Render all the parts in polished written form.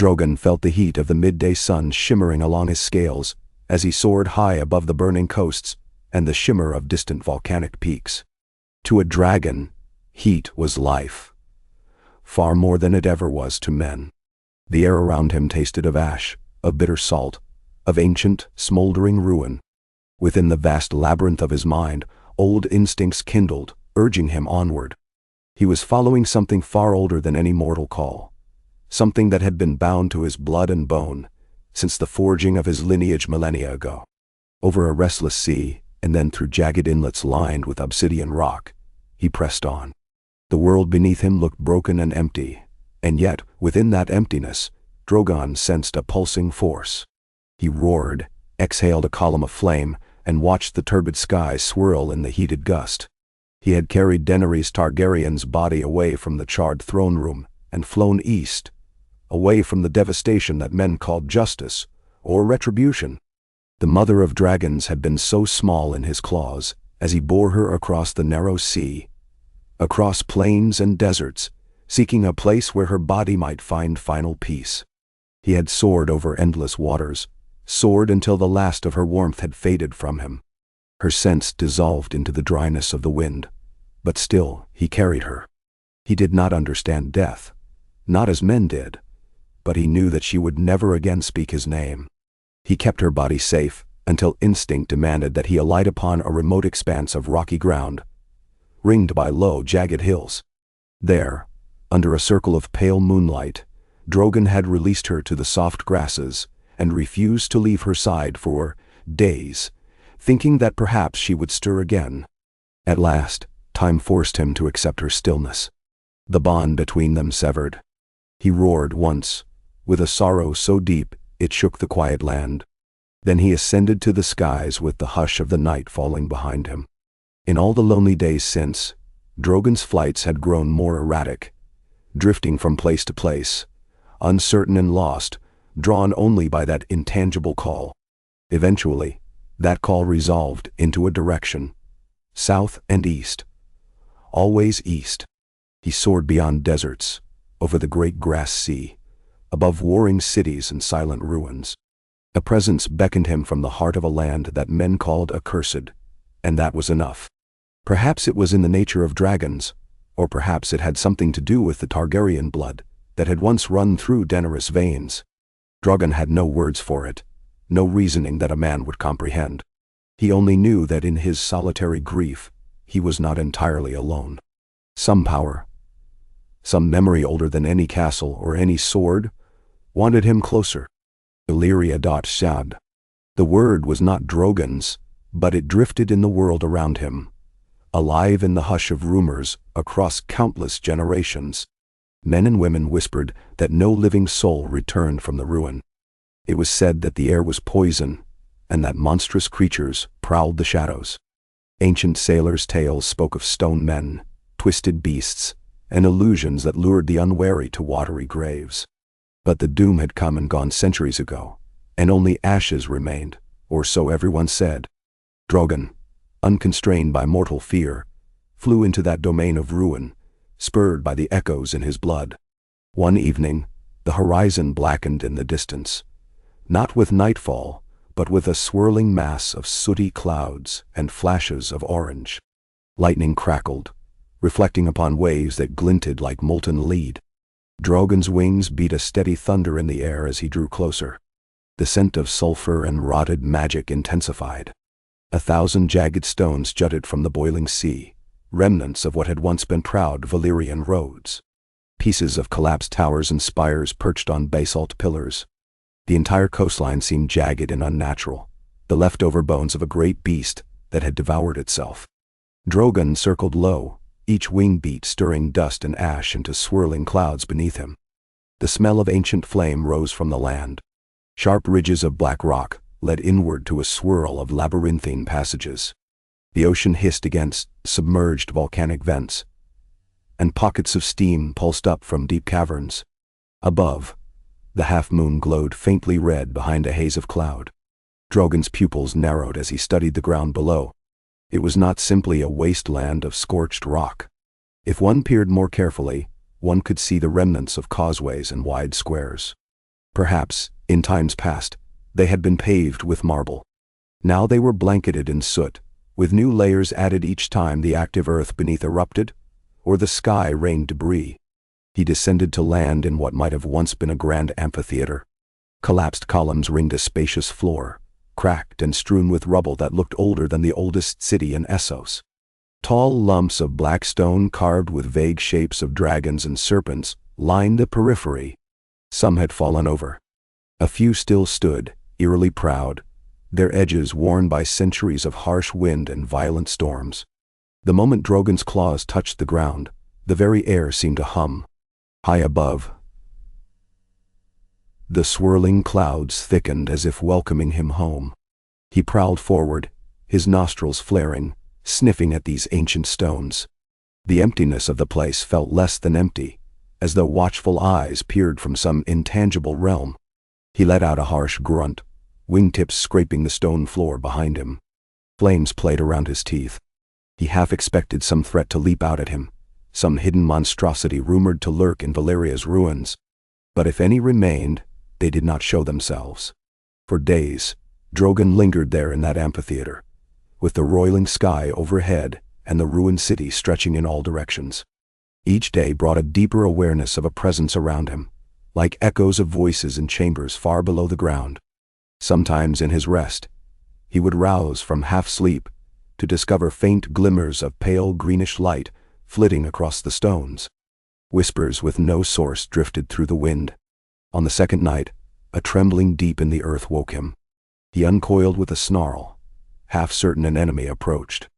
Drogon felt the heat of the midday sun shimmering along his scales as he soared high above the burning coasts and the shimmer of distant volcanic peaks. To a dragon, heat was life, far more than it ever was to men. The air around him tasted of ash, of bitter salt, of ancient, smoldering ruin. Within the vast labyrinth of his mind, old instincts kindled, urging him onward. He was following something far older than any mortal call, something that had been bound to his blood and bone since the forging of his lineage millennia ago. Over a restless sea, and then through jagged inlets lined with obsidian rock, he pressed on. The world beneath him looked broken and empty, and yet, within that emptiness, Drogon sensed a pulsing force. He roared, exhaled a column of flame, and watched the turbid sky swirl in the heated gust. He had carried Daenerys Targaryen's body away from the charred throne room and flown east, away from the devastation that men called justice or retribution. The mother of dragons had been so small in his claws as he bore her across the narrow sea, across plains and deserts, seeking a place where her body might find final peace. He had soared over endless waters, soared until the last of her warmth had faded from him. Her scents dissolved into the dryness of the wind, but still he carried her. He did not understand death, not as men did, but he knew that she would never again speak his name. He kept her body safe until instinct demanded that he alight upon a remote expanse of rocky ground, ringed by low, jagged hills. There, under a circle of pale moonlight, Drogon had released her to the soft grasses and refused to leave her side for days, thinking that perhaps she would stir again. At last, time forced him to accept her stillness. The bond between them severed. He roared once, with a sorrow so deep it shook the quiet land. Then he ascended to the skies with the hush of the night falling behind him. In all the lonely days since, Drogon's flights had grown more erratic, drifting from place to place, uncertain and lost, drawn only by that intangible call. Eventually, that call resolved into a direction, south and east. Always east. He soared beyond deserts, over the great grass sea, above warring cities and silent ruins. A presence beckoned him from the heart of a land that men called accursed, and that was enough. Perhaps it was in the nature of dragons, or perhaps it had something to do with the Targaryen blood that had once run through Daenerys' veins. Drogon had no words for it, no reasoning that a man would comprehend. He only knew that in his solitary grief, he was not entirely alone. Some power, some memory older than any castle or any sword, wanted him closer. Valyria. The word was not Drogon's, but it drifted in the world around him, alive in the hush of rumors across countless generations. Men and women whispered that no living soul returned from the ruin. It was said that the air was poison, and that monstrous creatures prowled the shadows. Ancient sailors' tales spoke of stone men, twisted beasts, and illusions that lured the unwary to watery graves. But the doom had come and gone centuries ago, and only ashes remained, or so everyone said. Drogon, unconstrained by mortal fear, flew into that domain of ruin, spurred by the echoes in his blood. One evening, the horizon blackened in the distance, not with nightfall, but with a swirling mass of sooty clouds and flashes of orange. Lightning crackled, reflecting upon waves that glinted like molten lead. Drogon's wings beat a steady thunder in the air as he drew closer. The scent of sulfur and rotted magic intensified. 1,000 jagged stones jutted from the boiling sea, remnants of what had once been proud Valyrian roads. Pieces of collapsed towers and spires perched on basalt pillars. The entire coastline seemed jagged and unnatural, the leftover bones of a great beast that had devoured itself. Drogon circled low, each wing beat stirring dust and ash into swirling clouds beneath him. The smell of ancient flame rose from the land. Sharp ridges of black rock led inward to a swirl of labyrinthine passages. The ocean hissed against submerged volcanic vents, and pockets of steam pulsed up from deep caverns. Above, the half-moon glowed faintly red behind a haze of cloud. Drogon's pupils narrowed as he studied the ground below. It was not simply a wasteland of scorched rock. If one peered more carefully, one could see the remnants of causeways and wide squares. Perhaps, in times past, they had been paved with marble. Now they were blanketed in soot, with new layers added each time the active earth beneath erupted, or the sky rained debris. He descended to land in what might have once been a grand amphitheater. Collapsed columns ringed a spacious floor, cracked and strewn with rubble that looked older than the oldest city in Essos. Tall lumps of black stone carved with vague shapes of dragons and serpents lined the periphery. Some had fallen over. A few still stood, eerily proud, their edges worn by centuries of harsh wind and violent storms. The moment Drogon's claws touched the ground, the very air seemed to hum. High above, the swirling clouds thickened as if welcoming him home. He prowled forward, his nostrils flaring, sniffing at these ancient stones. The emptiness of the place felt less than empty, as though watchful eyes peered from some intangible realm. He let out a harsh grunt, wingtips scraping the stone floor behind him. Flames played around his teeth. He half expected some threat to leap out at him, some hidden monstrosity rumored to lurk in Valyria's ruins. But if any remained, they did not show themselves. For days, Drogon lingered there in that amphitheater, with the roiling sky overhead and the ruined city stretching in all directions. Each day brought a deeper awareness of a presence around him, like echoes of voices in chambers far below the ground. Sometimes in his rest, he would rouse from half-sleep to discover faint glimmers of pale greenish light flitting across the stones. Whispers with no source drifted through the wind. On the second night, a trembling deep in the earth woke him. He uncoiled with a snarl, half certain an enemy approached.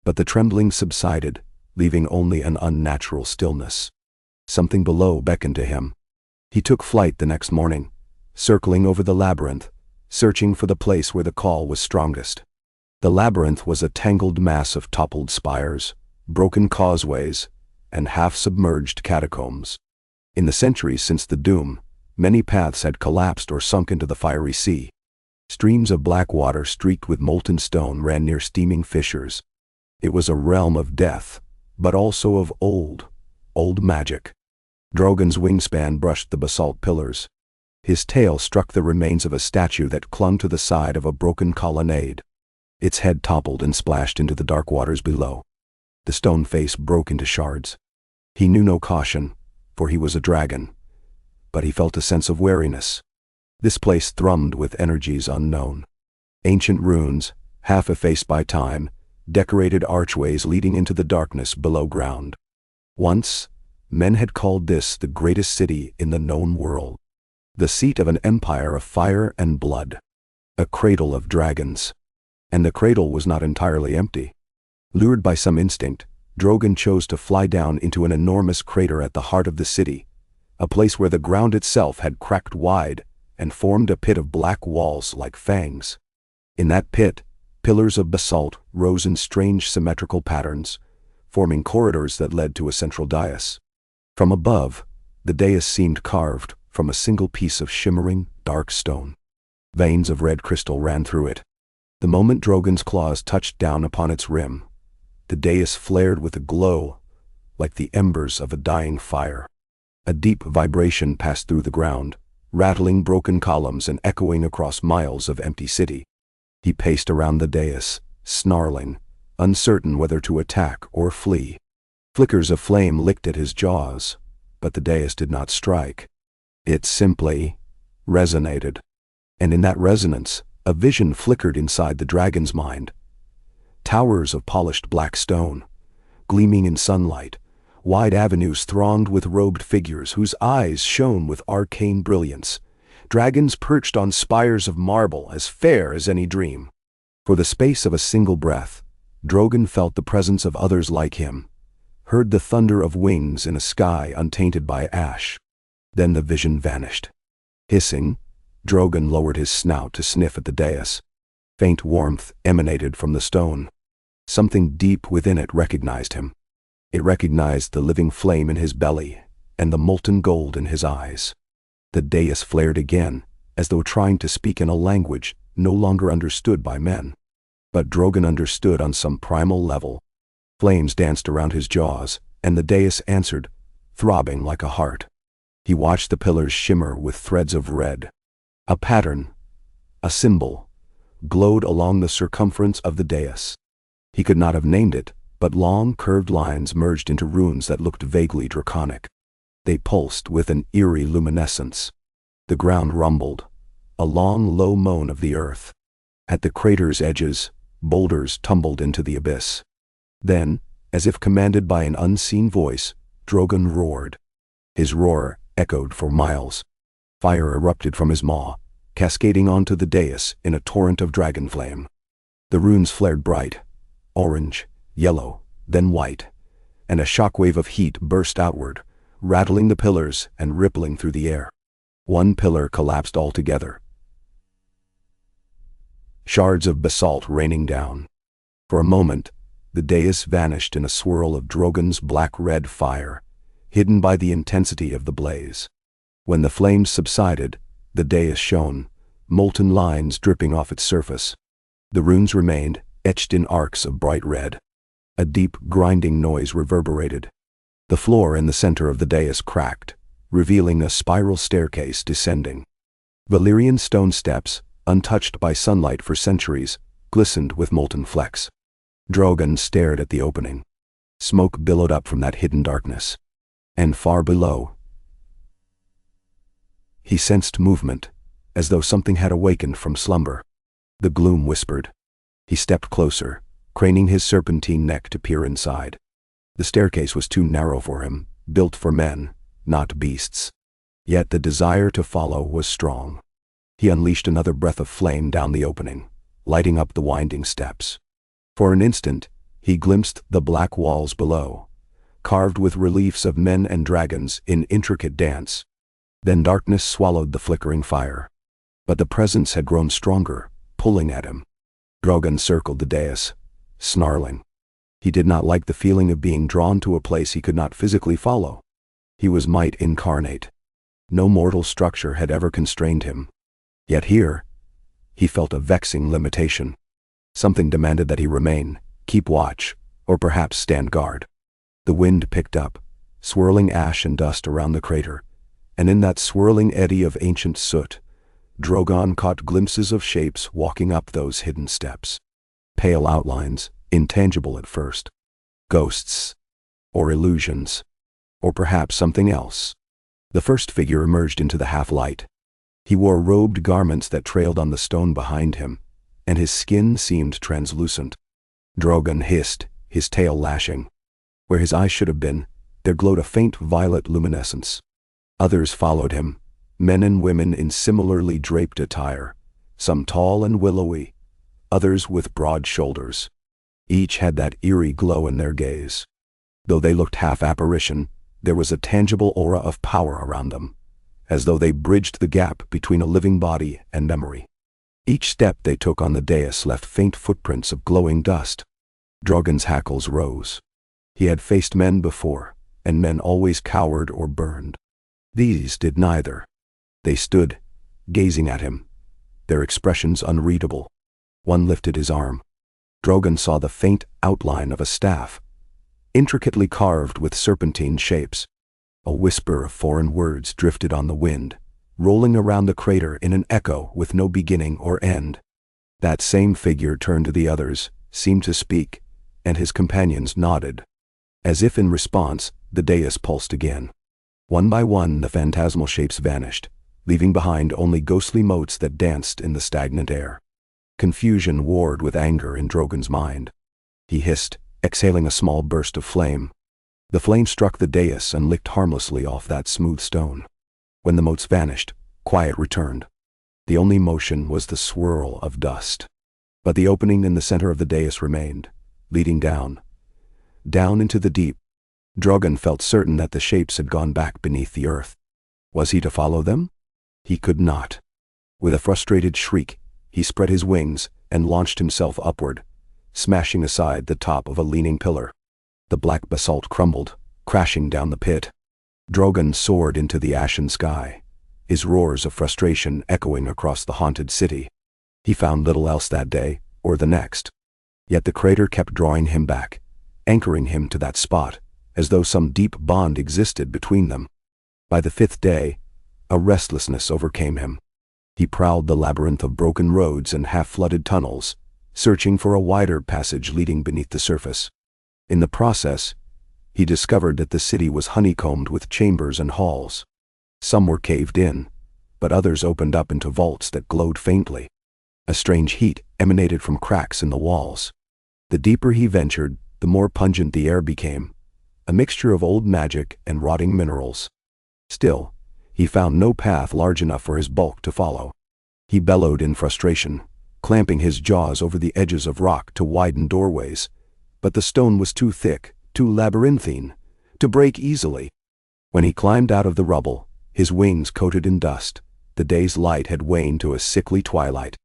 But the trembling subsided, leaving only an unnatural stillness. Something below beckoned to him. He took flight the next morning, circling over the labyrinth, searching for the place where the call was strongest. The labyrinth was a tangled mass of toppled spires, broken causeways, and half-submerged catacombs. In the centuries since the doom, many paths had collapsed or sunk into the fiery sea. Streams of black water streaked with molten stone ran near steaming fissures. It was a realm of death, but also of old magic. Drogon's wingspan brushed the basalt pillars. His tail struck the remains of a statue that clung to the side of a broken colonnade. Its head toppled and splashed into the dark waters below. The stone face broke into shards. He knew no caution, for he was a dragon, but he felt a sense of wariness. This place thrummed with energies unknown. Ancient runes, half effaced by time, decorated archways leading into the darkness below ground. Once, men had called this the greatest city in the known world, the seat of an empire of fire and blood, a cradle of dragons. And the cradle was not entirely empty. Lured by some instinct, Drogon chose to fly down into an enormous crater at the heart of the city, a place where the ground itself had cracked wide and formed a pit of black walls like fangs. In that pit, pillars of basalt rose in strange symmetrical patterns, forming corridors that led to a central dais. From above, the dais seemed carved from a single piece of shimmering, dark stone. Veins of red crystal ran through it. The moment Drogon's claws touched down upon its rim, the dais flared with a glow like the embers of a dying fire. A deep vibration passed through the ground, rattling broken columns and echoing across miles of empty city. He paced around the dais, snarling, uncertain whether to attack or flee. Flickers of flame licked at his jaws, but the dais did not strike. It simply resonated. And in that resonance, a vision flickered inside the dragon's mind. Towers of polished black stone, gleaming in sunlight, wide avenues thronged with robed figures whose eyes shone with arcane brilliance, dragons perched on spires of marble as fair as any dream. For the space of a single breath, Drogon felt the presence of others like him, heard the thunder of wings in a sky untainted by ash. Then the vision vanished. Hissing, Drogon lowered his snout to sniff at the dais. Faint warmth emanated from the stone. Something deep within it recognized him. It recognized the living flame in his belly and the molten gold in his eyes. The dais flared again, as though trying to speak in a language no longer understood by men. But Drogon understood on some primal level. Flames danced around his jaws, and the dais answered, throbbing like a heart. He watched the pillars shimmer with threads of red. A pattern, a symbol, glowed along the circumference of the dais. He could not have named it, but long, curved lines merged into runes that looked vaguely draconic. They pulsed with an eerie luminescence. The ground rumbled, a long, low moan of the earth. At the crater's edges, boulders tumbled into the abyss. Then, as if commanded by an unseen voice, Drogon roared. His roar echoed for miles. Fire erupted from his maw, cascading onto the dais in a torrent of dragon flame. The runes flared bright, orange, yellow, then white, and a shockwave of heat burst outward, rattling the pillars and rippling through the air. One pillar collapsed altogether, shards of basalt raining down. For a moment, the dais vanished in a swirl of Drogon's black-red fire, hidden by the intensity of the blaze. When the flames subsided, the dais shone, molten lines dripping off its surface. The runes remained, etched in arcs of bright red. A deep, grinding noise reverberated. The floor in the center of the dais cracked, revealing a spiral staircase descending. Valyrian stone steps, untouched by sunlight for centuries, glistened with molten flecks. Drogon stared at the opening. Smoke billowed up from that hidden darkness. And far below, he sensed movement, as though something had awakened from slumber. The gloom whispered. He stepped closer, craning his serpentine neck to peer inside. The staircase was too narrow for him, built for men, not beasts. Yet the desire to follow was strong. He unleashed another breath of flame down the opening, lighting up the winding steps. For an instant, he glimpsed the black walls below, carved with reliefs of men and dragons in intricate dance. Then darkness swallowed the flickering fire. But the presence had grown stronger, pulling at him. Drogon circled the dais, snarling. He did not like the feeling of being drawn to a place he could not physically follow. He was might incarnate. No mortal structure had ever constrained him. Yet here, he felt a vexing limitation. Something demanded that he remain, keep watch, or perhaps stand guard. The wind picked up, swirling ash and dust around the crater, and in that swirling eddy of ancient soot, Drogon caught glimpses of shapes walking up those hidden steps. Pale outlines, intangible at first. Ghosts. Or illusions. Or perhaps something else. The first figure emerged into the half-light. He wore robed garments that trailed on the stone behind him, and his skin seemed translucent. Drogon hissed, his tail lashing. Where his eyes should have been, there glowed a faint violet luminescence. Others followed him, men and women in similarly draped attire, some tall and willowy, others with broad shoulders. Each had that eerie glow in their gaze. Though they looked half apparition, there was a tangible aura of power around them, as though they bridged the gap between a living body and memory. Each step they took on the dais left faint footprints of glowing dust. Drogon's hackles rose. He had faced men before, and men always cowered or burned. These did neither. They stood, gazing at him, their expressions unreadable. One lifted his arm. Drogon saw the faint outline of a staff, intricately carved with serpentine shapes. A whisper of foreign words drifted on the wind, rolling around the crater in an echo with no beginning or end. That same figure turned to the others, seemed to speak, and his companions nodded. As if in response, the dais pulsed again. One by one, the phantasmal shapes vanished, leaving behind only ghostly motes that danced in the stagnant air. Confusion warred with anger in Drogon's mind. He hissed, exhaling a small burst of flame. The flame struck the dais and licked harmlessly off that smooth stone. When the motes vanished, quiet returned. The only motion was the swirl of dust. But the opening in the center of the dais remained, leading down into the deep. Drogon felt certain that the shapes had gone back beneath the earth. Was he to follow them? He could not. With a frustrated shriek, he spread his wings and launched himself upward, smashing aside the top of a leaning pillar. The black basalt crumbled, crashing down the pit. Drogon soared into the ashen sky, his roars of frustration echoing across the haunted city. He found little else that day, or the next. Yet the crater kept drawing him back, anchoring him to that spot, as though some deep bond existed between them. By the 5th day, a restlessness overcame him. He prowled the labyrinth of broken roads and half-flooded tunnels, searching for a wider passage leading beneath the surface. In the process, he discovered that the city was honeycombed with chambers and halls. Some were caved in, but others opened up into vaults that glowed faintly. A strange heat emanated from cracks in the walls. The deeper he ventured, the more pungent the air became, a mixture of old magic and rotting minerals. Still, he found no path large enough for his bulk to follow. He bellowed in frustration, clamping his jaws over the edges of rock to widen doorways, but the stone was too thick, too labyrinthine, to break easily. When he climbed out of the rubble, his wings coated in dust, the day's light had waned to a sickly twilight.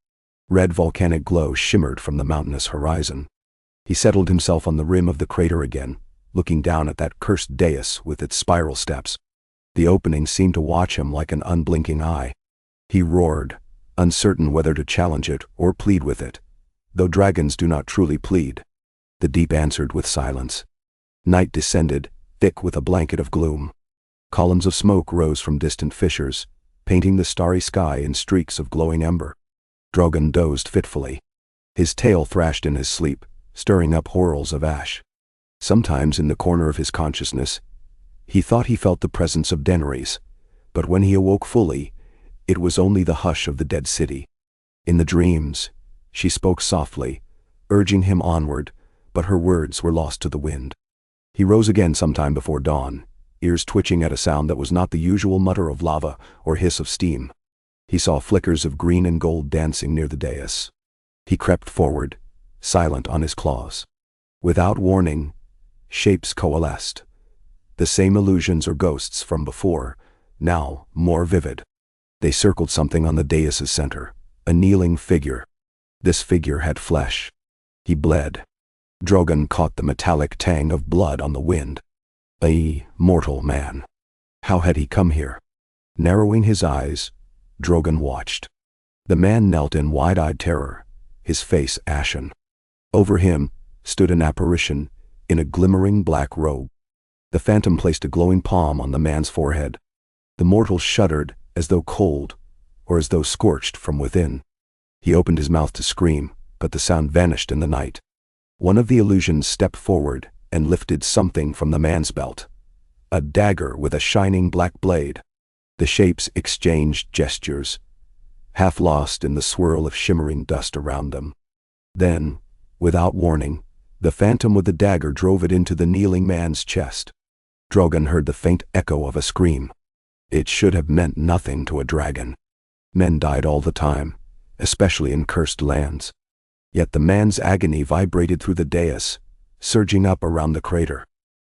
Red volcanic glow shimmered from the mountainous horizon. He settled himself on the rim of the crater again, looking down at that cursed dais with its spiral steps. The opening seemed to watch him like an unblinking eye. He roared, uncertain whether to challenge it or plead with it, though dragons do not truly plead. The deep answered with silence. Night descended, thick with a blanket of gloom. Columns of smoke rose from distant fissures, painting the starry sky in streaks of glowing ember. Drogon dozed fitfully. His tail thrashed in his sleep, stirring up whorls of ash. Sometimes in the corner of his consciousness, he thought he felt the presence of Daenerys, but when he awoke fully, it was only the hush of the dead city. In the dreams, she spoke softly, urging him onward, but her words were lost to the wind. He rose again sometime before dawn, ears twitching at a sound that was not the usual mutter of lava or hiss of steam. He saw flickers of green and gold dancing near the dais. He crept forward, silent on his claws. Without warning, shapes coalesced. The same illusions or ghosts from before, now more vivid. They circled something on the dais's center, a kneeling figure. This figure had flesh. He bled. Drogon caught the metallic tang of blood on the wind. A mortal man. How had he come here? Narrowing his eyes, Drogon watched. The man knelt in wide-eyed terror, his face ashen. Over him stood an apparition in a glimmering black robe. The phantom placed a glowing palm on the man's forehead. The mortal shuddered as though cold, or as though scorched from within. He opened his mouth to scream, but the sound vanished in the night. One of the illusions stepped forward and lifted something from the man's belt. A dagger with a shining black blade. The shapes exchanged gestures, half lost in the swirl of shimmering dust around them. Then, without warning, the phantom with the dagger drove it into the kneeling man's chest. Drogon heard the faint echo of a scream. It should have meant nothing to a dragon. Men died all the time, especially in cursed lands. Yet the man's agony vibrated through the dais, surging up around the crater.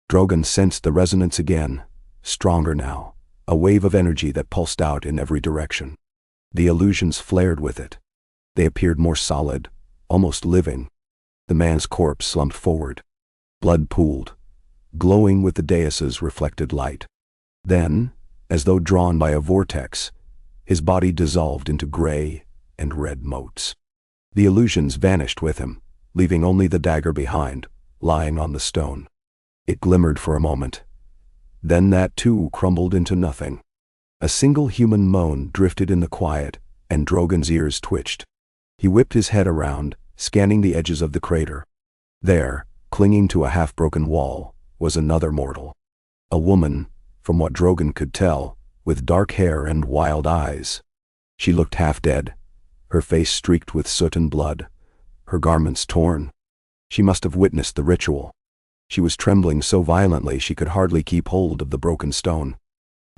Drogon sensed the resonance again, stronger now, a wave of energy that pulsed out in every direction. The illusions flared with it. They appeared more solid, almost living. The man's corpse slumped forward. Blood pooled, glowing with the dais's reflected light. Then, as though drawn by a vortex, his body dissolved into gray and red motes. The illusions vanished with him, leaving only the dagger behind, lying on the stone. It glimmered for a moment. Then that too crumbled into nothing. A single human moan drifted in the quiet, and Drogon's ears twitched. He whipped his head around, scanning the edges of the crater. There, clinging to a half-broken wall, was another mortal. A woman, from what Drogon could tell, with dark hair and wild eyes. She looked half dead, her face streaked with soot and blood, her garments torn. She must have witnessed the ritual. She was trembling so violently she could hardly keep hold of the broken stone.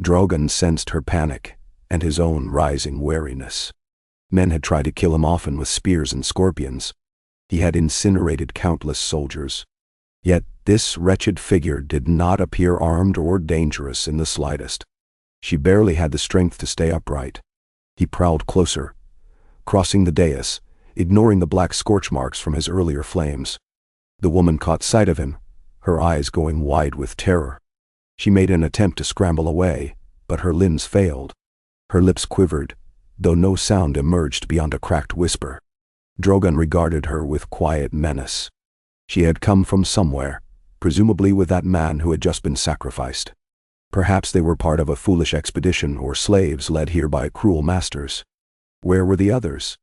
Drogon sensed her panic, and his own rising wariness. Men had tried to kill him often with spears and scorpions. He had incinerated countless soldiers. Yet this wretched figure did not appear armed or dangerous in the slightest. She barely had the strength to stay upright. He prowled closer, crossing the dais, ignoring the black scorch marks from his earlier flames. The woman caught sight of him, her eyes going wide with terror. She made an attempt to scramble away, but her limbs failed. Her lips quivered, though no sound emerged beyond a cracked whisper. Drogon regarded her with quiet menace. She had come from somewhere, presumably with that man who had just been sacrificed. Perhaps they were part of a foolish expedition or slaves led here by cruel masters. Where were the others?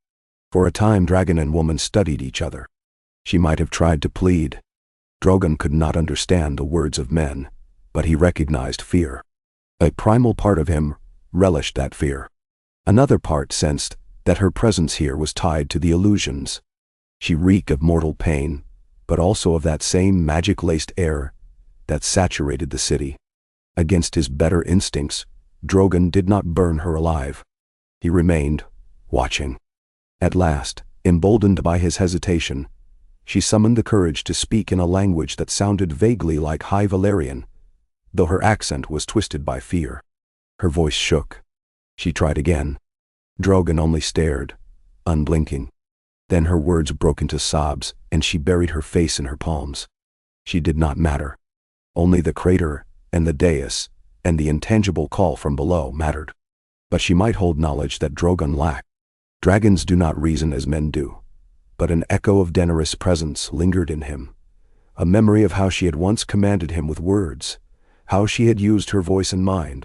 For a time dragon and woman studied each other. She might have tried to plead. Drogon could not understand the words of men, but he recognized fear. A primal part of him relished that fear. Another part sensed that her presence here was tied to the illusions. She reeked of mortal pain, but also of that same magic-laced air that saturated the city. Against his better instincts, Drogon did not burn her alive. He remained, watching. At last, emboldened by his hesitation, she summoned the courage to speak in a language that sounded vaguely like High Valyrian, though her accent was twisted by fear. Her voice shook. She tried again. Drogon only stared, unblinking. Then her words broke into sobs, and she buried her face in her palms. She did not matter. Only the crater, and the dais, and the intangible call from below mattered. But she might hold knowledge that Drogon lacked. Dragons do not reason as men do. But an echo of Daenerys' presence lingered in him. A memory of how she had once commanded him with words, how she had used her voice and mind.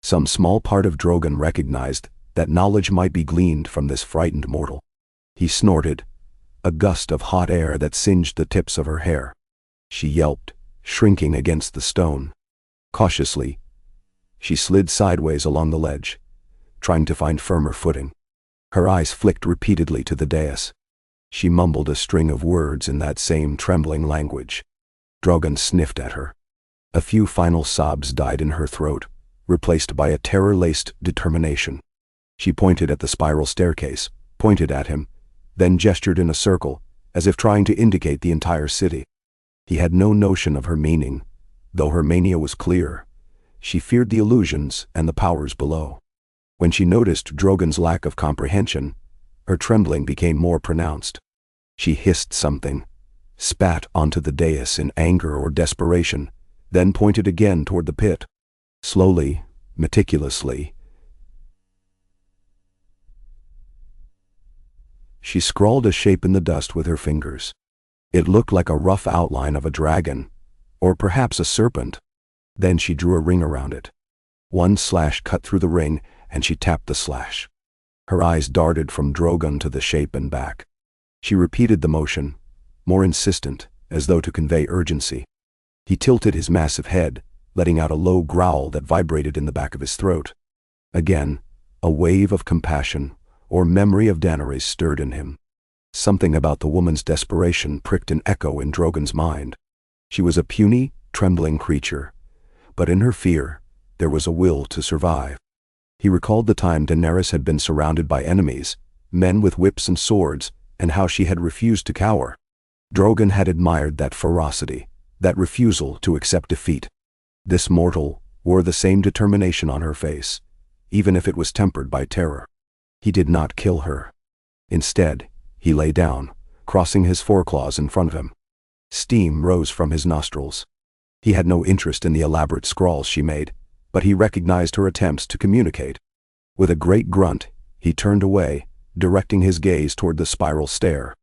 Some small part of Drogon recognized that knowledge might be gleaned from this frightened mortal. He snorted, a gust of hot air that singed the tips of her hair. She yelped, shrinking against the stone. Cautiously, she slid sideways along the ledge, trying to find firmer footing. Her eyes flicked repeatedly to the dais. She mumbled a string of words in that same trembling language. Drogon sniffed at her. A few final sobs died in her throat, replaced by a terror-laced determination. She pointed at the spiral staircase, pointed at him, then gestured in a circle, as if trying to indicate the entire city. He had no notion of her meaning, though her mania was clear. She feared the illusions and the powers below. When she noticed Drogon's lack of comprehension, her trembling became more pronounced. She hissed something, spat onto the dais in anger or desperation, then pointed again toward the pit. Slowly, meticulously, she scrawled a shape in the dust with her fingers. It looked like a rough outline of a dragon, or perhaps a serpent. Then she drew a ring around it. One slash cut through the ring, and she tapped the slash. Her eyes darted from Drogon to the shape and back. She repeated the motion, more insistent, as though to convey urgency. He tilted his massive head, letting out a low growl that vibrated in the back of his throat. Again, a wave of compassion, or memory of Daenerys stirred in him. Something about the woman's desperation pricked an echo in Drogon's mind. She was a puny, trembling creature, but in her fear, there was a will to survive. He recalled the time Daenerys had been surrounded by enemies, men with whips and swords, and how she had refused to cower. Drogon had admired that ferocity, that refusal to accept defeat. This mortal wore the same determination on her face, even if it was tempered by terror. He did not kill her. Instead, he lay down, crossing his foreclaws in front of him. Steam rose from his nostrils. He had no interest in the elaborate scrawls she made, but he recognized her attempts to communicate. With a great grunt, he turned away, directing his gaze toward the spiral stair.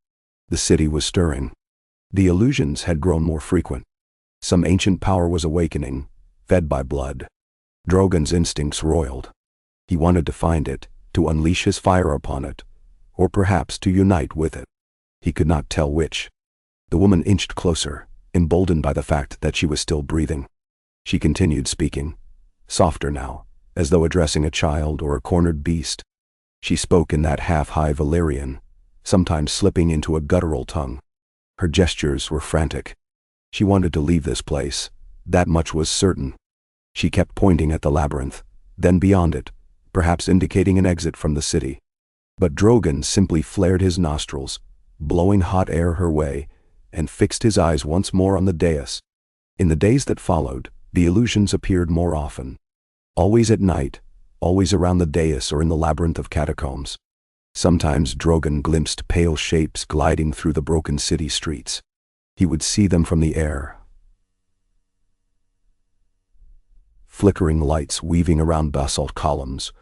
The city was stirring. The illusions had grown more frequent. Some ancient power was awakening, fed by blood. Drogon's instincts roiled. He wanted to find it, to unleash his fire upon it, or perhaps to unite with it. He could not tell which. The woman inched closer, emboldened by the fact that she was still breathing. She continued speaking, softer now, as though addressing a child or a cornered beast. She spoke in that half-high Valyrian, sometimes slipping into a guttural tongue. Her gestures were frantic. She wanted to leave this place, that much was certain. She kept pointing at the labyrinth, then beyond it, perhaps indicating an exit from the city. But Drogon simply flared his nostrils, blowing hot air her way, and fixed his eyes once more on the dais. In the days that followed, the illusions appeared more often. Always at night, always around the dais or in the labyrinth of catacombs. Sometimes Drogon glimpsed pale shapes gliding through the broken city streets. He would see them from the air. Flickering lights weaving around basalt columns,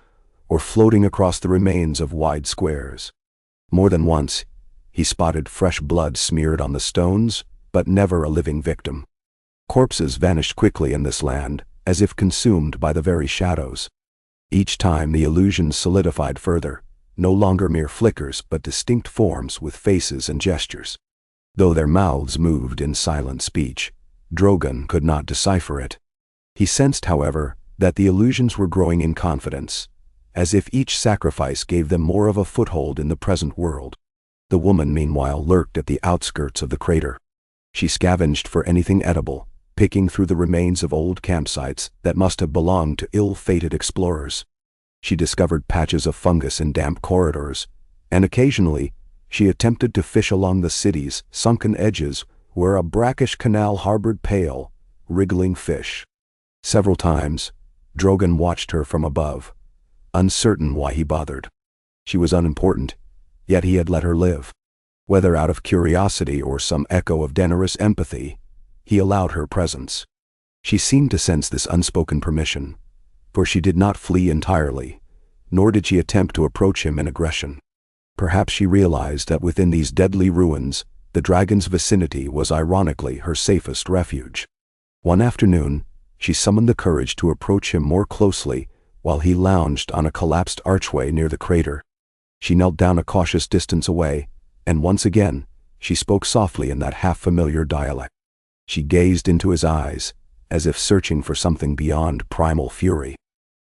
or floating across the remains of wide squares. More than once, he spotted fresh blood smeared on the stones, but never a living victim. Corpses vanished quickly in this land, as if consumed by the very shadows. Each time the illusions solidified further, no longer mere flickers but distinct forms with faces and gestures. Though their mouths moved in silent speech, Drogon could not decipher it. He sensed, however, that the illusions were growing in confidence, as if each sacrifice gave them more of a foothold in the present world. The woman, meanwhile, lurked at the outskirts of the crater. She scavenged for anything edible, picking through the remains of old campsites that must have belonged to ill-fated explorers. She discovered patches of fungus in damp corridors, and occasionally she attempted to fish along the city's sunken edges where a brackish canal harbored pale, wriggling fish. Several times, Drogon watched her from above, uncertain why he bothered. She was unimportant, yet he had let her live. Whether out of curiosity or some echo of Daenerys' empathy, he allowed her presence. She seemed to sense this unspoken permission, for she did not flee entirely, nor did she attempt to approach him in aggression. Perhaps she realized that within these deadly ruins, the dragon's vicinity was ironically her safest refuge. One afternoon, she summoned the courage to approach him more closely while he lounged on a collapsed archway near the crater. She knelt down a cautious distance away, and once again, she spoke softly in that half-familiar dialect. She gazed into his eyes, as if searching for something beyond primal fury.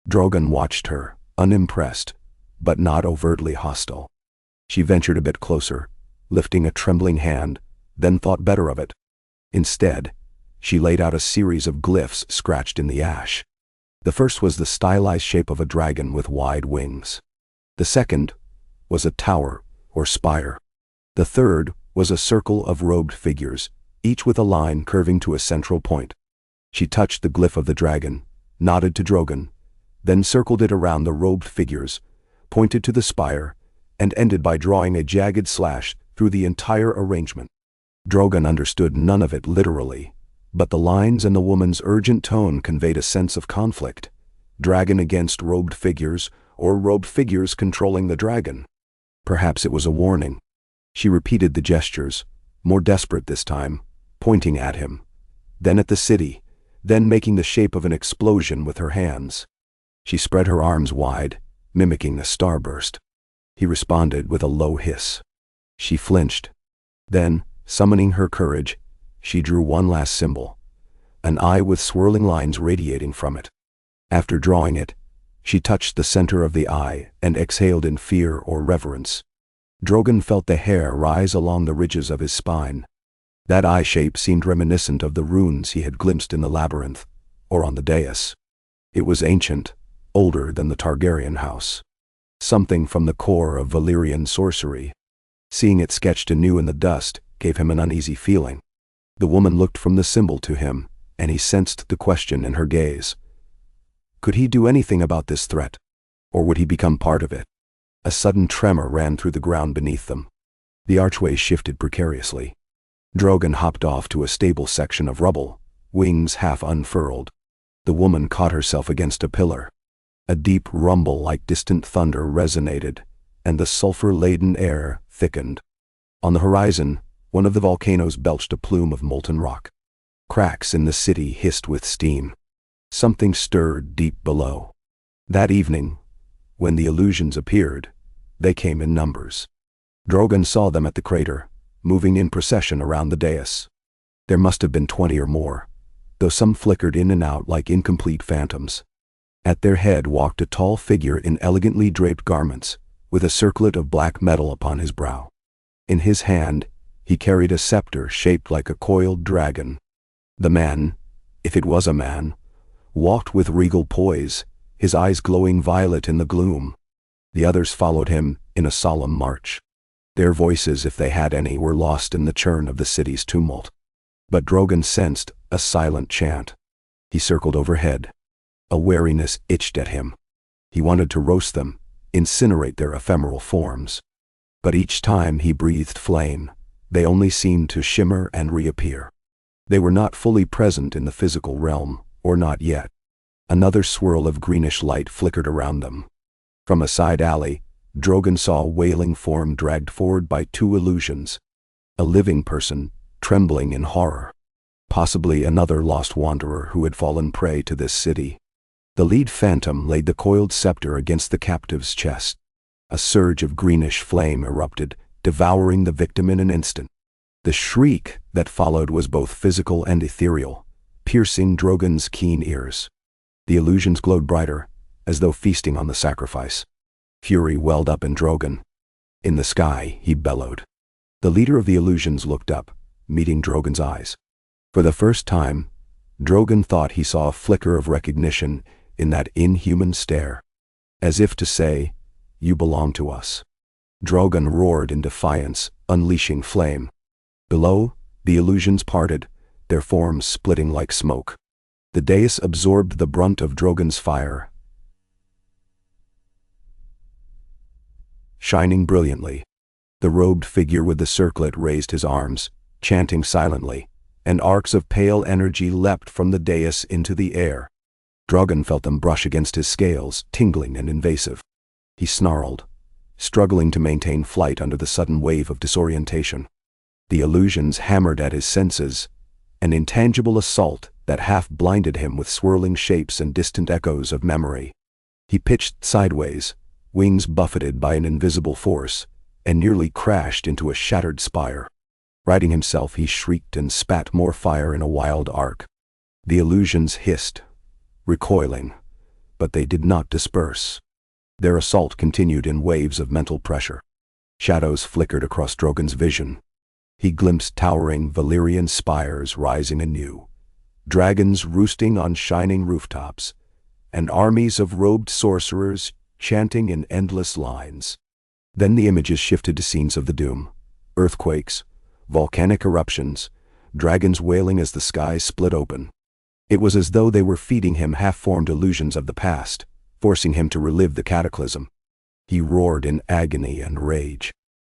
Drogon watched her, unimpressed, but not overtly hostile. She ventured a bit closer, lifting a trembling hand, then thought better of it. Instead, she laid out a series of glyphs scratched in the ash. The first was the stylized shape of a dragon with wide wings. The second was a tower or spire. The third was a circle of robed figures, each with a line curving to a central point. She touched the glyph of the dragon, nodded to Drogon, then circled it around the robed figures, pointed to the spire, and ended by drawing a jagged slash through the entire arrangement. Drogon understood none of it literally, but the lines and the woman's urgent tone conveyed a sense of conflict. Dragon against robed figures, or robed figures controlling the dragon. Perhaps it was a warning. She repeated the gestures, more desperate this time, pointing at him, then at the city, then making the shape of an explosion with her hands. She spread her arms wide, mimicking a starburst. He responded with a low hiss. She flinched. Then, summoning her courage, she drew one last symbol, an eye with swirling lines radiating from it. After drawing it, she touched the center of the eye and exhaled in fear or reverence. Drogon felt the hair rise along the ridges of his spine. That eye shape seemed reminiscent of the runes he had glimpsed in the labyrinth, or on the dais. It was ancient, older than the Targaryen house. Something from the core of Valyrian sorcery. Seeing it sketched anew in the dust gave him an uneasy feeling. The woman looked from the symbol to him, and he sensed the question in her gaze. Could he do anything about this threat? Or would he become part of it? A sudden tremor ran through the ground beneath them. The archway shifted precariously. Drogon hopped off to a stable section of rubble, wings half unfurled. The woman caught herself against a pillar. A deep rumble like distant thunder resonated, and the sulfur-laden air thickened. On the horizon, one of the volcanoes belched a plume of molten rock. Cracks in the city hissed with steam. Something stirred deep below. That evening, when the illusions appeared, they came in numbers. Drogon saw them at the crater, moving in procession around the dais. There must have been 20 or more, though some flickered in and out like incomplete phantoms. At their head walked a tall figure in elegantly draped garments, with a circlet of black metal upon his brow. In his hand, he carried a scepter shaped like a coiled dragon. The man, if it was a man, walked with regal poise, his eyes glowing violet in the gloom. The others followed him in a solemn march. Their voices, if they had any, were lost in the churn of the city's tumult. But Drogon sensed a silent chant. He circled overhead. A wariness itched at him. He wanted to roast them, incinerate their ephemeral forms. But each time he breathed flame, they only seemed to shimmer and reappear. They were not fully present in the physical realm, or not yet. Another swirl of greenish light flickered around them. From a side alley, Drogon saw a wailing form dragged forward by 2 illusions. A living person, trembling in horror. possibly another lost wanderer who had fallen prey to this city. The lead phantom laid the coiled scepter against the captive's chest. A surge of greenish flame erupted, devouring the victim in an instant. The shriek that followed was both physical and ethereal, piercing Drogon's keen ears. The illusions glowed brighter, as though feasting on the sacrifice. Fury welled up in Drogon. In the sky, he bellowed. The leader of the illusions looked up, meeting Drogon's eyes. For the first time, Drogon thought he saw a flicker of recognition in that inhuman stare. As if to say, "You belong to us." Drogon roared in defiance, unleashing flame. Below, the illusions parted, their forms splitting like smoke. The dais absorbed the brunt of Drogon's fire, shining brilliantly. The robed figure with the circlet raised his arms, chanting silently, and arcs of pale energy leapt from the dais into the air. Drogon felt them brush against his scales, tingling and invasive. He snarled, struggling to maintain flight under the sudden wave of disorientation. The illusions hammered at his senses, an intangible assault that half blinded him with swirling shapes and distant echoes of memory. He pitched sideways, wings buffeted by an invisible force, and nearly crashed into a shattered spire. Righting himself, he shrieked and spat more fire in a wild arc. The illusions hissed, recoiling, but they did not disperse. Their assault continued in waves of mental pressure. Shadows flickered across Drogon's vision. He glimpsed towering Valyrian spires rising anew, dragons roosting on shining rooftops, and armies of robed sorcerers chanting in endless lines. Then the images shifted to scenes of the doom: earthquakes, volcanic eruptions, dragons wailing as the sky split open. It was as though they were feeding him half-formed illusions of the past, forcing him to relive the cataclysm. He roared in agony and rage.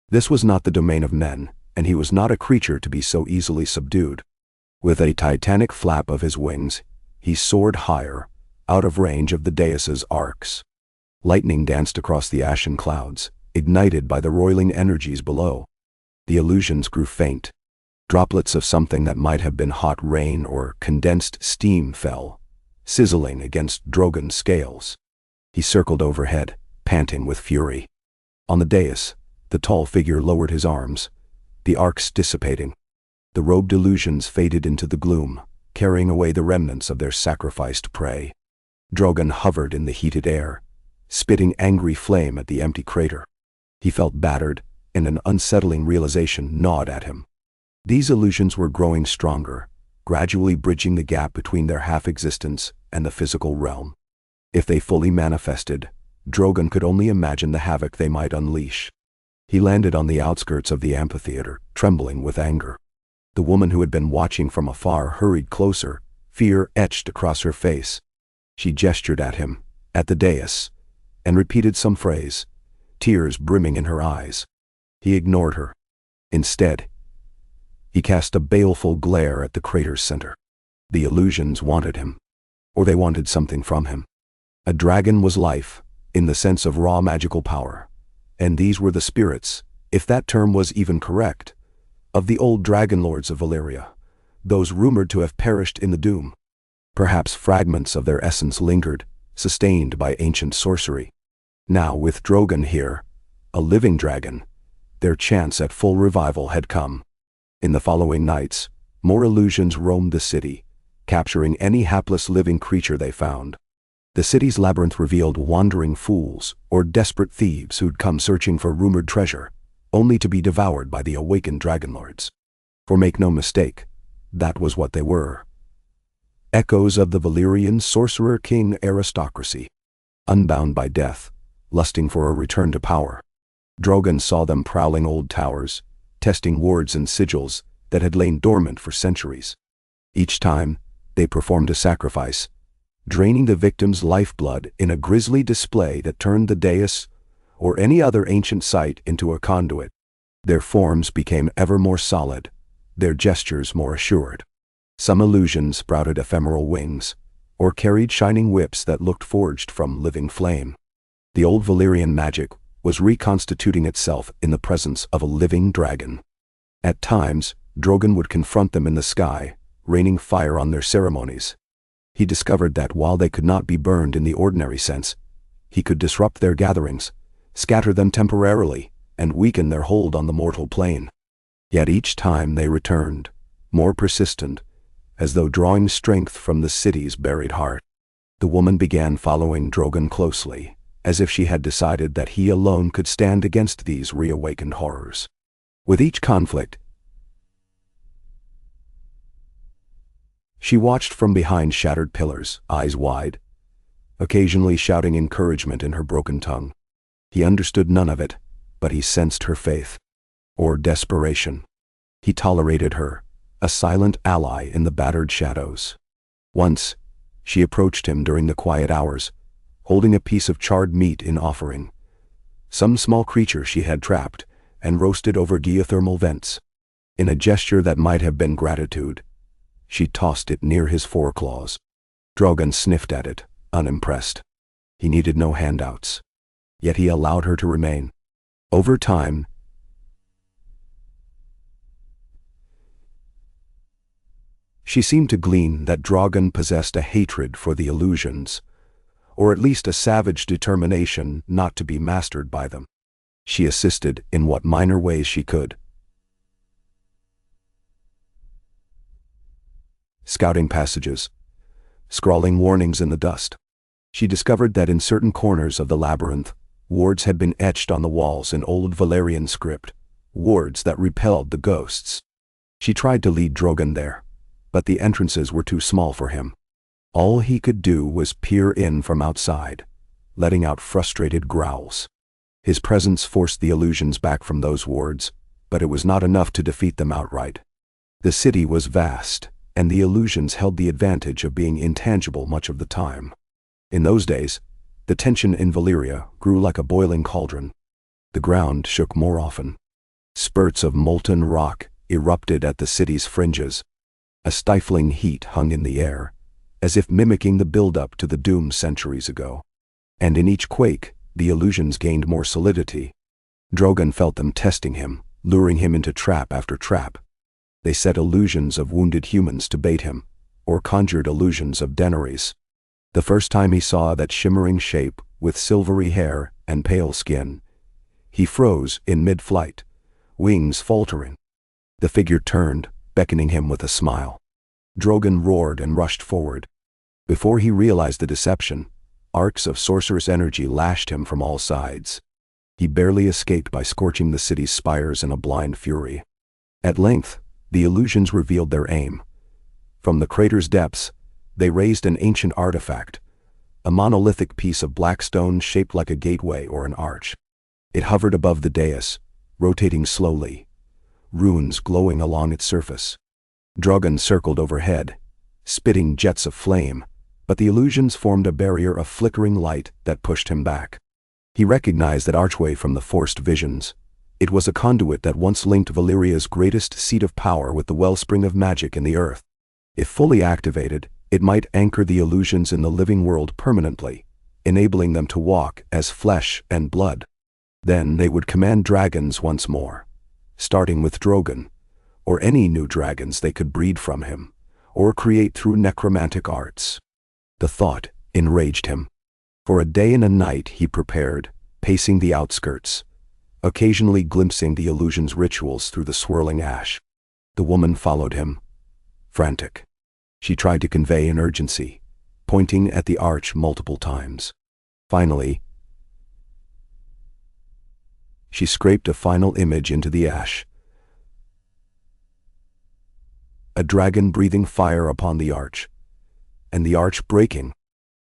This was not the domain of men, and he was not a creature to be so easily subdued. With a titanic flap of his wings, he soared higher, out of range of the dais's arcs. Lightning danced across the ashen clouds, ignited by the roiling energies below. The illusions grew faint. Droplets of something that might have been hot rain or condensed steam fell, sizzling against Drogon's scales. He circled overhead, panting with fury. On the dais, the tall figure lowered his arms, the arcs dissipating. The robed illusions faded into the gloom, carrying away the remnants of their sacrificed prey. Drogon hovered in the heated air, spitting angry flame at the empty crater. He felt battered, and an unsettling realization gnawed at him. These illusions were growing stronger, gradually bridging the gap between their half-existence and the physical realm. If they fully manifested, Drogon could only imagine the havoc they might unleash. He landed on the outskirts of the amphitheater, trembling with anger. The woman who had been watching from afar hurried closer, fear etched across her face. She gestured at him, at the dais, and repeated some phrase, tears brimming in her eyes. He ignored her. Instead, he cast a baleful glare at the crater's center. The illusions wanted him, or they wanted something from him. A dragon was life, in the sense of raw magical power, and these were the spirits, if that term was even correct, of the old Dragonlords of Valyria, those rumored to have perished in the doom. Perhaps fragments of their essence lingered, sustained by ancient sorcery. Now, with Drogon here, a living dragon, their chance at full revival had come. In the following nights, more illusions roamed the city, capturing any hapless living creature they found. The city's labyrinth revealed wandering fools or desperate thieves who'd come searching for rumored treasure, only to be devoured by the awakened Dragonlords. For make no mistake, that was what they were. Echoes of the Valyrian sorcerer king aristocracy, unbound by death, lusting for a return to power. Drogon saw them prowling old towers, testing wards and sigils that had lain dormant for centuries. Each time, they performed a sacrifice, draining the victim's lifeblood in a grisly display that turned the dais or any other ancient site into a conduit. Their forms became ever more solid, their gestures more assured. Some illusions sprouted ephemeral wings, or carried shining whips that looked forged from living flame. The old Valyrian magic was reconstituting itself in the presence of a living dragon. At times, Drogon would confront them in the sky, raining fire on their ceremonies. He discovered that while they could not be burned in the ordinary sense, he could disrupt their gatherings, scatter them temporarily, and weaken their hold on the mortal plane. Yet each time they returned, more persistent, as though drawing strength from the city's buried heart. The woman began following Drogon closely, as if she had decided that he alone could stand against these reawakened horrors. With each conflict, she watched from behind shattered pillars, eyes wide, occasionally shouting encouragement in her broken tongue. He understood none of it, but he sensed her faith, or desperation. He tolerated her, a silent ally in the battered shadows. Once, she approached him during the quiet hours, holding a piece of charred meat in offering, some small creature she had trapped and roasted over geothermal vents. In a gesture that might have been gratitude, she tossed it near his foreclaws. Drogon sniffed at it, unimpressed. He needed no handouts. Yet he allowed her to remain. Over time, she seemed to glean that Drogon possessed a hatred for the illusions, or at least a savage determination not to be mastered by them. She assisted in what minor ways she could. Scouting passages, scrawling warnings in the dust. She discovered that in certain corners of the labyrinth, words had been etched on the walls in old Valyrian script, words that repelled the ghosts. She tried to lead Drogon there, but the entrances were too small for him. All he could do was peer in from outside, letting out frustrated growls. His presence forced the illusions back from those wards, but it was not enough to defeat them outright. The city was vast, and the illusions held the advantage of being intangible much of the time. In those days, the tension in Valyria grew like a boiling cauldron. The ground shook more often. Spurts of molten rock erupted at the city's fringes. A stifling heat hung in the air, as if mimicking the build-up to the doom centuries ago. And in each quake, the illusions gained more solidity. Drogon felt them testing him, luring him into trap after trap. They set illusions of wounded humans to bait him, or conjured illusions of Daenerys. The first time he saw that shimmering shape with silvery hair and pale skin, he froze in mid-flight, wings faltering. The figure turned, beckoning him with a smile. Drogon roared and rushed forward. Before he realized the deception, arcs of sorcerous energy lashed him from all sides. He barely escaped by scorching the city's spires in a blind fury. At length, the illusions revealed their aim. From the crater's depths, they raised an ancient artifact, a monolithic piece of black stone shaped like a gateway or an arch. It hovered above the dais, rotating slowly, runes glowing along its surface. Drogon circled overhead, spitting jets of flame, but the illusions formed a barrier of flickering light that pushed him back. He recognized that archway from the forced visions. It was a conduit that once linked Valyria's greatest seat of power with the wellspring of magic in the earth. If fully activated, it might anchor the illusions in the living world permanently, enabling them to walk as flesh and blood. Then they would command dragons once more, starting with Drogon, or any new dragons they could breed from him, or create through necromantic arts. The thought enraged him. For a day and a night he prepared, pacing the outskirts, occasionally glimpsing the illusion's rituals through the swirling ash. The woman followed him, frantic. She tried to convey an urgency, pointing at the arch multiple times. Finally, she scraped a final image into the ash. A dragon breathing fire upon the arch, and the arch breaking.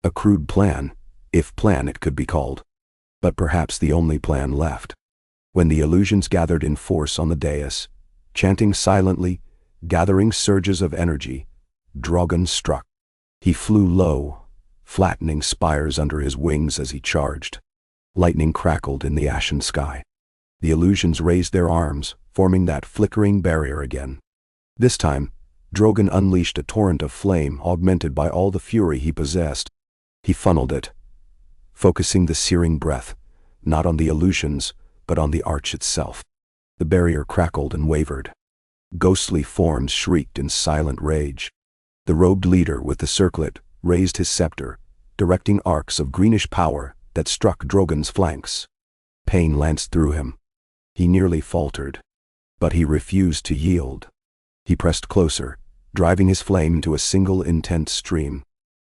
A crude plan, if plan it could be called, but perhaps the only plan left. When the illusions gathered in force on the dais, chanting silently, gathering surges of energy, Drogon struck. He flew low, flattening spires under his wings as he charged. Lightning crackled in the ashen sky. The illusions raised their arms, forming that flickering barrier again. This time, Drogon unleashed a torrent of flame augmented by all the fury he possessed. He funneled it, focusing the searing breath, not on the illusions, but on the arch itself. The barrier crackled and wavered. Ghostly forms shrieked in silent rage. The robed leader with the circlet raised his scepter, directing arcs of greenish power that struck Drogon's flanks. Pain lanced through him. He nearly faltered. But he refused to yield. He pressed closer, driving his flame into a single intense stream.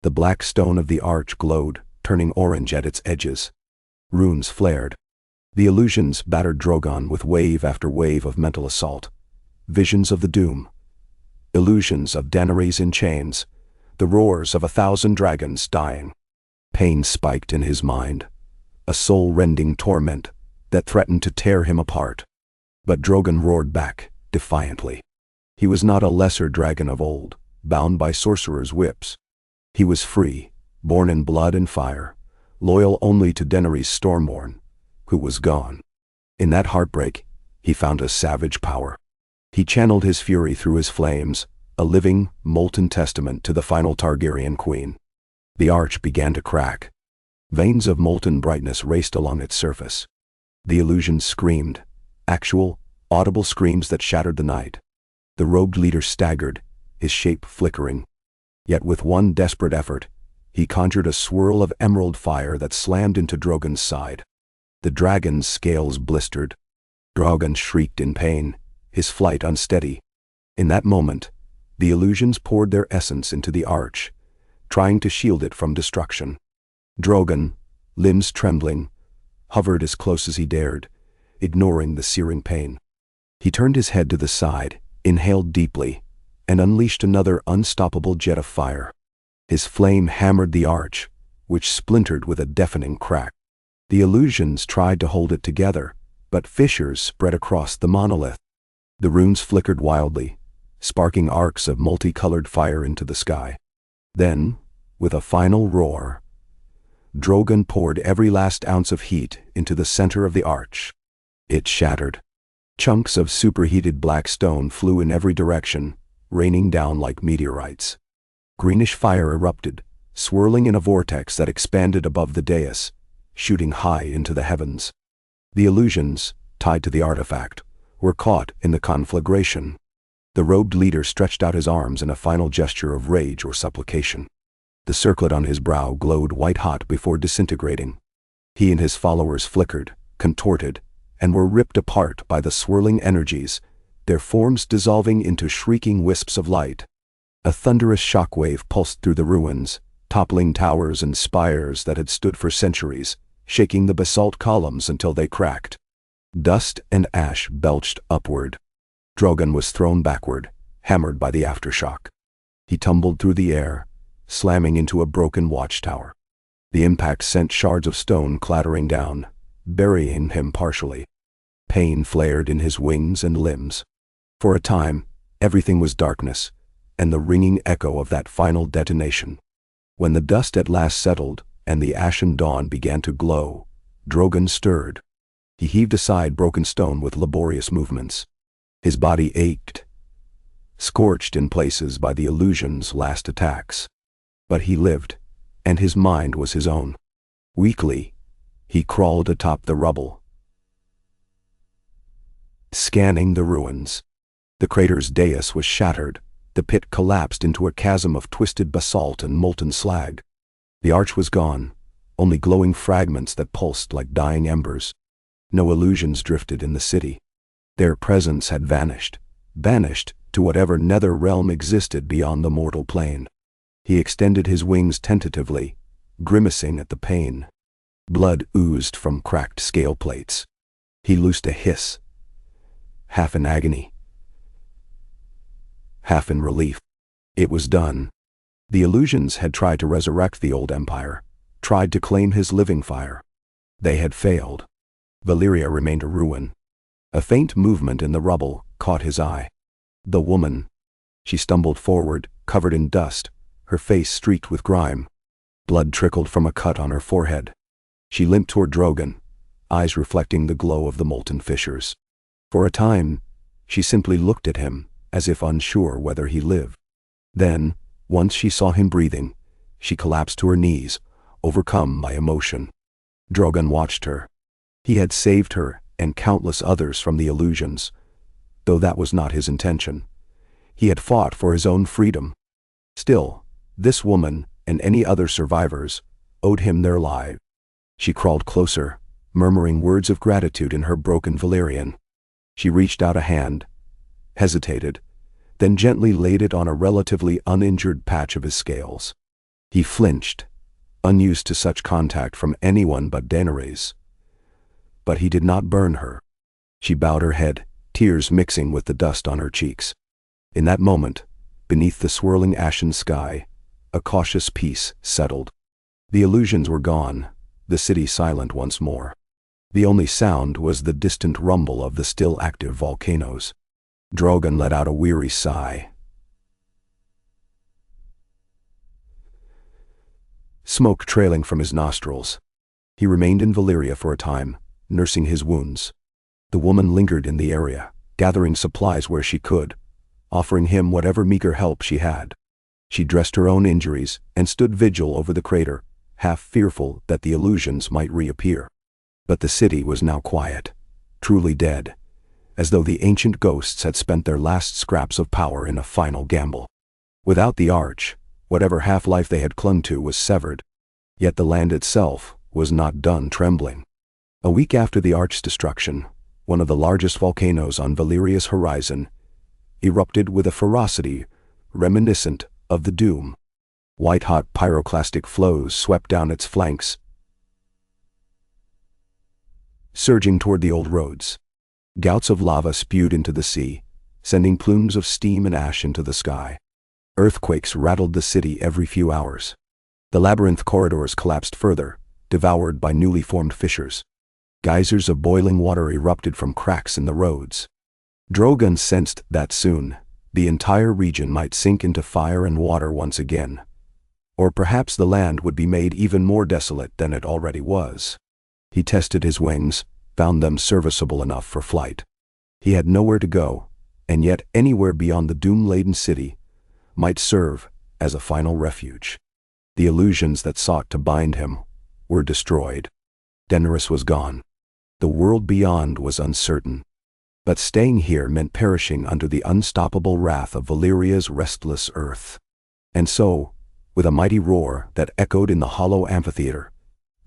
The black stone of the arch glowed, turning orange at its edges. Runes flared. The illusions battered Drogon with wave after wave of mental assault. Visions of the doom. Illusions of Daenerys in chains. The roars of 1,000 dragons dying. Pain spiked in his mind. A soul-rending torment that threatened to tear him apart. But Drogon roared back, defiantly. He was not a lesser dragon of old, bound by sorcerers' whips. He was free, born in blood and fire, loyal only to Daenerys Stormborn, who was gone. In that heartbreak, he found a savage power. He channeled his fury through his flames, a living, molten testament to the final Targaryen queen. The arch began to crack. Veins of molten brightness raced along its surface. The illusions screamed, actual, audible screams that shattered the night. The robed leader staggered, his shape flickering. Yet with one desperate effort, he conjured a swirl of emerald fire that slammed into Drogon's side. The dragon's scales blistered. Drogon shrieked in pain, his flight unsteady. In that moment, the illusions poured their essence into the arch, trying to shield it from destruction. Drogon, limbs trembling, hovered as close as he dared, ignoring the searing pain. He turned his head to the side, inhaled deeply, and unleashed another unstoppable jet of fire. His flame hammered the arch, which splintered with a deafening crack. The illusions tried to hold it together, but fissures spread across the monolith. The runes flickered wildly, sparking arcs of multicolored fire into the sky. Then, with a final roar, Drogon poured every last ounce of heat into the center of the arch. It shattered. Chunks of superheated black stone flew in every direction, raining down like meteorites. Greenish fire erupted, swirling in a vortex that expanded above the dais, shooting high into the heavens. The illusions, tied to the artifact, were caught in the conflagration. The robed leader stretched out his arms in a final gesture of rage or supplication. The circlet on his brow glowed white-hot before disintegrating. He and his followers flickered, contorted, and were ripped apart by the swirling energies, their forms dissolving into shrieking wisps of light. A thunderous shockwave pulsed through the ruins, toppling towers and spires that had stood for centuries, shaking the basalt columns until they cracked. Dust and ash belched upward. Drogon was thrown backward, hammered by the aftershock. He tumbled through the air, slamming into a broken watchtower. The impact sent shards of stone clattering down, burying him partially. Pain flared in his wings and limbs. For a time, everything was darkness, and the ringing echo of that final detonation. When the dust at last settled, and the ashen dawn began to glow, Drogon stirred. He heaved aside broken stone with laborious movements. His body ached, scorched in places by the illusion's last attacks. But he lived, and his mind was his own. Weakly, he crawled atop the rubble, scanning the ruins. The crater's dais was shattered. The pit collapsed into a chasm of twisted basalt and molten slag. The arch was gone, only glowing fragments that pulsed like dying embers. No illusions drifted in the city. Their presence had vanished to whatever nether realm existed beyond the mortal plane. He extended his wings tentatively, grimacing at the pain. Blood oozed from cracked scale plates. He loosed a hiss, half in agony, half in relief. It was done. The illusions had tried to resurrect the old empire, tried to claim his living fire. They had failed. Valyria remained a ruin. A faint movement in the rubble caught his eye. The woman. She stumbled forward, covered in dust, her face streaked with grime. Blood trickled from a cut on her forehead. She limped toward Drogon, eyes reflecting the glow of the molten fissures. For a time, she simply looked at him, as if unsure whether he lived. Then, once she saw him breathing, she collapsed to her knees, overcome by emotion. Drogon watched her. He had saved her and countless others from the illusions, though that was not his intention. He had fought for his own freedom. Still, this woman, and any other survivors, owed him their lives. She crawled closer, murmuring words of gratitude in her broken Valyrian. She reached out a hand, hesitated, then gently laid it on a relatively uninjured patch of his scales. He flinched, unused to such contact from anyone but Daenerys. But he did not burn her. She bowed her head, tears mixing with the dust on her cheeks. In that moment, beneath the swirling ashen sky, a cautious peace settled. The illusions were gone, the city silent once more. The only sound was the distant rumble of the still active volcanoes. Drogon let out a weary sigh. Smoke trailing from his nostrils. He remained in Valyria for a time, nursing his wounds. The woman lingered in the area, gathering supplies where she could, offering him whatever meager help she had. She dressed her own injuries and stood vigil over the crater, half fearful that the illusions might reappear. But the city was now quiet, truly dead, as though the ancient ghosts had spent their last scraps of power in a final gamble. Without the arch, whatever half-life they had clung to was severed. Yet the land itself was not done trembling. A week after the arch's destruction, one of the largest volcanoes on Valyria's horizon erupted with a ferocity reminiscent of the Doom. White-hot pyroclastic flows swept down its flanks, surging toward the old roads. Gouts of lava spewed into the sea, sending plumes of steam and ash into the sky. Earthquakes rattled the city every few hours. The labyrinth corridors collapsed further, devoured by newly formed fissures. Geysers of boiling water erupted from cracks in the roads. Drogon sensed that soon, the entire region might sink into fire and water once again. Or perhaps the land would be made even more desolate than it already was. He tested his wings, found them serviceable enough for flight. He had nowhere to go, and yet anywhere beyond the doom-laden city might serve as a final refuge. The illusions that sought to bind him were destroyed. Daenerys was gone. The world beyond was uncertain. But staying here meant perishing under the unstoppable wrath of Valyria's restless earth. And so, with a mighty roar that echoed in the hollow amphitheater,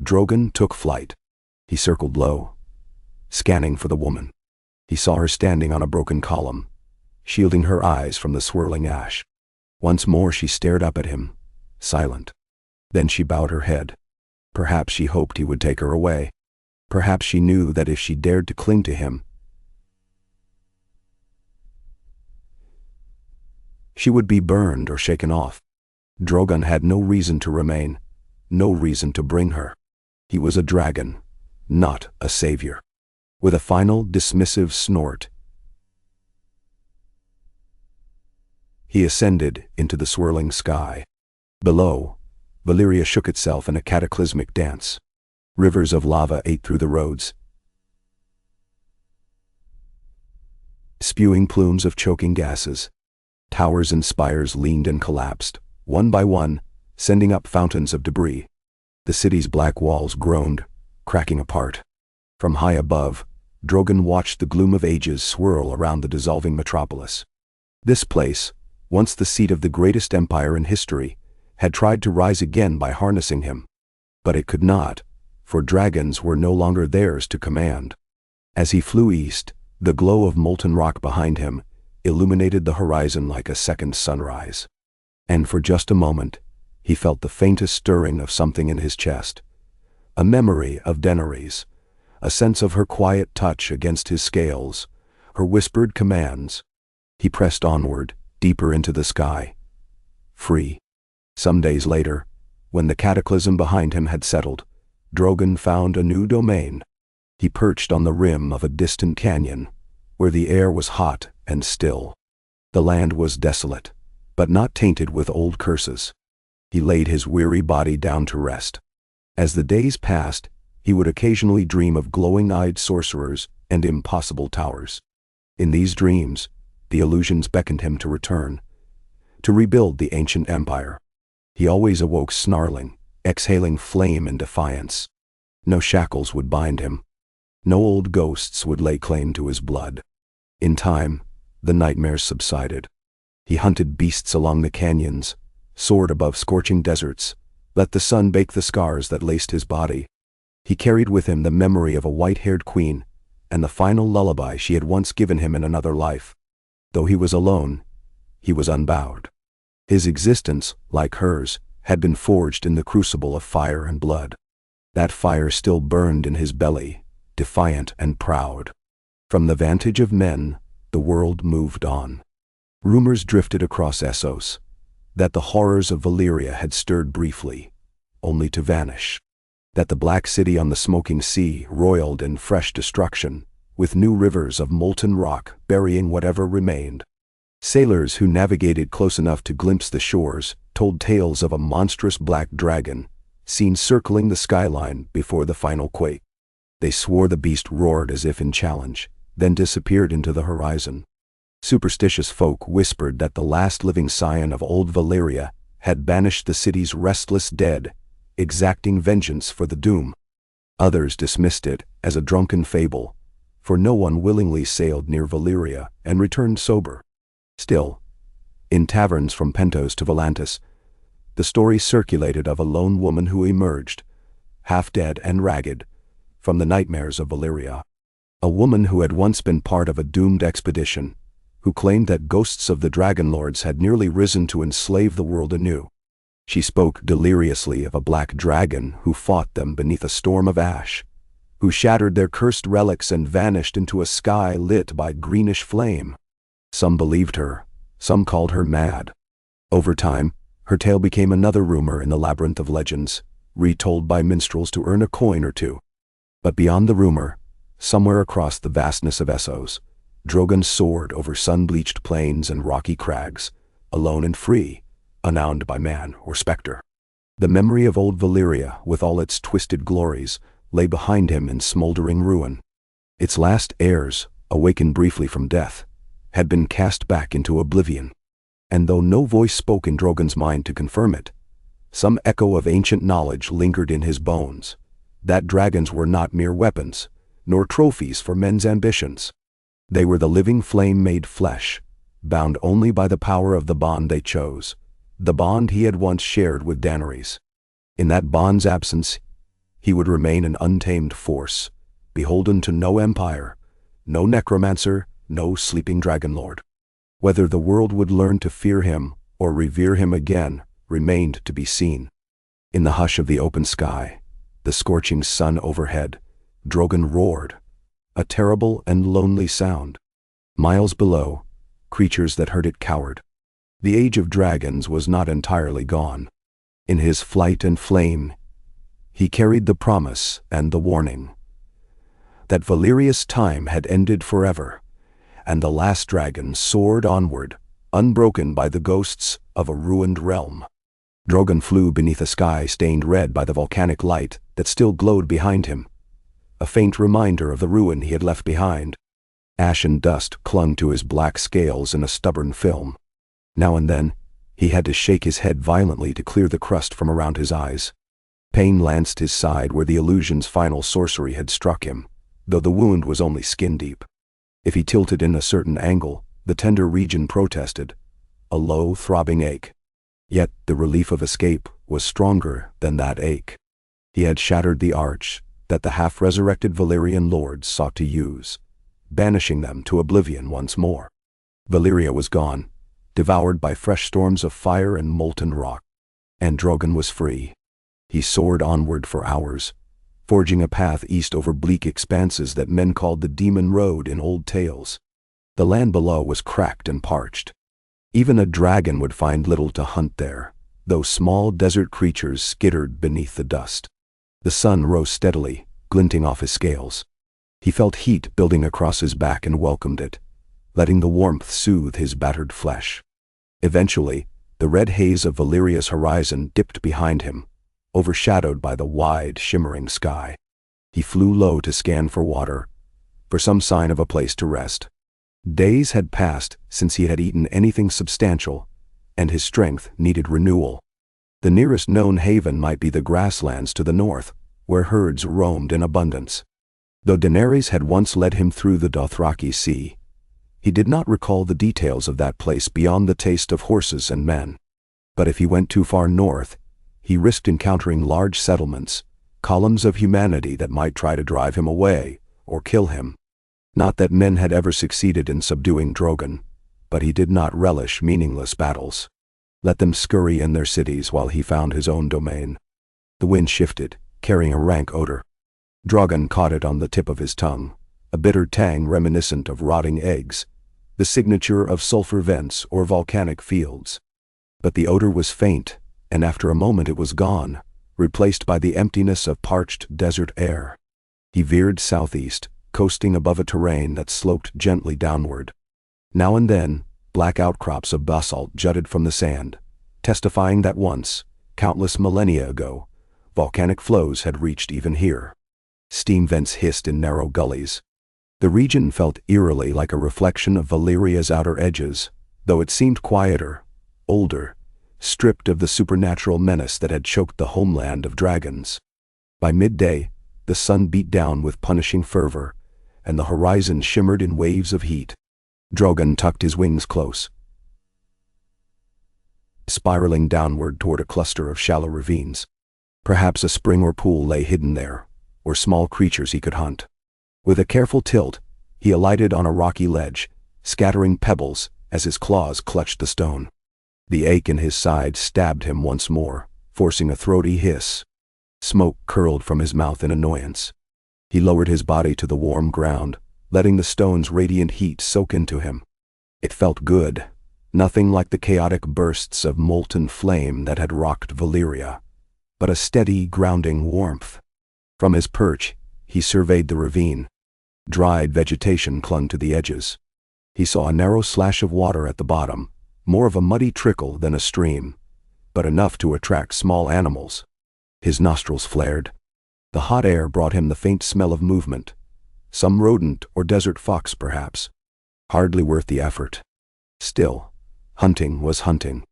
Drogon took flight. He circled low, scanning for the woman. He saw her standing on a broken column, shielding her eyes from the swirling ash. Once more she stared up at him, silent. Then she bowed her head. Perhaps she hoped he would take her away. Perhaps she knew that if she dared to cling to him, she would be burned or shaken off. Drogon had no reason to remain, no reason to bring her. He was a dragon, not a savior. With a final dismissive snort, he ascended into the swirling sky. Below, Valyria shook itself in a cataclysmic dance. Rivers of lava ate through the roads, spewing plumes of choking gases. Towers and spires leaned and collapsed, one by one, sending up fountains of debris. The city's black walls groaned, cracking apart. From high above, Drogon watched the gloom of ages swirl around the dissolving metropolis. This place, once the seat of the greatest empire in history, had tried to rise again by harnessing him. But it could not, for dragons were no longer theirs to command. As he flew east, the glow of molten rock behind him illuminated the horizon like a second sunrise. And for just a moment, he felt the faintest stirring of something in his chest. A memory of Daenerys, a sense of her quiet touch against his scales, her whispered commands. He pressed onward, deeper into the sky. Free. Some days later, when the cataclysm behind him had settled, Drogon found a new domain. He perched on the rim of a distant canyon, where the air was hot and still. The land was desolate, but not tainted with old curses. He laid his weary body down to rest. As the days passed, he would occasionally dream of glowing-eyed sorcerers and impossible towers. In these dreams, the illusions beckoned him to return, to rebuild the ancient empire. He always awoke snarling, exhaling flame and defiance. No shackles would bind him. No old ghosts would lay claim to his blood. In time, The nightmares subsided. He hunted beasts along the canyons, soared above scorching deserts, let the sun bake the scars that laced his body. He carried with him the memory of a white-haired queen and the final lullaby she had once given him in another life. Though he was alone, he was unbowed. His existence, like hers, had been forged in the crucible of fire and blood. That fire still burned in his belly, defiant and proud. From the vantage of men, the world moved on. Rumors drifted across Essos that the horrors of Valyria had stirred briefly, only to vanish. That the Black City on the smoking sea roiled in fresh destruction, with new rivers of molten rock burying whatever remained. Sailors who navigated close enough to glimpse the shores told tales of a monstrous black dragon seen circling the skyline before the final quake. They swore the beast roared as if in challenge, then disappeared into the horizon. Superstitious folk whispered that the last living scion of old Valyria had banished the city's restless dead, exacting vengeance for the doom. Others dismissed it as a drunken fable, for no one willingly sailed near Valyria and returned sober. Still, in taverns from Pentos to Volantis, the story circulated of a lone woman who emerged, half dead and ragged, from the nightmares of Valyria. A woman who had once been part of a doomed expedition, who claimed that ghosts of the Dragonlords had nearly risen to enslave the world anew. She spoke deliriously of a black dragon who fought them beneath a storm of ash, who shattered their cursed relics and vanished into a sky lit by greenish flame. Some believed her, some called her mad. Over time, her tale became another rumor in the labyrinth of legends, retold by minstrels to earn a coin or two. But beyond the rumor, somewhere across the vastness of Essos, Drogon soared over sun-bleached plains and rocky crags, alone and free, unowned by man or specter. The memory of old Valyria, with all its twisted glories, lay behind him in smoldering ruin. Its last heirs, awakened briefly from death, had been cast back into oblivion. And though no voice spoke in Drogon's mind to confirm it, some echo of ancient knowledge lingered in his bones, that dragons were not mere weapons, nor trophies for men's ambitions. They were the living flame made flesh, bound only by the power of the bond they chose, the bond he had once shared with Daenerys. In that bond's absence, he would remain an untamed force, beholden to no empire, no necromancer, no sleeping dragonlord. Whether the world would learn to fear him or revere him again remained to be seen. In the hush of the open sky, the scorching sun overhead, Drogon roared, a terrible and lonely sound. Miles below, creatures that heard it cowered. The age of dragons was not entirely gone. In his flight and flame, he carried the promise and the warning that Valyria's time had ended forever, and the last dragon soared onward, unbroken by the ghosts of a ruined realm. Drogon flew beneath a sky stained red by the volcanic light that still glowed behind him, a faint reminder of the ruin he had left behind. Ash and dust clung to his black scales in a stubborn film. Now and then, he had to shake his head violently to clear the crust from around his eyes. Pain lanced his side where the illusion's final sorcery had struck him, though the wound was only skin-deep. If he tilted in a certain angle, the tender region protested, a low, throbbing ache. Yet the relief of escape was stronger than that ache. He had shattered the arch that the half-resurrected Valyrian lords sought to use, banishing them to oblivion once more. Valyria was gone, devoured by fresh storms of fire and molten rock. And Drogon was free. He soared onward for hours, forging a path east over bleak expanses that men called the Demon Road in old tales. The land below was cracked and parched. Even a dragon would find little to hunt there, though small desert creatures skittered beneath the dust. The sun rose steadily, glinting off his scales. He felt heat building across his back and welcomed it, letting the warmth soothe his battered flesh. Eventually, the red haze of Valyria's horizon dipped behind him, overshadowed by the wide, shimmering sky. He flew low to scan for water, for some sign of a place to rest. Days had passed since he had eaten anything substantial, and his strength needed renewal. The nearest known haven might be the grasslands to the north, where herds roamed in abundance. Though Daenerys had once led him through the Dothraki Sea, He did not recall the details of that place beyond the taste of horses and men. But if he went too far north, he risked encountering large settlements, columns of humanity that might try to drive him away or kill him. Not that men had ever succeeded in subduing Drogon, but he did not relish meaningless battles. Let them scurry in their cities while he found his own domain. The wind shifted, carrying a rank odor. Drogon caught it on the tip of his tongue, a bitter tang reminiscent of rotting eggs, the signature of sulfur vents or volcanic fields. But the odor was faint, and after a moment it was gone, replaced by the emptiness of parched desert air. He veered southeast, coasting above a terrain that sloped gently downward. Now and then, black outcrops of basalt jutted from the sand, testifying that once, countless millennia ago, volcanic flows had reached even here. Steam vents hissed in narrow gullies. The region felt eerily like a reflection of Valyria's outer edges, though it seemed quieter, older, stripped of the supernatural menace that had choked the homeland of dragons. By midday, the sun beat down with punishing fervor, and the horizon shimmered in waves of heat. Drogon tucked his wings close, spiraling downward toward a cluster of shallow ravines. Perhaps a spring or pool lay hidden there, or small creatures he could hunt. With a careful tilt, he alighted on a rocky ledge, scattering pebbles as his claws clutched the stone. The ache in his side stabbed him once more, forcing a throaty hiss. Smoke curled from his mouth in annoyance. He lowered his body to the warm ground, letting the stone's radiant heat soak into him. It felt good, nothing like the chaotic bursts of molten flame that had rocked Valyria, but a steady, grounding warmth. From his perch, he surveyed the ravine. Dried vegetation clung to the edges. He saw a narrow slash of water at the bottom, more of a muddy trickle than a stream, but enough to attract small animals. His nostrils flared. The hot air brought him the faint smell of movement. Some rodent or desert fox, perhaps. Hardly worth the effort. Still, hunting was hunting.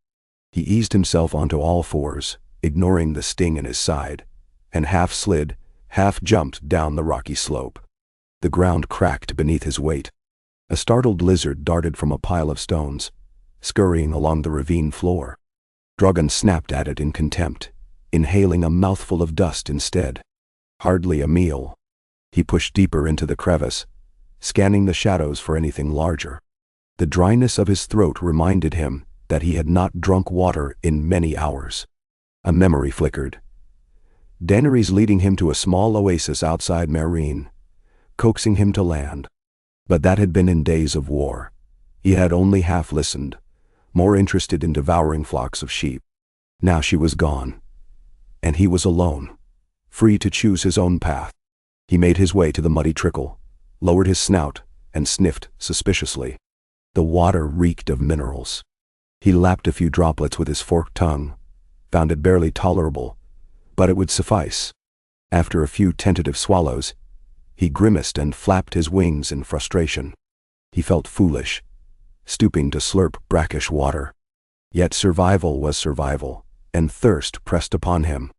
He eased himself onto all fours, ignoring the sting in his side, and half slid, half jumped down the rocky slope. The ground cracked beneath his weight. A startled lizard darted from a pile of stones, scurrying along the ravine floor. Drogon snapped at it in contempt, inhaling a mouthful of dust instead. Hardly a meal. He pushed deeper into the crevice, scanning the shadows for anything larger. The dryness of his throat reminded him that he had not drunk water in many hours. A memory flickered. Daenerys leading him to a small oasis outside Meereen, coaxing him to land. But that had been in days of war. He had only half listened, more interested in devouring flocks of sheep. Now she was gone, and he was alone, free to choose his own path. He made his way to the muddy trickle, lowered his snout, and sniffed suspiciously. The water reeked of minerals. He lapped a few droplets with his forked tongue, found it barely tolerable, but it would suffice. After a few tentative swallows, he grimaced and flapped his wings in frustration. He felt foolish, stooping to slurp brackish water. Yet survival was survival, and thirst pressed upon him.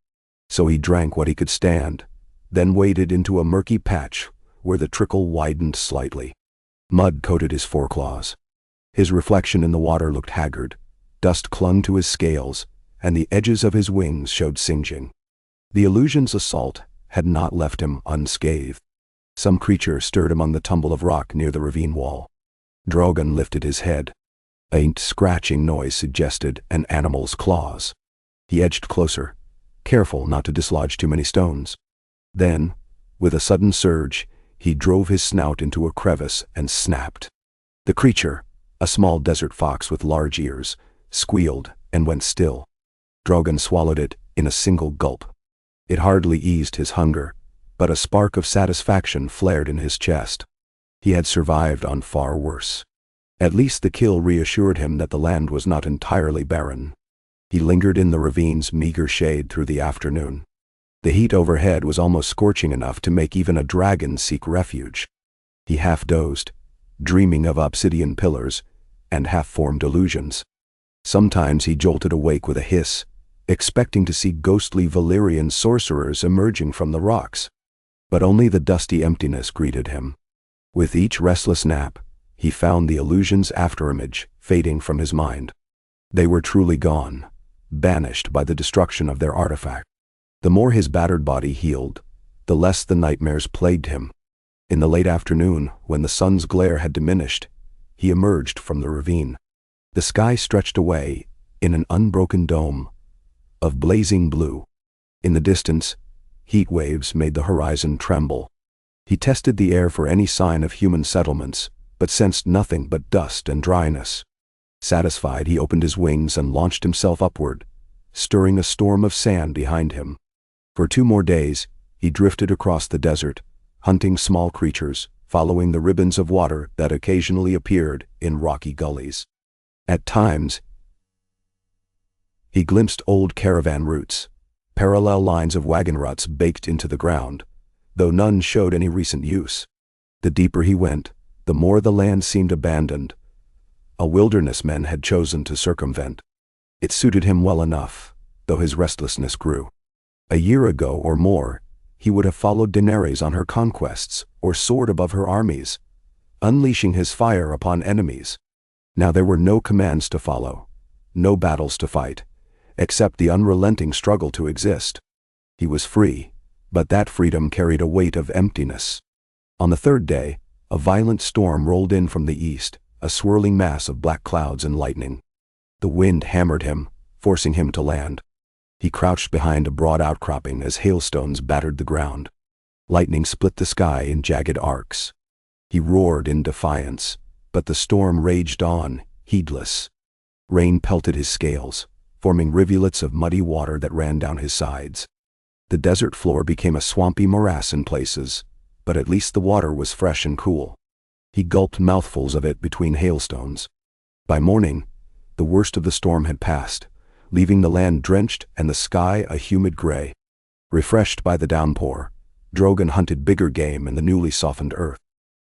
So he drank what he could stand, then waded into a murky patch where the trickle widened slightly. Mud coated his foreclaws. His reflection in the water looked haggard, dust clung to his scales, and the edges of his wings showed singeing. The illusion's assault had not left him unscathed. Some creature stirred among the tumble of rock near the ravine wall. Drogon lifted his head. A faint scratching noise suggested an animal's claws. He edged closer, careful not to dislodge too many stones. Then, with a sudden surge, he drove his snout into a crevice and snapped. The creature, a small desert fox with large ears, squealed and went still. Drogon swallowed it in a single gulp. It hardly eased his hunger, but a spark of satisfaction flared in his chest. He had survived on far worse. At least the kill reassured him that the land was not entirely barren. He lingered in the ravine's meager shade through the afternoon. The heat overhead was almost scorching enough to make even a dragon seek refuge. He half dozed, dreaming of obsidian pillars and half-formed illusions. Sometimes he jolted awake with a hiss, expecting to see ghostly Valyrian sorcerers emerging from the rocks. But only the dusty emptiness greeted him. With each restless nap, He found the illusion's afterimage fading from his mind. They were truly gone, banished by the destruction of their artifact. The more his battered body healed, the less the nightmares plagued him. In the late afternoon, when the sun's glare had diminished, he emerged from the ravine. The sky stretched away in an unbroken dome of blazing blue. In the distance, heat waves made the horizon tremble. He tested the air for any sign of human settlements, but sensed nothing but dust and dryness. Satisfied, he opened his wings and launched himself upward, stirring a storm of sand behind him. For 2 more days, he drifted across the desert, hunting small creatures, following the ribbons of water that occasionally appeared in rocky gullies. At times, he glimpsed old caravan routes, parallel lines of wagon ruts baked into the ground, though none showed any recent use. The deeper he went, the more the land seemed abandoned. A wilderness men had chosen to circumvent. It suited him well enough, though his restlessness grew. A year ago or more, he would have followed Daenerys on her conquests or soared above her armies, unleashing his fire upon enemies. Now there were no commands to follow, no battles to fight, except the unrelenting struggle to exist. He was free, but that freedom carried a weight of emptiness. On the 3rd day, a violent storm rolled in from the east, a swirling mass of black clouds and lightning. The wind hammered him, forcing him to land. He crouched behind a broad outcropping as hailstones battered the ground. Lightning split the sky in jagged arcs. He roared in defiance, but the storm raged on, heedless. Rain pelted his scales, forming rivulets of muddy water that ran down his sides. The desert floor became a swampy morass in places, but at least the water was fresh and cool. He gulped mouthfuls of it between hailstones. By morning, the worst of the storm had passed, leaving the land drenched and the sky a humid gray. Refreshed by the downpour, Drogon hunted bigger game in the newly softened earth.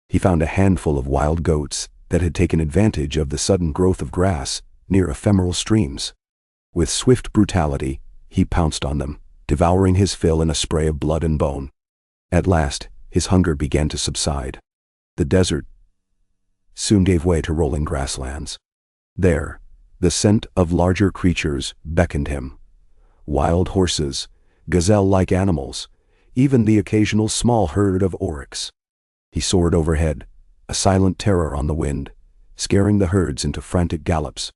He found a handful of wild goats that had taken advantage of the sudden growth of grass near ephemeral streams. With swift brutality, he pounced on them, devouring his fill in a spray of blood and bone. At last, his hunger began to subside. The desert soon gave way to rolling grasslands. There, the scent of larger creatures beckoned him. Wild horses, gazelle-like animals, even the occasional small herd of oryx. He soared overhead, a silent terror on the wind, scaring the herds into frantic gallops.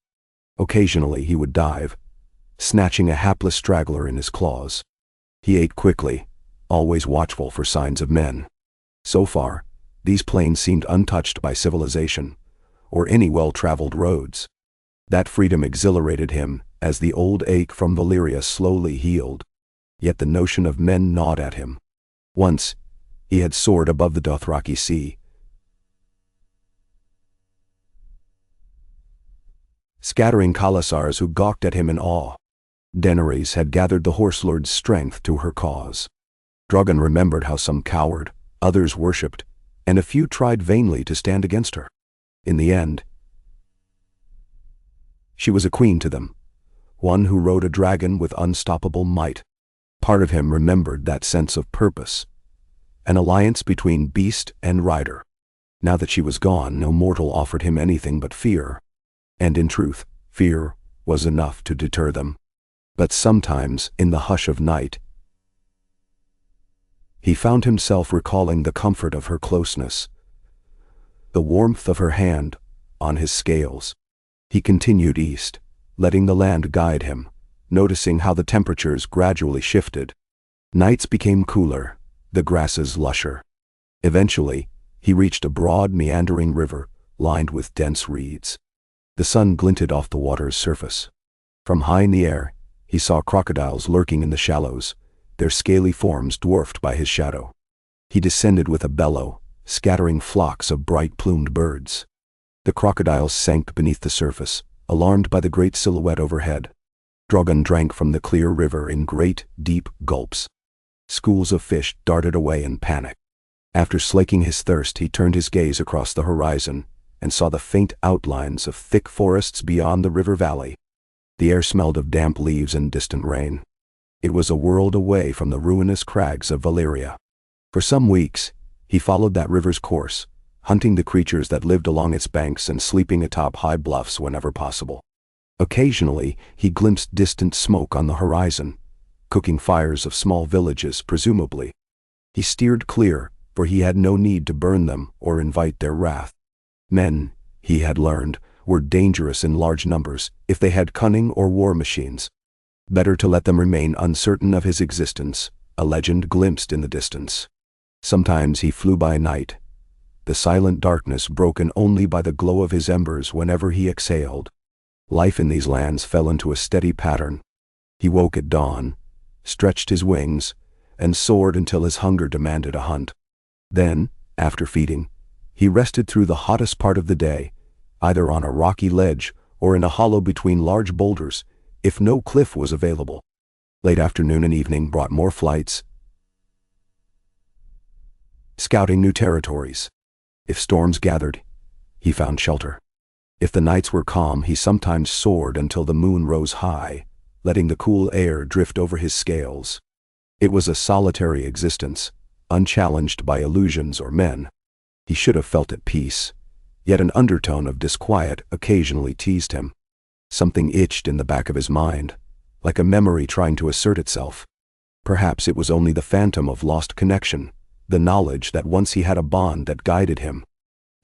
Occasionally he would dive, snatching a hapless straggler in his claws. He ate quickly, always watchful for signs of men. So far, these plains seemed untouched by civilization, or any well-traveled roads. That freedom exhilarated him as the old ache from Valyria slowly healed. Yet the notion of men gnawed at him. Once, he had soared above the Dothraki Sea, scattering Khalasars who gawked at him in awe. Daenerys had gathered the Horse Lord's strength to her cause. Drogon remembered how some cowered, others worshipped, and a few tried vainly to stand against her. In the end, she was a queen to them, one who rode a dragon with unstoppable might. Part of him remembered that sense of purpose, an alliance between beast and rider. Now that she was gone, no mortal offered him anything but fear. And in truth, fear was enough to deter them. But sometimes, in the hush of night, he found himself recalling the comfort of her closeness, the warmth of her hand on his scales. He continued east, letting the land guide him, noticing how the temperatures gradually shifted. Nights became cooler, the grasses lusher. Eventually, he reached a broad, meandering river lined with dense reeds. The sun glinted off the water's surface. From high in the air, he saw crocodiles lurking in the shallows, their scaly forms dwarfed by his shadow. He descended with a bellow, scattering flocks of bright-plumed birds. The crocodiles sank beneath the surface, alarmed by the great silhouette overhead. Drogon drank from the clear river in great, deep gulps. Schools of fish darted away in panic. After slaking his thirst, he turned his gaze across the horizon and saw the faint outlines of thick forests beyond the river valley. The air smelled of damp leaves and distant rain. It was a world away from the ruinous crags of Valyria. For some weeks, he followed that river's course, hunting the creatures that lived along its banks and sleeping atop high bluffs whenever possible. Occasionally, he glimpsed distant smoke on the horizon, cooking fires of small villages, presumably. He steered clear, for he had no need to burn them or invite their wrath. Men, he had learned, were dangerous in large numbers if they had cunning or war machines. Better to let them remain uncertain of his existence, a legend glimpsed in the distance. Sometimes he flew by night, the silent darkness broken only by the glow of his embers whenever he exhaled. Life in these lands fell into a steady pattern. He woke at dawn, stretched his wings, and soared until his hunger demanded a hunt. Then, after feeding, he rested through the hottest part of the day, either on a rocky ledge or in a hollow between large boulders, if no cliff was available. Late afternoon and evening brought more flights, scouting new territories. If storms gathered, he found shelter. If the nights were calm, he sometimes soared until the moon rose high, letting the cool air drift over his scales. It was a solitary existence, unchallenged by illusions or men. He should have felt at peace, yet an undertone of disquiet occasionally teased him. Something itched in the back of his mind, like a memory trying to assert itself. Perhaps it was only the phantom of lost connection, the knowledge that once he had a bond that guided him.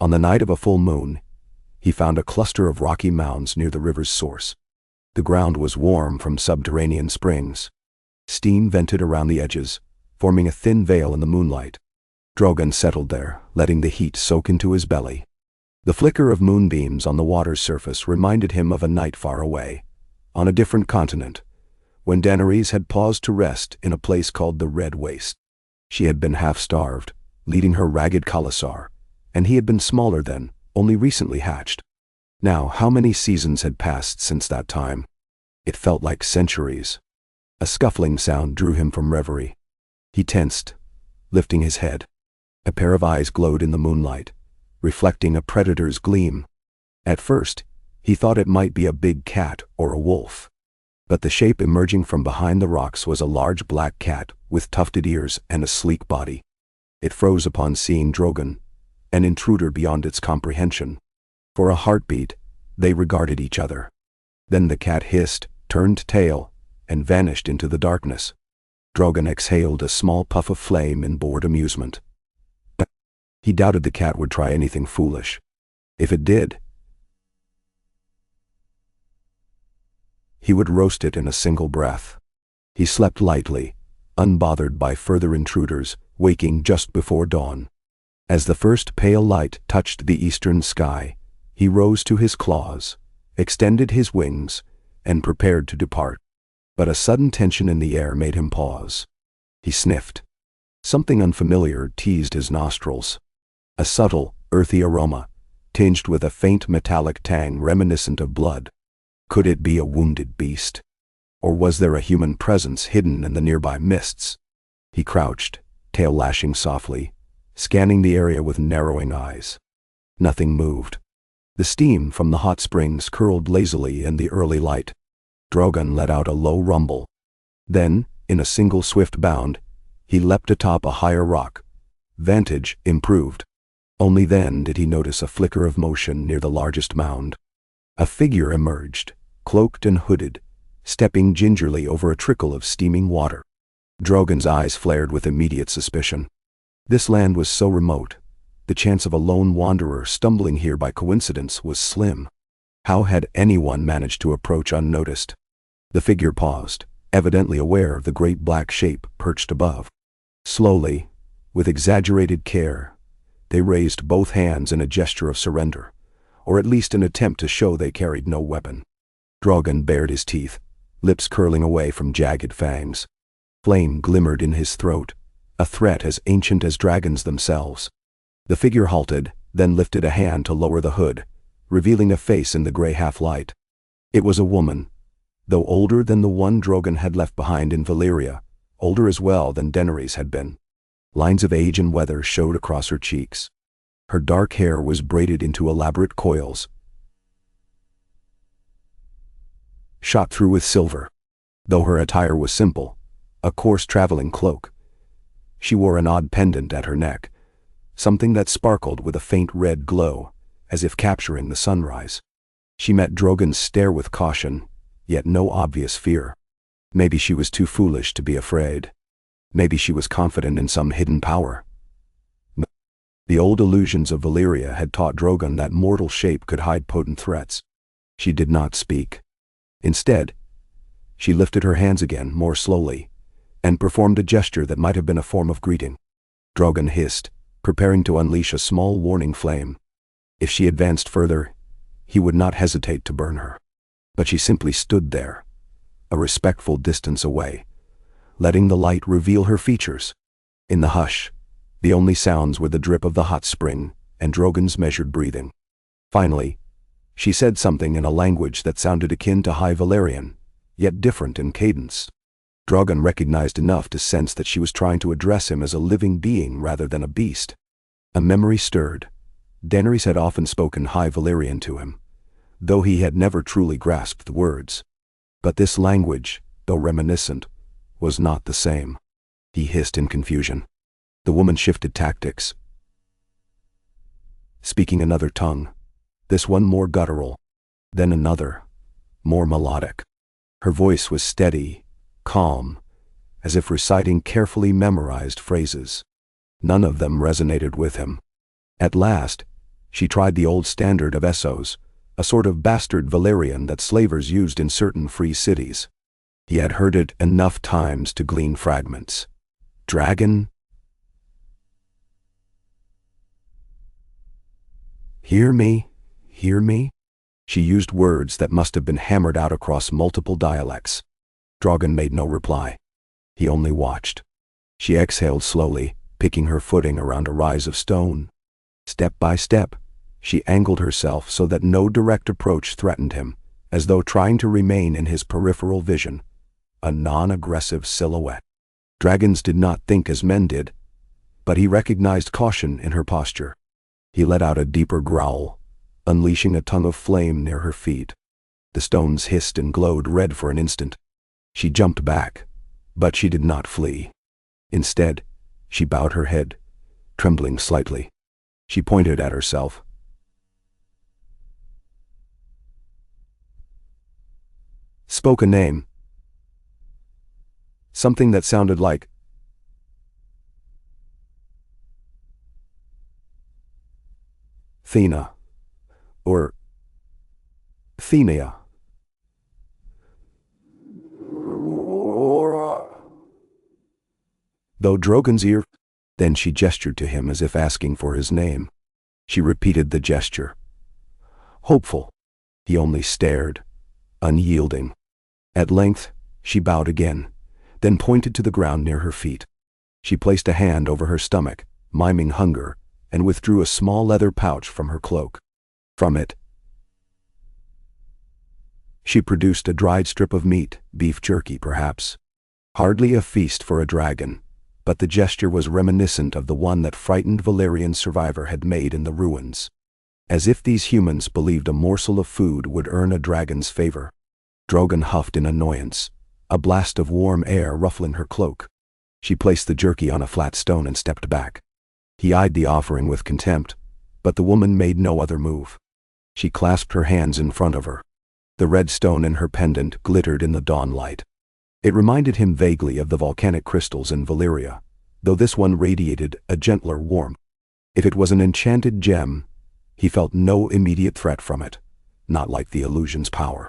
On the night of a full moon, he found a cluster of rocky mounds near the river's source. The ground was warm from subterranean springs. Steam vented around the edges, forming a thin veil in the moonlight. Drogon settled there, letting the heat soak into his belly. The flicker of moonbeams on the water's surface reminded him of a night far away, on a different continent, when Daenerys had paused to rest in a place called the Red Waste. She had been half-starved, leading her ragged Khalasar, and he had been smaller then, only recently hatched. Now, how many seasons had passed since that time? It felt like centuries. A scuffling sound drew him from reverie. He tensed, lifting his head. A pair of eyes glowed in the moonlight, reflecting a predator's gleam. At first, he thought it might be a big cat or a wolf. But the shape emerging from behind the rocks was a large black cat with tufted ears and a sleek body. It froze upon seeing Drogon, an intruder beyond its comprehension. For a heartbeat, they regarded each other. Then the cat hissed, turned tail, and vanished into the darkness. Drogon exhaled a small puff of flame in bored amusement. He doubted the cat would try anything foolish. If it did, he would roast it in a single breath. He slept lightly, unbothered by further intruders, waking just before dawn. As the first pale light touched the eastern sky, he rose to his claws, extended his wings, and prepared to depart. But a sudden tension in the air made him pause. He sniffed. Something unfamiliar teased his nostrils. A subtle, earthy aroma, tinged with a faint metallic tang reminiscent of blood. Could it be a wounded beast? Or was there a human presence hidden in the nearby mists? He crouched, tail lashing softly, scanning the area with narrowing eyes. Nothing moved. The steam from the hot springs curled lazily in the early light. Drogon let out a low rumble. Then, in a single swift bound, he leapt atop a higher rock. Vantage improved. Only then did he notice a flicker of motion near the largest mound. A figure emerged, cloaked and hooded, stepping gingerly over a trickle of steaming water. Drogon's eyes flared with immediate suspicion. This land was so remote, the chance of a lone wanderer stumbling here by coincidence was slim. How had anyone managed to approach unnoticed? The figure paused, evidently aware of the great black shape perched above. Slowly, with exaggerated care, they raised both hands in a gesture of surrender, or at least an attempt to show they carried no weapon. Drogon bared his teeth, lips curling away from jagged fangs. Flame glimmered in his throat, a threat as ancient as dragons themselves. The figure halted, then lifted a hand to lower the hood, revealing a face in the gray half-light. It was a woman, though older than the one Drogon had left behind in Valyria, older as well than Daenerys had been. Lines of age and weather showed across her cheeks. Her dark hair was braided into elaborate coils, shot through with silver. Though her attire was simple, a coarse traveling cloak, she wore an odd pendant at her neck, something that sparkled with a faint red glow, as if capturing the sunrise. She met Drogon's stare with caution, yet no obvious fear. Maybe she was too foolish to be afraid. Maybe she was confident in some hidden power. The old illusions of Valyria had taught Drogon that mortal shape could hide potent threats. She did not speak. Instead, she lifted her hands again, more slowly, and performed a gesture that might have been a form of greeting. Drogon hissed, preparing to unleash a small warning flame. If she advanced further, he would not hesitate to burn her. But she simply stood there, a respectful distance away, letting the light reveal her features. In the hush, the only sounds were the drip of the hot spring and Drogon's measured breathing. Finally, she said something in a language that sounded akin to High Valyrian, yet different in cadence. Drogon recognized enough to sense that she was trying to address him as a living being rather than a beast. A memory stirred. Daenerys had often spoken High Valyrian to him, though he had never truly grasped the words. But this language, though reminiscent, was not the same. He hissed in confusion. The woman shifted tactics, speaking another tongue, this one more guttural, then another, more melodic. Her voice was steady, calm, as if reciting carefully memorized phrases. None of them resonated with him. At last, she tried the old standard of Essos, a sort of bastard Valyrian that slavers used in certain free cities. He had heard it enough times to glean fragments. Dragon? Hear me, hear me? She used words that must have been hammered out across multiple dialects. Drogon made no reply. He only watched. She exhaled slowly, picking her footing around a rise of stone. Step by step, she angled herself so that no direct approach threatened him, as though trying to remain in his peripheral vision, a non-aggressive silhouette. Dragons did not think as men did, but he recognized caution in her posture. He let out a deeper growl, unleashing a tongue of flame near her feet. The stones hissed and glowed red for an instant. She jumped back, but she did not flee. Instead, she bowed her head, trembling slightly. She pointed at herself. Spoke a name. Something that sounded like Thena, or Thenia. Though Drogon's ear, then she gestured to him as if asking for his name. She repeated the gesture. Hopeful. He only stared, unyielding. At length, she bowed again, then pointed to the ground near her feet. She placed a hand over her stomach, miming hunger, and withdrew a small leather pouch from her cloak. From it, she produced a dried strip of meat, beef jerky perhaps. Hardly a feast for a dragon, but the gesture was reminiscent of the one that frightened Valyrian survivor had made in the ruins. As if these humans believed a morsel of food would earn a dragon's favor. Drogon huffed in annoyance, a blast of warm air ruffling her cloak. She placed the jerky on a flat stone and stepped back. He eyed the offering with contempt, but the woman made no other move. She clasped her hands in front of her. The red stone in her pendant glittered in the dawn light. It reminded him vaguely of the volcanic crystals in Valyria, though this one radiated a gentler warmth. If it was an enchanted gem, he felt no immediate threat from it, not like the illusion's power.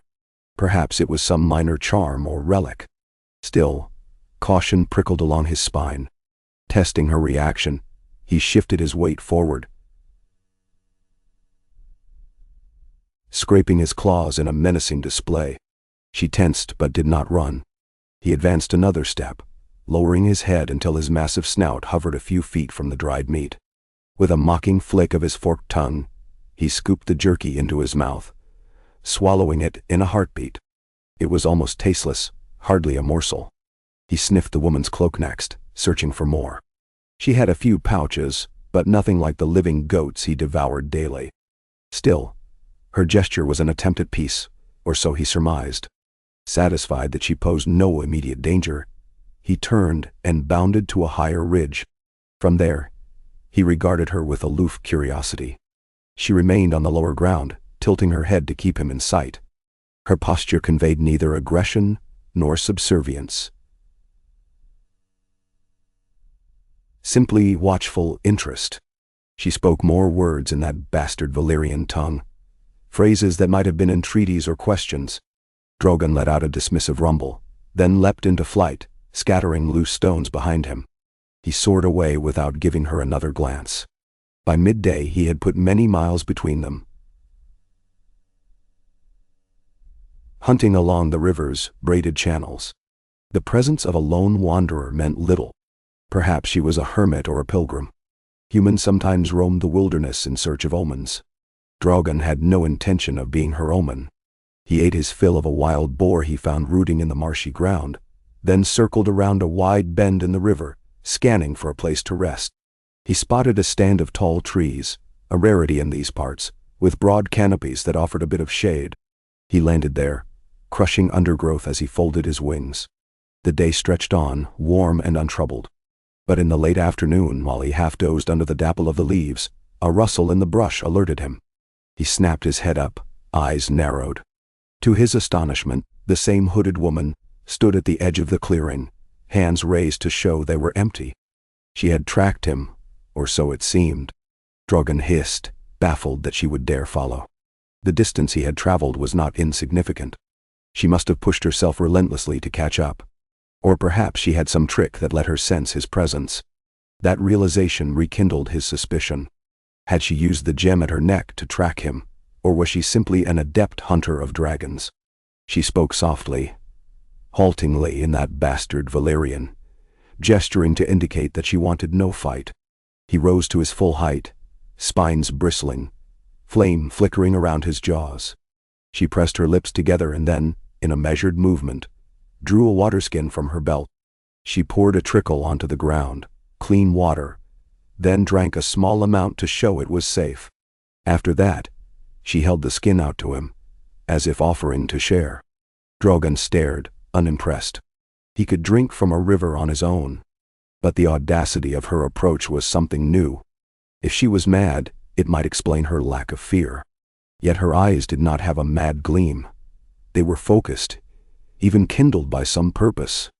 Perhaps it was some minor charm or relic. Still, caution prickled along his spine. Testing her reaction, he shifted his weight forward, scraping his claws in a menacing display. She tensed but did not run. He advanced another step, lowering his head until his massive snout hovered a few feet from the dried meat. With a mocking flick of his forked tongue, he scooped the jerky into his mouth, swallowing it in a heartbeat. It was almost tasteless, hardly a morsel. He sniffed the woman's cloak next, searching for more. She had a few pouches, but nothing like the living goats he devoured daily. Still, her gesture was an attempt at peace, or so he surmised. Satisfied that she posed no immediate danger, he turned and bounded to a higher ridge. From there, He regarded her with aloof curiosity. She remained on the lower ground, tilting her head to keep him in sight. Her posture conveyed neither aggression nor subservience. Simply watchful interest. She spoke more words in that bastard Valyrian tongue, phrases that might have been entreaties or questions. Drogon let out a dismissive rumble, then leapt into flight, scattering loose stones behind him. He soared away without giving her another glance. By midday he had put many miles between them. Hunting along the river's braided channels. The presence of a lone wanderer meant little. Perhaps she was a hermit or a pilgrim. Humans sometimes roamed the wilderness in search of omens. Drogon had no intention of being her omen. He ate his fill of a wild boar he found rooting in the marshy ground, then circled around a wide bend in the river, scanning for a place to rest. He spotted a stand of tall trees, a rarity in these parts, with broad canopies that offered a bit of shade. He landed there, crushing undergrowth as he folded his wings. The day stretched on, warm and untroubled. But in the late afternoon, while he half-dozed under the dapple of the leaves, a rustle in the brush alerted him. He snapped his head up, eyes narrowed. To his astonishment, the same hooded woman stood at the edge of the clearing, hands raised to show they were empty. She had tracked him, or so it seemed. Drogon hissed, baffled that she would dare follow. The distance he had traveled was not insignificant. She must have pushed herself relentlessly to catch up. Or perhaps she had some trick that let her sense his presence. That realization rekindled his suspicion. Had she used the gem at her neck to track him, or was she simply an adept hunter of dragons? She spoke softly, haltingly in that bastard Valyrian, gesturing to indicate that she wanted no fight. He rose to his full height, spines bristling, flame flickering around his jaws. She pressed her lips together and then, in a measured movement, drew a waterskin from her belt. She poured a trickle onto the ground, clean water, then drank a small amount to show it was safe. After that, she held the skin out to him, as if offering to share. Drogon stared, unimpressed. He could drink from a river on his own. But the audacity of her approach was something new. If she was mad, it might explain her lack of fear. Yet her eyes did not have a mad gleam. They were focused, even kindled by some purpose.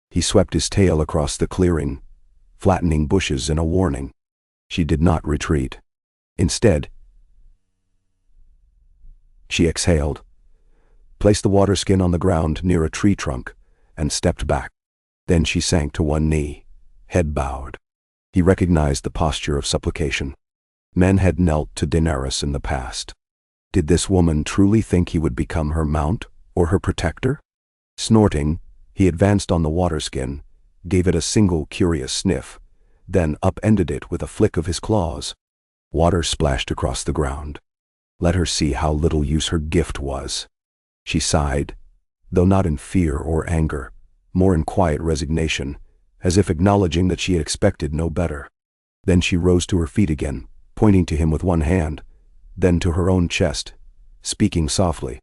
He swept his tail across the clearing, flattening bushes in a warning. She did not retreat. Instead, she exhaled, placed the waterskin on the ground near a tree trunk, and stepped back. Then she sank to one knee, head bowed. He recognized the posture of supplication. Men had knelt to Daenerys in the past. Did this woman truly think he would become her mount or her protector? Snorting, he advanced on the waterskin, gave it a single curious sniff, then upended it with a flick of his claws. Water splashed across the ground. Let her see how little use her gift was. She sighed, though not in fear or anger, more in quiet resignation, as if acknowledging that she had expected no better. Then she rose to her feet again, pointing to him with one hand, then to her own chest, speaking softly.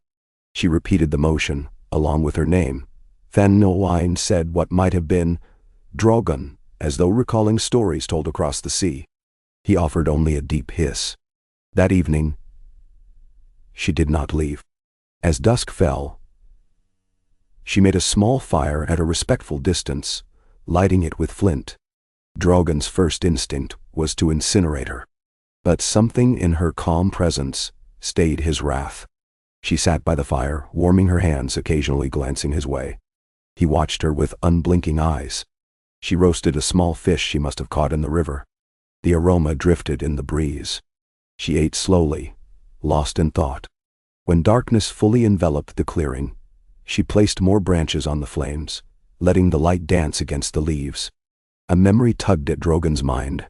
She repeated the motion, along with her name. Then Nowine said what might have been Drogon, as though recalling stories told across the sea. He offered only a deep hiss. That evening, she did not leave. As dusk fell, she made a small fire at a respectful distance, lighting it with flint. Drogon's first instinct was to incinerate her. But something in her calm presence stayed his wrath. She sat by the fire, warming her hands, occasionally glancing his way. He watched her with unblinking eyes. She roasted a small fish she must have caught in the river. The aroma drifted in the breeze. She ate slowly, lost in thought. When darkness fully enveloped the clearing, she placed more branches on the flames, letting the light dance against the leaves. A memory tugged at Drogon's mind.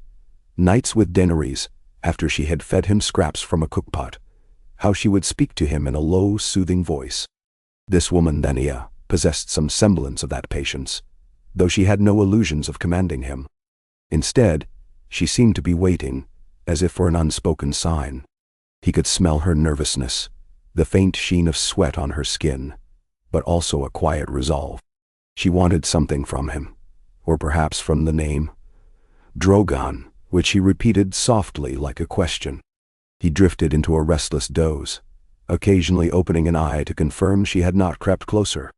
Nights with Daenerys, after she had fed him scraps from a cookpot. How she would speak to him in a low, soothing voice. This woman, Thenia, possessed some semblance of that patience, though she had no illusions of commanding him. Instead, she seemed to be waiting, as if for an unspoken sign. He could smell her nervousness, the faint sheen of sweat on her skin, but also a quiet resolve. She wanted something from him, or perhaps from the name. Drogon which he repeated softly like a question. He drifted into a restless doze, occasionally opening an eye to confirm she had not crept closer.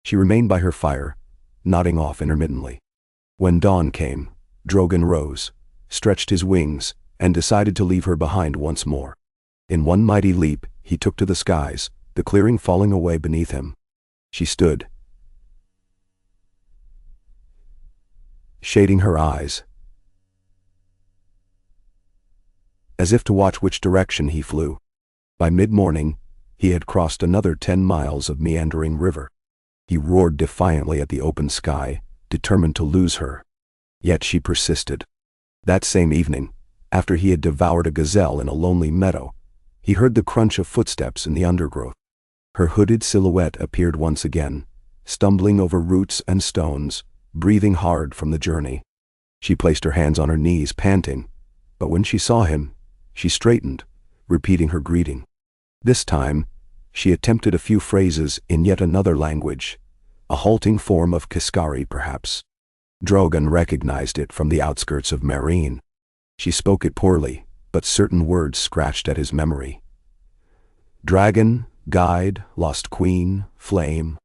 She remained by her fire, nodding off intermittently. When dawn came, Drogon rose, stretched his wings, and decided to leave her behind once more. In one mighty leap, he took to the skies, the clearing falling away beneath him. She stood, shading her eyes, as if to watch which direction he flew. By mid-morning, he had crossed another 10 miles of meandering river. He roared defiantly at the open sky, determined to lose her. Yet she persisted. That same evening, after he had devoured a gazelle in a lonely meadow, he heard the crunch of footsteps in the undergrowth. Her hooded silhouette appeared once again, stumbling over roots and stones, breathing hard from the journey. She placed her hands on her knees, panting, but when she saw him, she straightened, repeating her greeting. This time, she attempted a few phrases in yet another language, a halting form of Kiskari perhaps. Drogon recognized it from the outskirts of Meereen. She spoke it poorly, but certain words scratched at his memory. Dragon, guide, lost queen, flame.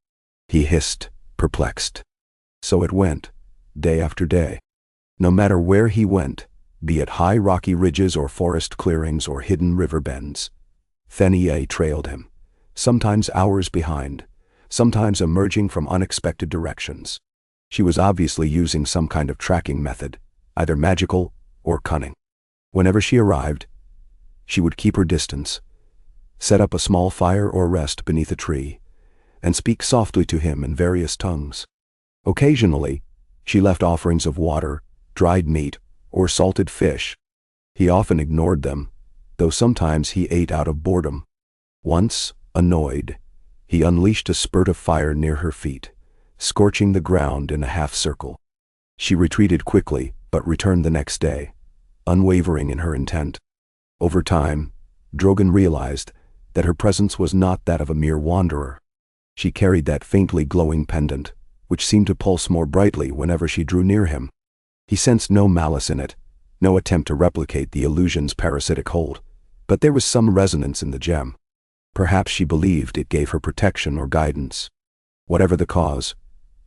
He hissed, perplexed. So it went, day after day. No matter where he went, be it high rocky ridges or forest clearings or hidden river bends, Thenia trailed him, sometimes hours behind, sometimes emerging from unexpected directions. She was obviously using some kind of tracking method, either magical or cunning. Whenever she arrived, she would keep her distance, set up a small fire or rest beneath a tree, and speak softly to him in various tongues. Occasionally, she left offerings of water, dried meat, or salted fish. He often ignored them, though sometimes he ate out of boredom. Once, annoyed, he unleashed a spurt of fire near her feet, scorching the ground in a half-circle. She retreated quickly, but returned the next day, unwavering in her intent. Over time, Drogon realized that her presence was not that of a mere wanderer. She carried that faintly glowing pendant, which seemed to pulse more brightly whenever she drew near him. He sensed no malice in it, no attempt to replicate the illusion's parasitic hold, but there was some resonance in the gem. Perhaps she believed it gave her protection or guidance. Whatever the cause,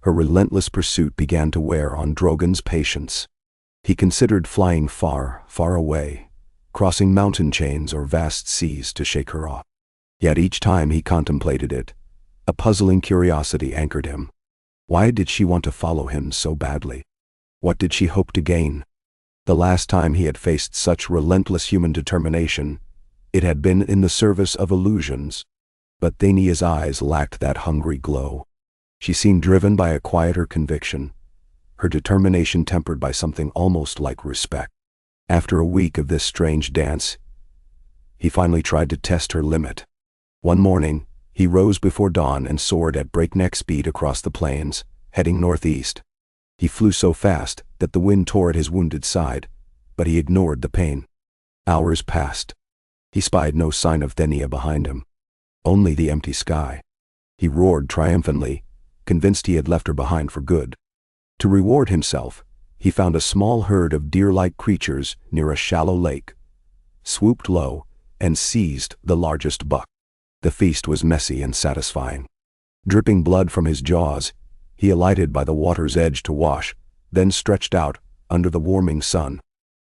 her relentless pursuit began to wear on Drogon's patience. He considered flying far, far away, crossing mountain chains or vast seas to shake her off. Yet each time he contemplated it, a puzzling curiosity anchored him. Why did she want to follow him so badly? What did she hope to gain? The last time he had faced such relentless human determination, it had been in the service of illusions. But Thenia's eyes lacked that hungry glow. She seemed driven by a quieter conviction, her determination tempered by something almost like respect. After a week of this strange dance, he finally tried to test her limit. One morning, he rose before dawn and soared at breakneck speed across the plains, heading northeast. He flew so fast that the wind tore at his wounded side, but he ignored the pain. Hours passed. He spied no sign of Thenia behind him, only the empty sky. He roared triumphantly, convinced he had left her behind for good. To reward himself, he found a small herd of deer-like creatures near a shallow lake, swooped low, and seized the largest buck. The feast was messy and satisfying. Dripping blood from his jaws, he alighted by the water's edge to wash, then stretched out under the warming sun.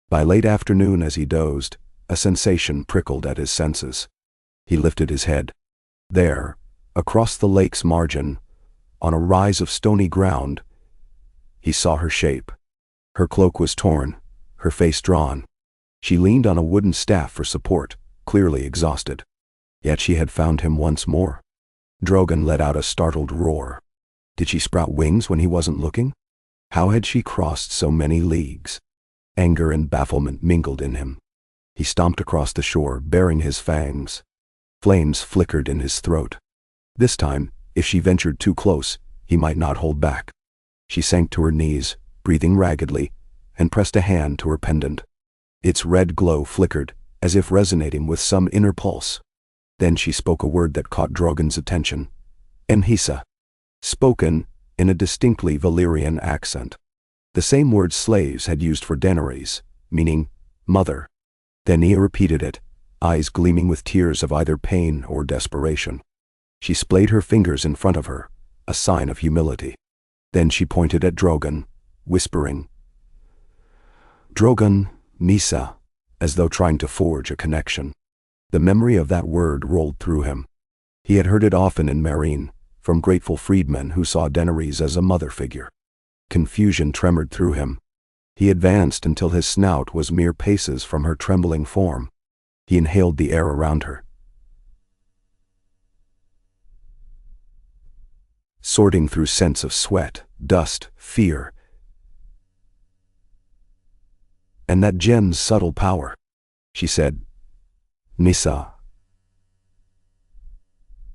By late afternoon, as he dozed, a sensation prickled at his senses. He lifted his head. There, across the lake's margin, on a rise of stony ground, he saw her shape. Her cloak was torn, her face drawn. She leaned on a wooden staff for support, clearly exhausted. Yet she had found him once more. Drogon let out a startled roar. Did she sprout wings when he wasn't looking? How had she crossed so many leagues? Anger and bafflement mingled in him. He stomped across the shore, baring his fangs. Flames flickered in his throat. This time, if she ventured too close, he might not hold back. She sank to her knees, breathing raggedly, and pressed a hand to her pendant. Its red glow flickered, as if resonating with some inner pulse. Then she spoke a word that caught Drogon's attention. Emhisa. Spoken in a distinctly Valyrian accent. The same word slaves had used for Daenerys, meaning mother. Then Nia repeated it, eyes gleaming with tears of either pain or desperation. She splayed her fingers in front of her, a sign of humility. Then she pointed at Drogon, whispering, "Drogon, Misa," as though trying to forge a connection. The memory of that word rolled through him. He had heard it often in Meereen, from grateful freedmen who saw Daenerys as a mother figure. Confusion tremored through him. He advanced until his snout was mere paces from her trembling form. He inhaled the air around her, sorting through scents of sweat, dust, fear, and that gem's subtle power. She said, "Misa."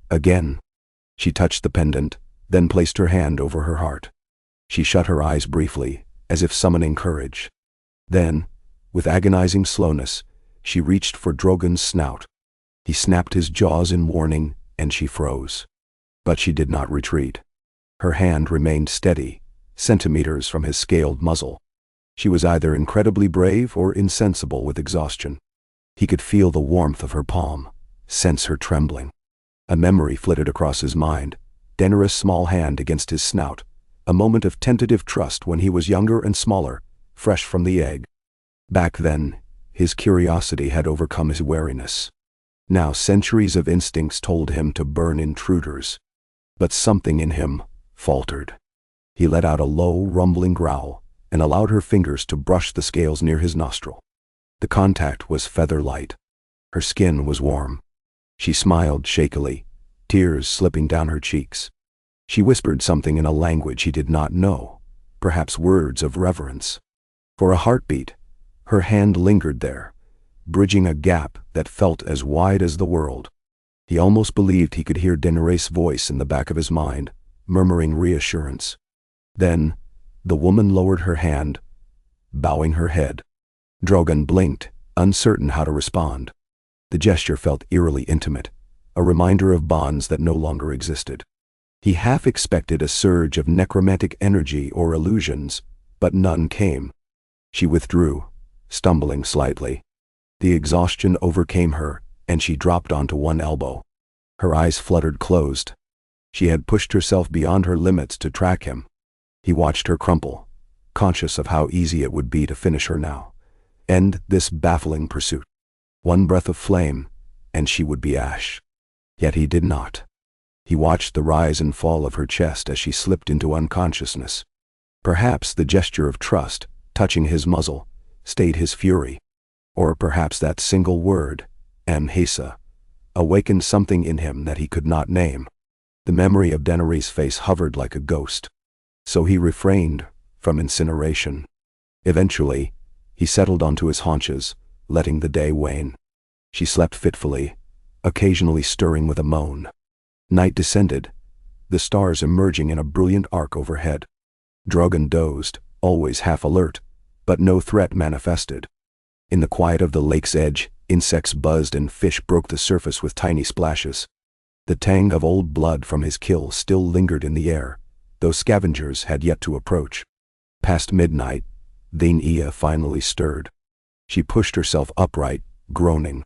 Again. She touched the pendant, then placed her hand over her heart. She shut her eyes briefly, as if summoning courage. Then, with agonizing slowness, she reached for Drogon's snout. He snapped his jaws in warning, and she froze. But she did not retreat. Her hand remained steady, centimeters from his scaled muzzle. She was either incredibly brave or insensible with exhaustion. He could feel the warmth of her palm, sense her trembling. A memory flitted across his mind, Daenerys' small hand against his snout, a moment of tentative trust when he was younger and smaller, fresh from the egg. Back then, his curiosity had overcome his wariness. Now centuries of instincts told him to burn intruders. But something in him faltered. He let out a low, rumbling growl and allowed her fingers to brush the scales near his nostril. The contact was feather-light. Her skin was warm. She smiled shakily, tears slipping down her cheeks. She whispered something in a language he did not know, perhaps words of reverence. For a heartbeat, her hand lingered there, bridging a gap that felt as wide as the world. He almost believed he could hear Daenerys' voice in the back of his mind, murmuring reassurance. Then, the woman lowered her hand, bowing her head. Drogon blinked, uncertain how to respond. The gesture felt eerily intimate, a reminder of bonds that no longer existed. He half expected a surge of necromantic energy or illusions, but none came. She withdrew, stumbling slightly. The exhaustion overcame her, and she dropped onto one elbow. Her eyes fluttered closed. She had pushed herself beyond her limits to track him. He watched her crumple, conscious of how easy it would be to finish her now. End this baffling pursuit. One breath of flame, and she would be ash. Yet he did not. He watched the rise and fall of her chest as she slipped into unconsciousness. Perhaps the gesture of trust, touching his muzzle, stayed his fury. Or perhaps that single word, Amhesa, awakened something in him that he could not name. The memory of Daenerys' face hovered like a ghost. So he refrained from incineration. Eventually, he settled onto his haunches, letting the day wane. She slept fitfully, occasionally stirring with a moan. Night descended, the stars emerging in a brilliant arc overhead. Drogon dozed, always half alert, but no threat manifested. In the quiet of the lake's edge, insects buzzed and fish broke the surface with tiny splashes. The tang of old blood from his kill still lingered in the air, though scavengers had yet to approach. Past midnight, Valyria finally stirred. She pushed herself upright, groaning.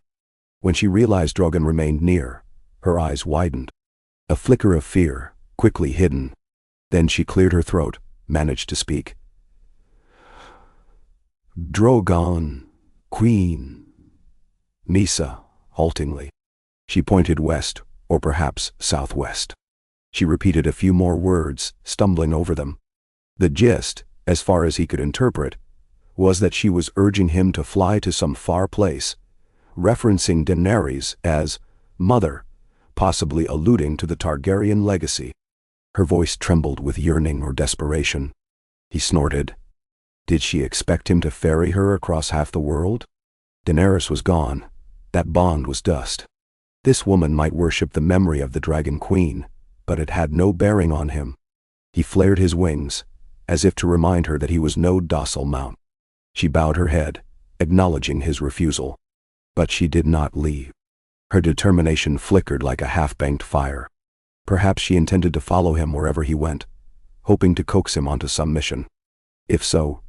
When she realized Drogon remained near, her eyes widened. A flicker of fear, quickly hidden. Then she cleared her throat, managed to speak. "Drogon, Queen." Misa, haltingly. She pointed west, or perhaps southwest. She repeated a few more words, stumbling over them. The gist, as far as he could interpret, was that she was urging him to fly to some far place, referencing Daenerys as mother, possibly alluding to the Targaryen legacy. Her voice trembled with yearning or desperation. He snorted. Did she expect him to ferry her across half the world? Daenerys was gone. That bond was dust. This woman might worship the memory of the Dragon Queen, but it had no bearing on him. He flared his wings, as if to remind her that he was no docile mount. She bowed her head, acknowledging his refusal. But she did not leave. Her determination flickered like a half-banked fire. Perhaps she intended to follow him wherever he went, hoping to coax him onto some mission. If so,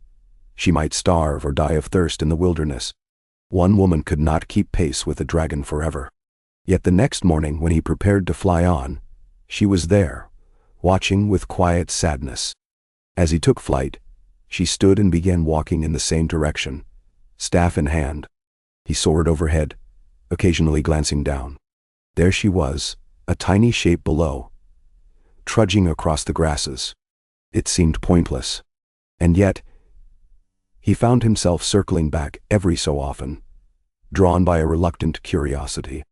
She might starve or die of thirst in the wilderness. One woman could not keep pace with the dragon forever. Yet the next morning, when he prepared to fly on, she was there, watching with quiet sadness. As he took flight, she stood and began walking in the same direction, staff in hand. He soared overhead, occasionally glancing down. There she was, a tiny shape below, trudging across the grasses. It seemed pointless. And yet, he found himself circling back every so often, drawn by a reluctant curiosity.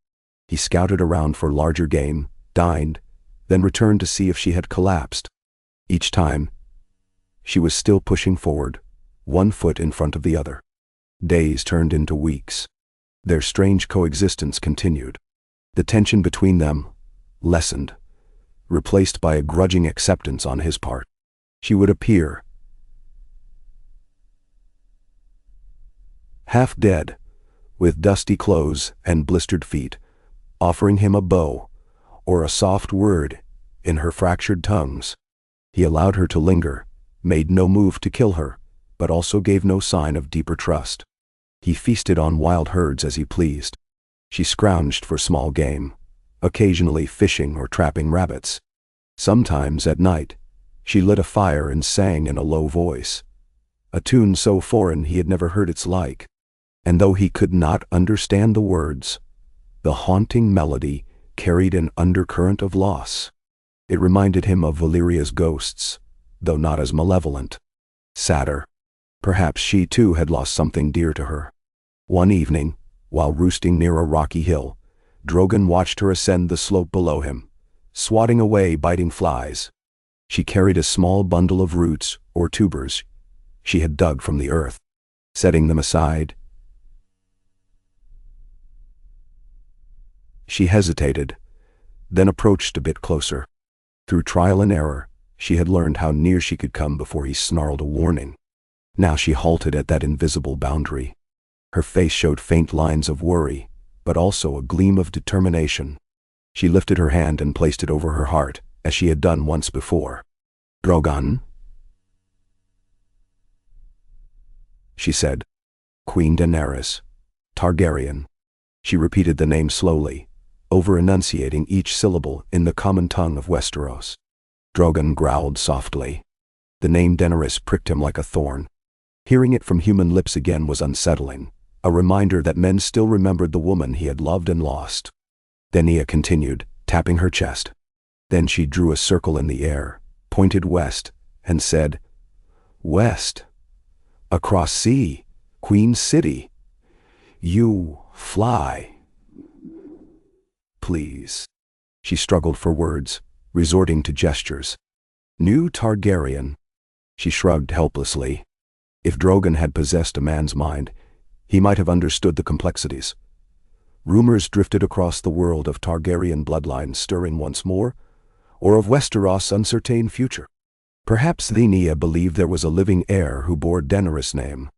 He scouted around for larger game, dined, then returned to see if she had collapsed. Each time, she was still pushing forward, one foot in front of the other. Days turned into weeks. Their strange coexistence continued. The tension between them lessened, replaced by a grudging acceptance on his part. She would appear, half dead, with dusty clothes and blistered feet, offering him a bow or a soft word in her fractured tongues. He allowed her to linger, made no move to kill her, but also gave no sign of deeper trust. He feasted on wild herds as he pleased. She scrounged for small game, occasionally fishing or trapping rabbits. Sometimes at night, she lit a fire and sang in a low voice, a tune so foreign he had never heard its like. And though he could not understand the words, the haunting melody carried an undercurrent of loss. It reminded him of Valyria's ghosts, though not as malevolent. Sadder. Perhaps she too had lost something dear to her. One evening, while roosting near a rocky hill, Drogon watched her ascend the slope below him, swatting away biting flies. She carried a small bundle of roots or tubers she had dug from the earth. Setting them aside, she hesitated, then approached a bit closer. Through trial and error, she had learned how near she could come before he snarled a warning. Now she halted at that invisible boundary. Her face showed faint lines of worry, but also a gleam of determination. She lifted her hand and placed it over her heart, as she had done once before. "Drogon," she said. "Queen Daenerys Targaryen." She repeated the name slowly, over-enunciating each syllable in the common tongue of Westeros. Drogon growled softly. The name Daenerys pricked him like a thorn. Hearing it from human lips again was unsettling, a reminder that men still remembered the woman he had loved and lost. Daenerys continued, tapping her chest. Then she drew a circle in the air, pointed west, and said, "West. Across sea, Queen City. You fly. Please." She struggled for words, resorting to gestures. "New Targaryen." She shrugged helplessly. If Drogon had possessed a man's mind, he might have understood the complexities. Rumors drifted across the world of Targaryen bloodlines stirring once more, or of Westeros' uncertain future. Perhaps Daenerys believed there was a living heir who bore Daenerys' name.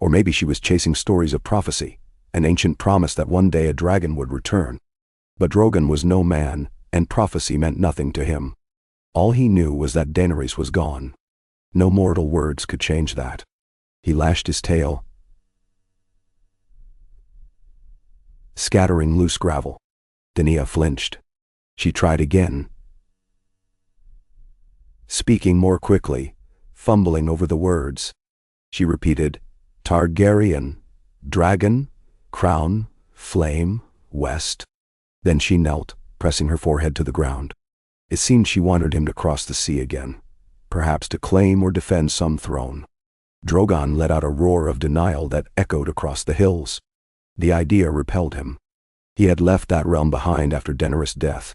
Or maybe she was chasing stories of prophecy, an ancient promise that one day a dragon would return. But Drogon was no man, and prophecy meant nothing to him. All he knew was that Daenerys was gone. No mortal words could change that. He lashed his tail, scattering loose gravel. Daenerys flinched. She tried again, speaking more quickly, fumbling over the words. She repeated, "Targaryen, dragon, crown, flame, west." Then she knelt, pressing her forehead to the ground. It seemed she wanted him to cross the sea again, perhaps to claim or defend some throne. Drogon let out a roar of denial that echoed across the hills. The idea repelled him. He had left that realm behind after Daenerys' death.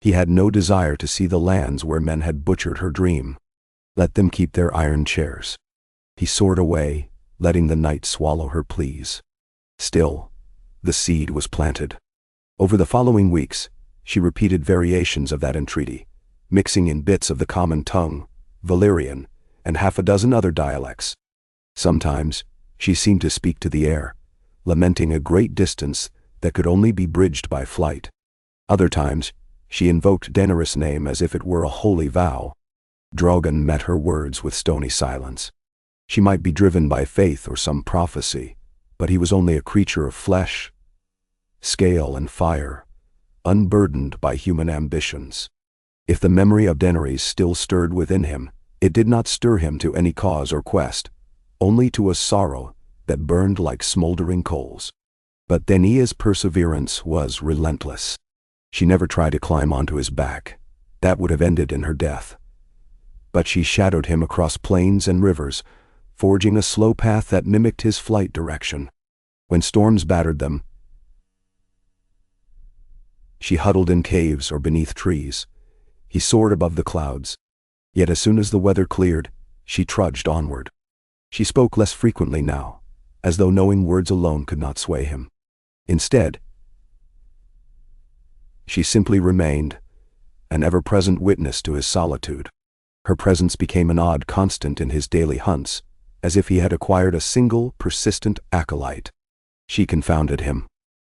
He had no desire to see the lands where men had butchered her dream. Let them keep their iron chairs. He soared away, letting the night swallow her pleas. Still, the seed was planted. Over the following weeks, she repeated variations of that entreaty, mixing in bits of the common tongue, Valyrian, and half a dozen other dialects. Sometimes, she seemed to speak to the air, lamenting a great distance that could only be bridged by flight. Other times, she invoked Daenerys' name as if it were a holy vow. Drogon met her words with stony silence. She might be driven by faith or some prophecy, but he was only a creature of flesh, scale, and fire, unburdened by human ambitions. If the memory of Daenerys still stirred within him, it did not stir him to any cause or quest, only to a sorrow that burned like smoldering coals. But Daenerys' perseverance was relentless. She never tried to climb onto his back. That would have ended in her death. But she shadowed him across plains and rivers, forging a slow path that mimicked his flight direction. When storms battered them, she huddled in caves or beneath trees. He soared above the clouds. Yet as soon as the weather cleared, she trudged onward. She spoke less frequently now, as though knowing words alone could not sway him. Instead, she simply remained, an ever-present witness to his solitude. Her presence became an odd constant in his daily hunts, as if he had acquired a single, persistent acolyte. She confounded him.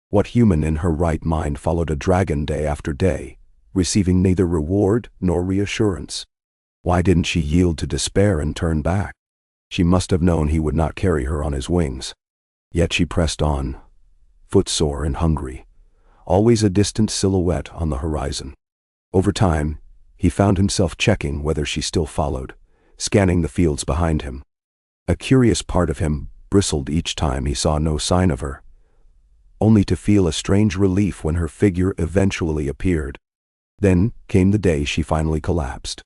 What human in her right mind followed a dragon day after day, receiving neither reward nor reassurance? Why didn't she yield to despair and turn back? She must have known he would not carry her on his wings. Yet she pressed on, footsore and hungry, always a distant silhouette on the horizon. Over time, he found himself checking whether she still followed, scanning the fields behind him. A curious part of him bristled each time he saw no sign of her, only to feel a strange relief when her figure eventually appeared. Then came the day she finally collapsed.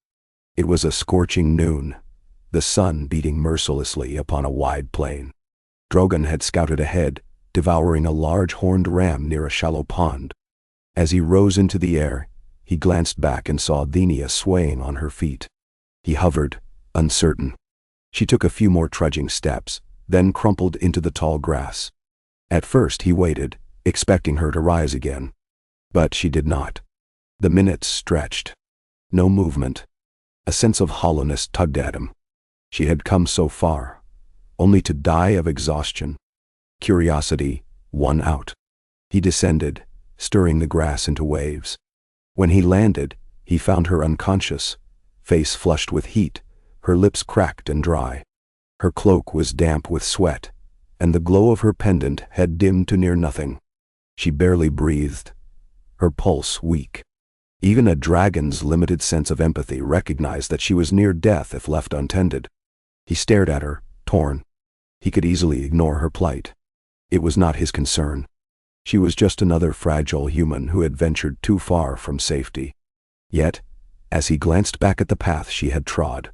It was a scorching noon, the sun beating mercilessly upon a wide plain. Drogon had scouted ahead, devouring a large horned ram near a shallow pond. As he rose into the air, he glanced back and saw Daenerys swaying on her feet. He hovered, uncertain. She took a few more trudging steps, then crumpled into the tall grass. At first he waited, expecting her to rise again. But she did not. The minutes stretched. No movement. A sense of hollowness tugged at him. She had come so far, only to die of exhaustion. Curiosity won out. He descended, stirring the grass into waves. When he landed, he found her unconscious, face flushed with heat, her lips cracked and dry. Her cloak was damp with sweat, and the glow of her pendant had dimmed to near nothing. She barely breathed, her pulse weak. Even a dragon's limited sense of empathy recognized that she was near death if left untended. He stared at her, torn. He could easily ignore her plight. It was not his concern. She was just another fragile human who had ventured too far from safety. Yet, as he glanced back at the path she had trod,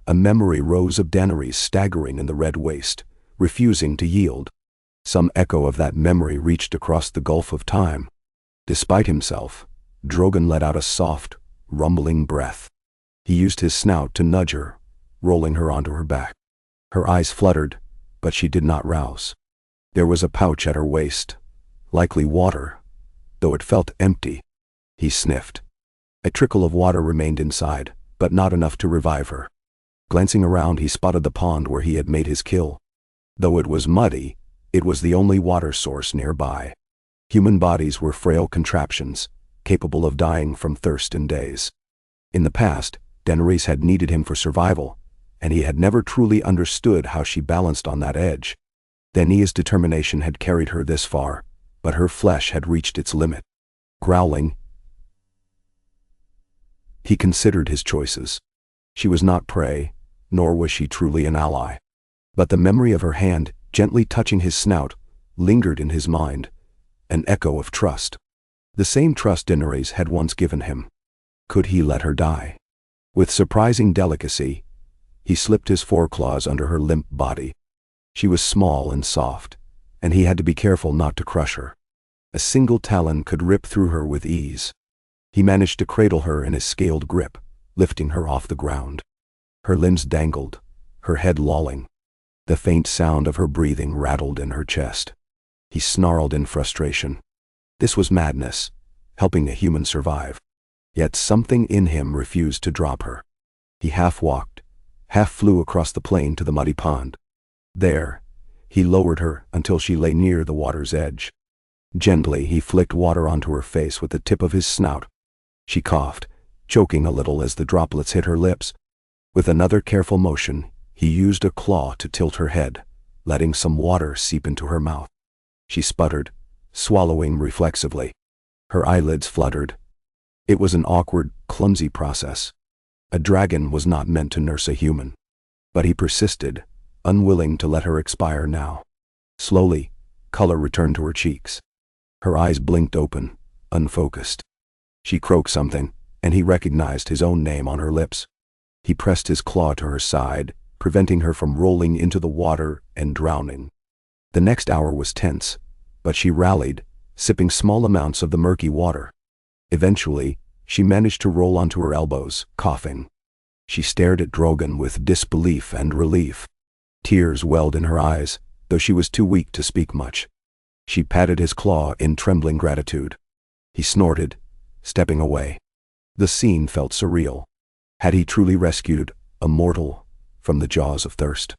a memory rose of Daenerys staggering in the red waste, refusing to yield. Some echo of that memory reached across the gulf of time. Despite himself, Drogon let out a soft, rumbling breath. He used his snout to nudge her, rolling her onto her back. Her eyes fluttered, but she did not rouse. There was a pouch at her waist, likely water, though it felt empty. He sniffed. A trickle of water remained inside, but not enough to revive her. Glancing around, he spotted the pond where he had made his kill. Though it was muddy, it was the only water source nearby. Human bodies were frail contraptions, capable of dying from thirst in days. In the past, Daenerys had needed him for survival, and he had never truly understood how she balanced on that edge. Daenerys' determination had carried her this far, but her flesh had reached its limit. Growling, he considered his choices. She was not prey, nor was she truly an ally. But the memory of her hand, gently touching his snout, lingered in his mind, an echo of trust. The same trust Daenerys had once given him. Could he let her die? With surprising delicacy, he slipped his foreclaws under her limp body. She was small and soft, and he had to be careful not to crush her. A single talon could rip through her with ease. He managed to cradle her in his scaled grip, lifting her off the ground. Her limbs dangled, her head lolling. The faint sound of her breathing rattled in her chest. He snarled in frustration. This was madness, helping a human survive. Yet something in him refused to drop her. He half walked, half flew across the plain to the muddy pond. There, he lowered her until she lay near the water's edge. Gently, he flicked water onto her face with the tip of his snout. She coughed, choking a little as the droplets hit her lips. With another careful motion, He used a claw to tilt her head, letting some water seep into her mouth. She sputtered, swallowing reflexively. Her eyelids fluttered. It was an awkward, clumsy process. A dragon was not meant to nurse a human. But he persisted, unwilling to let her expire now. Slowly, color returned to her cheeks. Her eyes blinked open, unfocused. She croaked something, and he recognized his own name on her lips. He pressed his claw to her side, preventing her from rolling into the water and drowning. The next hour was tense, but she rallied, sipping small amounts of the murky water. Eventually, she managed to roll onto her elbows, coughing. She stared at Drogon with disbelief and relief. Tears welled in her eyes, though she was too weak to speak much. She patted his claw in trembling gratitude. He snorted, stepping away. The scene felt surreal. Had he truly rescued a mortal from the jaws of thirst?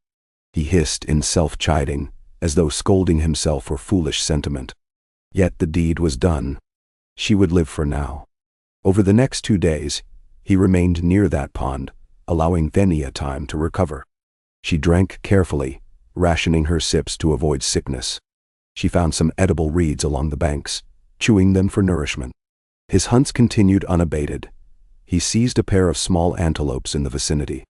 He hissed in self-chiding, as though scolding himself for foolish sentiment. Yet the deed was done. She would live for now. Over the next 2 days, he remained near that pond, allowing Valyria time to recover. She drank carefully, rationing her sips to avoid sickness. She found some edible reeds along the banks, chewing them for nourishment. His hunts continued unabated. He seized a pair of small antelopes in the vicinity.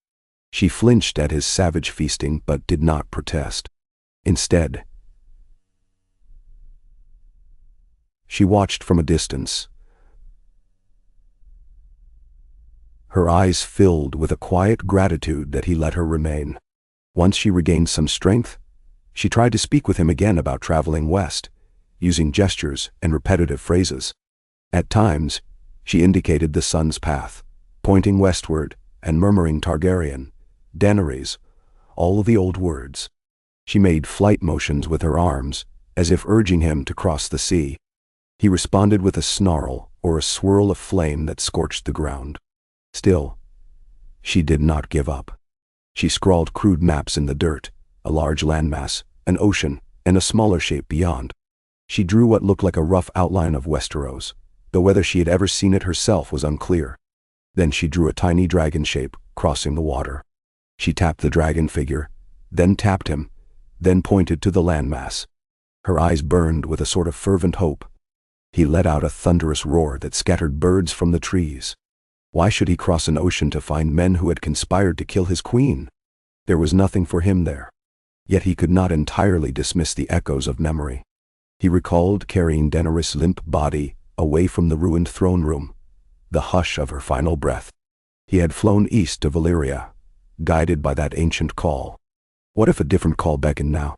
She flinched at his savage feasting but did not protest. Instead, she watched from a distance. Her eyes filled with a quiet gratitude that he let her remain. Once she regained some strength, she tried to speak with him again about traveling west, using gestures and repetitive phrases. At times, she indicated the sun's path, pointing westward and murmuring Targaryen, Daenerys, all the old words. She made flight motions with her arms, as if urging him to cross the sea. He responded with a snarl or a swirl of flame that scorched the ground. Still, she did not give up. She scrawled crude maps in the dirt, a large landmass, an ocean, and a smaller shape beyond. She drew what looked like a rough outline of Westeros, though whether she had ever seen it herself was unclear. Then she drew a tiny dragon shape, crossing the water. She tapped the dragon figure, then tapped him, then pointed to the landmass. Her eyes burned with a sort of fervent hope. He let out a thunderous roar that scattered birds from the trees. Why should he cross an ocean to find men who had conspired to kill his queen? There was nothing for him there. Yet he could not entirely dismiss the echoes of memory. He recalled carrying Daenerys' limp body away from the ruined throne room, the hush of her final breath. He had flown east to Valyria, guided by that ancient call. What if a different call beckoned now?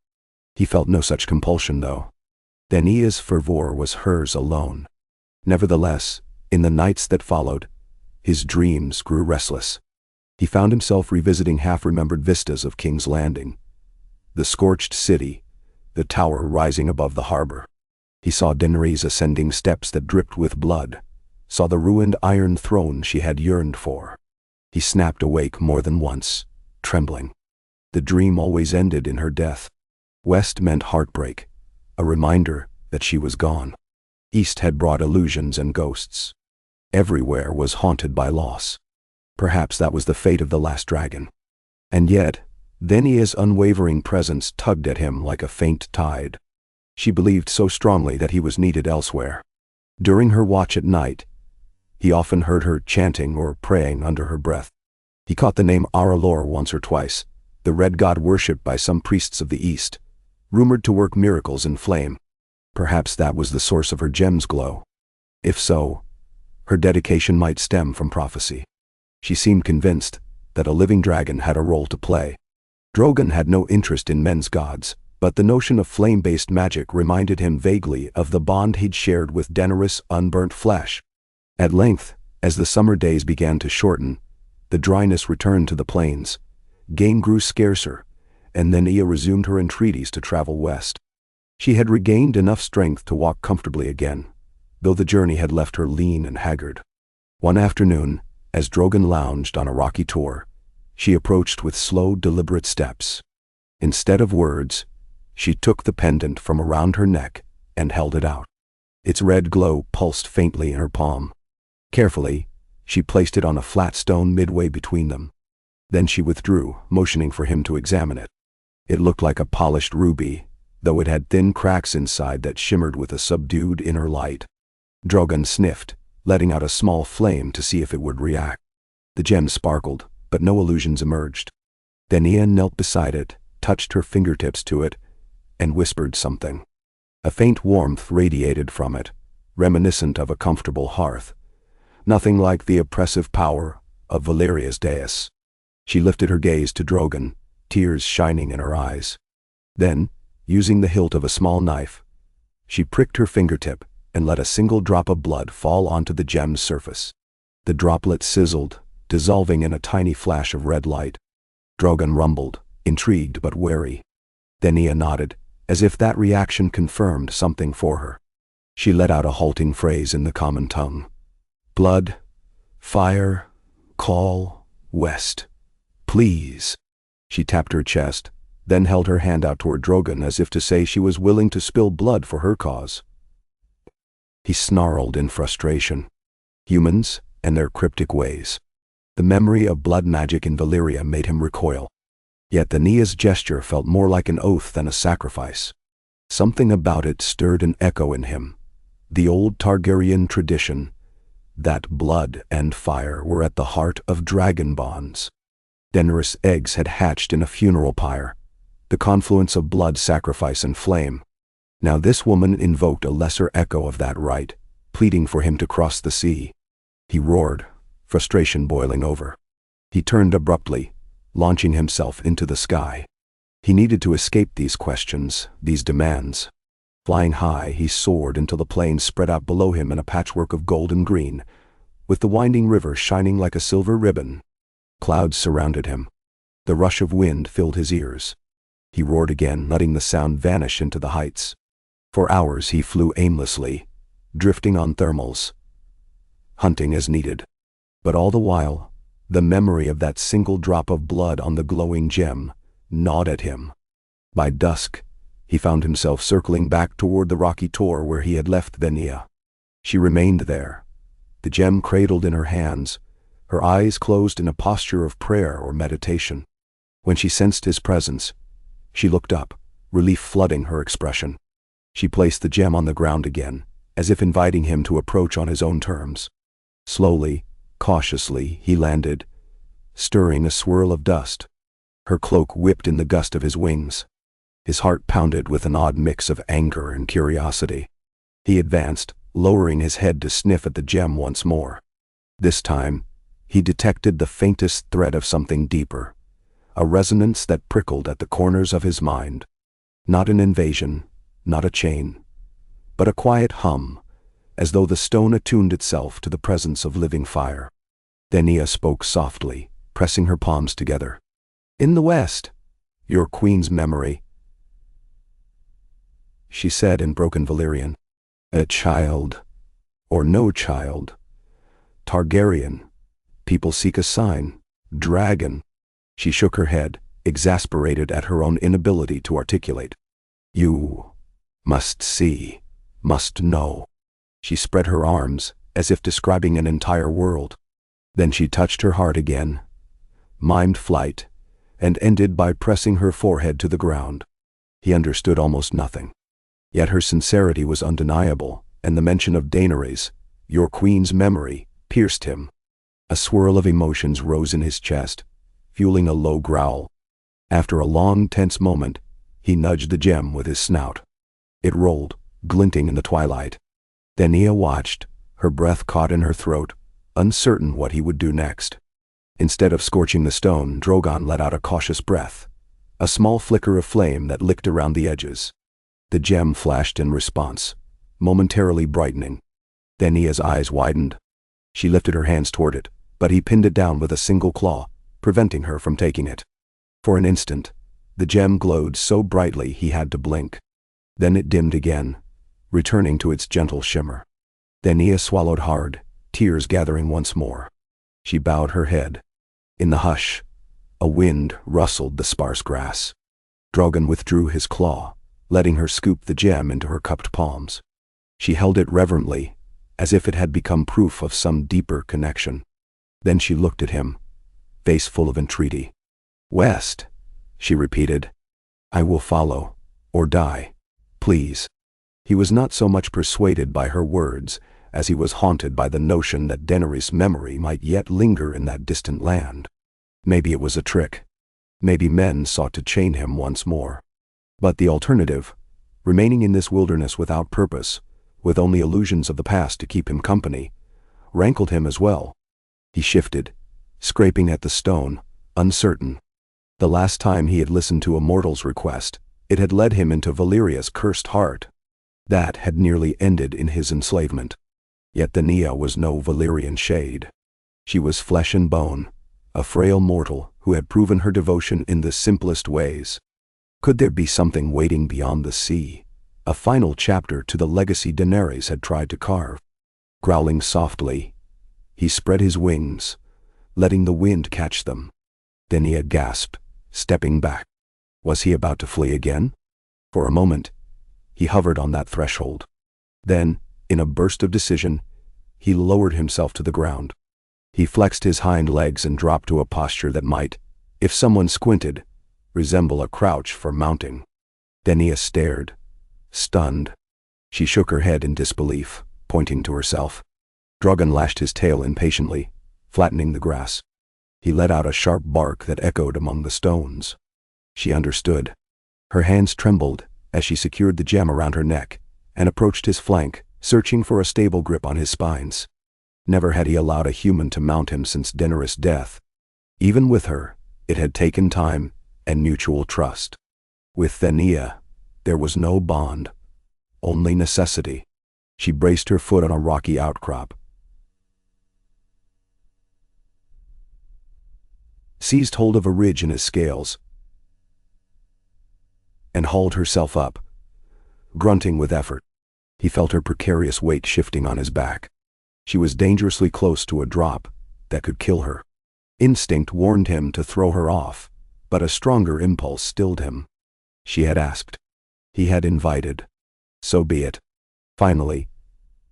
He felt no such compulsion, though. Valyria's fervor was hers alone. Nevertheless, in the nights that followed, his dreams grew restless. He found himself revisiting half-remembered vistas of King's Landing, the scorched city, the tower rising above the harbor. He saw Daenerys ascending steps that dripped with blood, saw the ruined iron throne she had yearned for. He snapped awake more than once, trembling. The dream always ended in her death. West meant heartbreak, a reminder that she was gone. East had brought illusions and ghosts. Everywhere was haunted by loss. Perhaps that was the fate of the last dragon. And yet, Valyria's unwavering presence tugged at him like a faint tide. She believed so strongly that he was needed elsewhere. During her watch at night, he often heard her chanting or praying under her breath. He caught the name Aralor once or twice, the red god worshipped by some priests of the East, rumored to work miracles in flame. Perhaps that was the source of her gem's glow. If so, her dedication might stem from prophecy. She seemed convinced that a living dragon had a role to play. Drogon had no interest in men's gods, but the notion of flame-based magic reminded him vaguely of the bond he'd shared with Daenerys' unburnt flesh. At length, as the summer days began to shorten, the dryness returned to the plains. Game grew scarcer, and then Valyria resumed her entreaties to travel west. She had regained enough strength to walk comfortably again, though the journey had left her lean and haggard. One afternoon, as Drogon lounged on a rocky tor, she approached with slow, deliberate steps. Instead of words, she took the pendant from around her neck and held it out. Its red glow pulsed faintly in her palm. Carefully, she placed it on a flat stone midway between them. Then she withdrew, motioning for him to examine it. It looked like a polished ruby, though it had thin cracks inside that shimmered with a subdued inner light. Drogon sniffed, letting out a small flame to see if it would react. The gem sparkled, but no illusions emerged. Then Ian knelt beside it, touched her fingertips to it, and whispered something. A faint warmth radiated from it, reminiscent of a comfortable hearth. Nothing like the oppressive power of Valyria's dais. She lifted her gaze to Drogon, tears shining in her eyes. Then, using the hilt of a small knife, she pricked her fingertip and let a single drop of blood fall onto the gem's surface. The droplet sizzled, dissolving in a tiny flash of red light. Drogon rumbled, intrigued but wary. Then Nia nodded, as if that reaction confirmed something for her. She let out a halting phrase in the common tongue. Blood, fire, call, west. Please. She tapped her chest, then held her hand out toward Drogon as if to say she was willing to spill blood for her cause. He snarled in frustration. Humans and their cryptic ways. The memory of blood magic in Valyria made him recoil. Yet the Nia's gesture felt more like an oath than a sacrifice. Something about it stirred an echo in him. The old Targaryen tradition, that blood and fire were at the heart of dragon bonds. Daenerys' eggs had hatched in a funeral pyre, the confluence of blood, sacrifice, and flame. Now this woman invoked a lesser echo of that rite, pleading for him to cross the sea. He roared, frustration boiling over. He turned abruptly, launching himself into the sky. He needed to escape these questions, these demands. Flying high, he soared until the plains spread out below him in a patchwork of gold and green, with the winding river shining like a silver ribbon. Clouds surrounded him. The rush of wind filled his ears. He roared again, letting the sound vanish into the heights. For hours he flew aimlessly, drifting on thermals, hunting as needed. But all the while, the memory of that single drop of blood on the glowing gem gnawed at him. By dusk, he found himself circling back toward the rocky tor where he had left Venia. She remained there, the gem cradled in her hands, her eyes closed in a posture of prayer or meditation. When she sensed his presence, she looked up, relief flooding her expression. She placed the gem on the ground again, as if inviting him to approach on his own terms. Slowly, cautiously, he landed, stirring a swirl of dust. Her cloak whipped in the gust of his wings. His heart pounded with an odd mix of anger and curiosity. He advanced, lowering his head to sniff at the gem once more. This time, he detected the faintest thread of something deeper, a resonance that prickled at the corners of his mind. Not an invasion, not a chain, but a quiet hum, as though the stone attuned itself to the presence of living fire. Then Nia spoke softly, pressing her palms together. "In the west, your queen's memory," she said in broken Valyrian. "A child, or no child. Targaryen. People seek a sign. Dragon." She shook her head, exasperated at her own inability to articulate. "You must see, must know." She spread her arms, as if describing an entire world. Then she touched her heart again, mimed flight, and ended by pressing her forehead to the ground. He understood almost nothing. Yet her sincerity was undeniable, and the mention of Daenerys, your queen's memory, pierced him. A swirl of emotions rose in his chest, fueling a low growl. After a long, tense moment, he nudged the gem with his snout. It rolled, glinting in the twilight. Then Nia watched, her breath caught in her throat, uncertain what he would do next. Instead of scorching the stone, Drogon let out a cautious breath, a small flicker of flame that licked around the edges. The gem flashed in response, momentarily brightening. Then Nia's eyes widened. She lifted her hands toward it, but he pinned it down with a single claw, preventing her from taking it. For an instant, the gem glowed so brightly he had to blink. Then it dimmed again, returning to its gentle shimmer. Then Nia swallowed hard, tears gathering once more. She bowed her head. In the hush, a wind rustled the sparse grass. Drogon withdrew his claw, letting her scoop the gem into her cupped palms. She held it reverently, as if it had become proof of some deeper connection. Then she looked at him, face full of entreaty. "West," she repeated. "I will follow, or die. Please." He was not so much persuaded by her words as he was haunted by the notion that Daenerys' memory might yet linger in that distant land. Maybe it was a trick. Maybe men sought to chain him once more. But the alternative, remaining in this wilderness without purpose, with only illusions of the past to keep him company, rankled him as well. He shifted, scraping at the stone, uncertain. The last time he had listened to a mortal's request, it had led him into Valyria's cursed heart. That had nearly ended in his enslavement. Yet Daenerys was no Valyrian shade. She was flesh and bone, a frail mortal who had proven her devotion in the simplest ways. Could there be something waiting beyond the sea, a final chapter to the legacy Daenerys had tried to carve? Growling softly, he spread his wings, letting the wind catch them. Daenerys gasped, stepping back. Was he about to flee again? For a moment, he hovered on that threshold. Then, in a burst of decision, he lowered himself to the ground. He flexed his hind legs and dropped to a posture that might, if someone squinted, resemble a crouch for mounting. Daenerys stared, stunned. She shook her head in disbelief, pointing to herself. Drogon lashed his tail impatiently, flattening the grass. He let out a sharp bark that echoed among the stones. She understood. Her hands trembled as she secured the gem around her neck and approached his flank, searching for a stable grip on his spines. Never had he allowed a human to mount him since Daenerys' death. Even with her, it had taken time and mutual trust. With Daenerys, there was no bond, only necessity. She braced her foot on a rocky outcrop, seized hold of a ridge in his scales, and hauled herself up, grunting with effort. He felt her precarious weight shifting on his back. She was dangerously close to a drop that could kill her. Instinct warned him to throw her off, but a stronger impulse stilled him. She had asked. He had invited. So be it. Finally,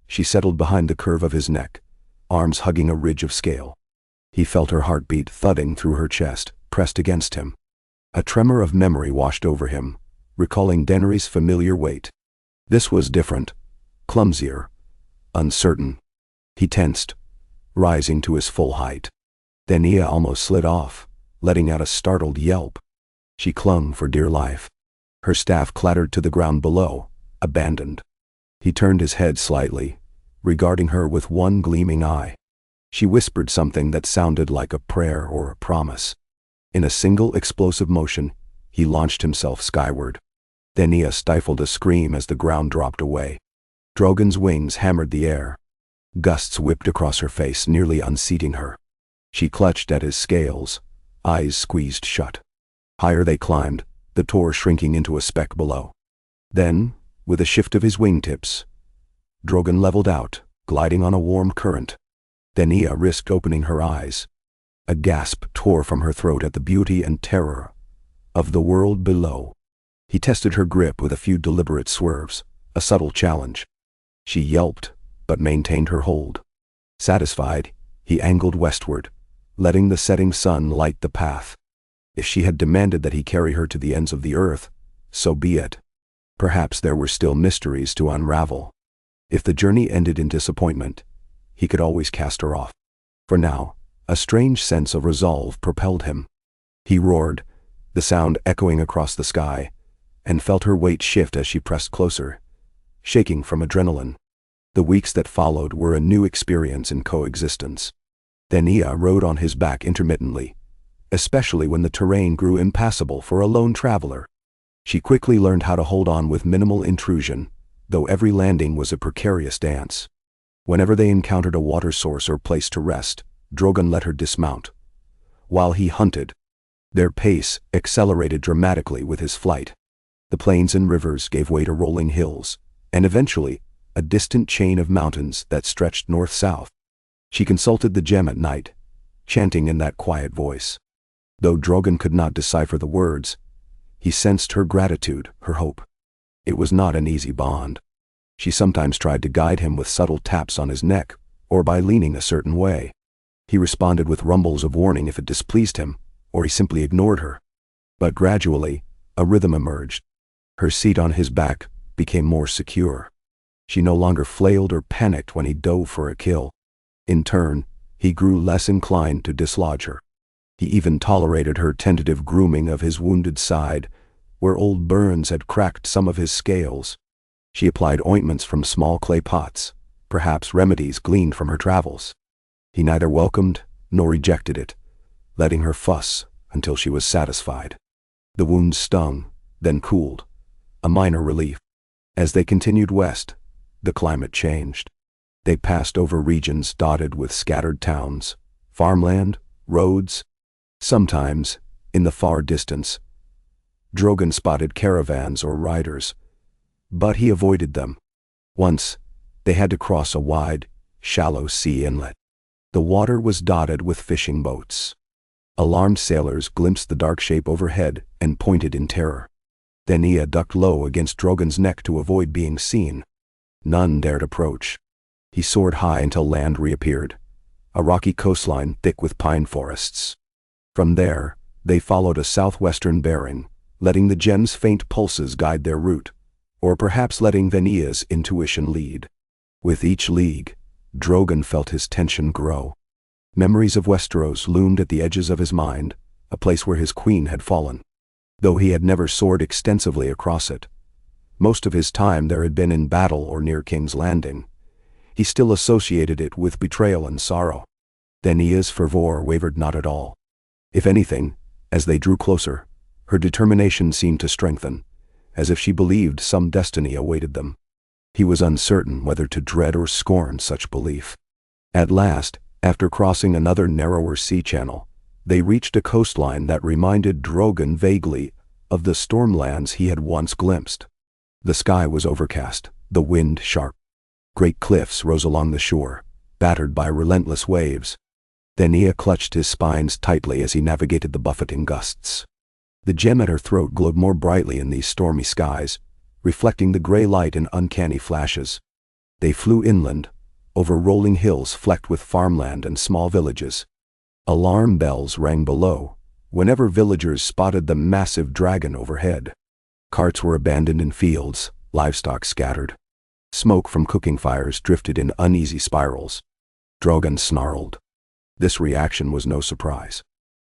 she settled behind the curve of his neck, arms hugging a ridge of scale. He felt her heartbeat thudding through her chest, pressed against him. A tremor of memory washed over him, recalling Daenerys' familiar weight. This was different, clumsier, uncertain. He tensed, rising to his full height. Daenerys almost slid off, letting out a startled yelp. She clung for dear life. Her staff clattered to the ground below, abandoned. He turned his head slightly, regarding her with one gleaming eye. She whispered something that sounded like a prayer or a promise. In a single explosive motion, he launched himself skyward. Daenerys stifled a scream as the ground dropped away. Drogon's wings hammered the air. Gusts whipped across her face, nearly unseating her. She clutched at his scales, eyes squeezed shut. Higher they climbed, the tor shrinking into a speck below. Then, with a shift of his wingtips, Drogon leveled out, gliding on a warm current. Daenerys risked opening her eyes. A gasp tore from her throat at the beauty and terror of the world below. He tested her grip with a few deliberate swerves, a subtle challenge. She yelped, but maintained her hold. Satisfied, he angled westward, letting the setting sun light the path. If she had demanded that he carry her to the ends of the earth, so be it. Perhaps there were still mysteries to unravel. If the journey ended in disappointment, he could always cast her off. For now, a strange sense of resolve propelled him. He roared, the sound echoing across the sky, and felt her weight shift as she pressed closer, shaking from adrenaline. The weeks that followed were a new experience in coexistence. Daenerys rode on his back intermittently, especially when the terrain grew impassable for a lone traveler. She quickly learned how to hold on with minimal intrusion, though every landing was a precarious dance. Whenever they encountered a water source or place to rest, Drogon let her dismount. While he hunted, their pace accelerated dramatically with his flight. The plains and rivers gave way to rolling hills, and eventually, a distant chain of mountains that stretched north-south. She consulted the gem at night, chanting in that quiet voice. Though Drogon could not decipher the words, he sensed her gratitude, her hope. It was not an easy bond. She sometimes tried to guide him with subtle taps on his neck, or by leaning a certain way. He responded with rumbles of warning if it displeased him, or he simply ignored her. But gradually, a rhythm emerged. Her seat on his back became more secure. She no longer flailed or panicked when he dove for a kill. In turn, he grew less inclined to dislodge her. He even tolerated her tentative grooming of his wounded side, where old burns had cracked some of his scales. She applied ointments from small clay pots, perhaps remedies gleaned from her travels. He neither welcomed nor rejected it, letting her fuss until she was satisfied. The wound stung, then cooled, a minor relief. As they continued west, the climate changed. They passed over regions dotted with scattered towns, farmland, roads. Sometimes, in the far distance, Drogon spotted caravans or riders, but he avoided them. Once, they had to cross a wide, shallow sea inlet. The water was dotted with fishing boats. Alarmed sailors glimpsed the dark shape overhead and pointed in terror. Then Ea ducked low against Drogon's neck to avoid being seen. None dared approach. He soared high until land reappeared, a rocky coastline thick with pine forests. From there, they followed a southwestern bearing, letting the gem's faint pulses guide their route, or perhaps letting Valyria's intuition lead. With each league, Drogon felt his tension grow. Memories of Westeros loomed at the edges of his mind, a place where his queen had fallen. Though he had never soared extensively across it, most of his time there had been in battle or near King's Landing, he still associated it with betrayal and sorrow. Valyria's fervor wavered not at all. If anything, as they drew closer, her determination seemed to strengthen, as if she believed some destiny awaited them. He was uncertain whether to dread or scorn such belief. At last, after crossing another narrower sea channel, they reached a coastline that reminded Drogon vaguely of the stormlands he had once glimpsed. The sky was overcast, the wind sharp. Great cliffs rose along the shore, battered by relentless waves. Then Ea clutched his spines tightly as he navigated the buffeting gusts. The gem at her throat glowed more brightly in these stormy skies, reflecting the gray light in uncanny flashes. They flew inland, over rolling hills flecked with farmland and small villages. Alarm bells rang below, whenever villagers spotted the massive dragon overhead. Carts were abandoned in fields, livestock scattered. Smoke from cooking fires drifted in uneasy spirals. Drogon snarled. This reaction was no surprise.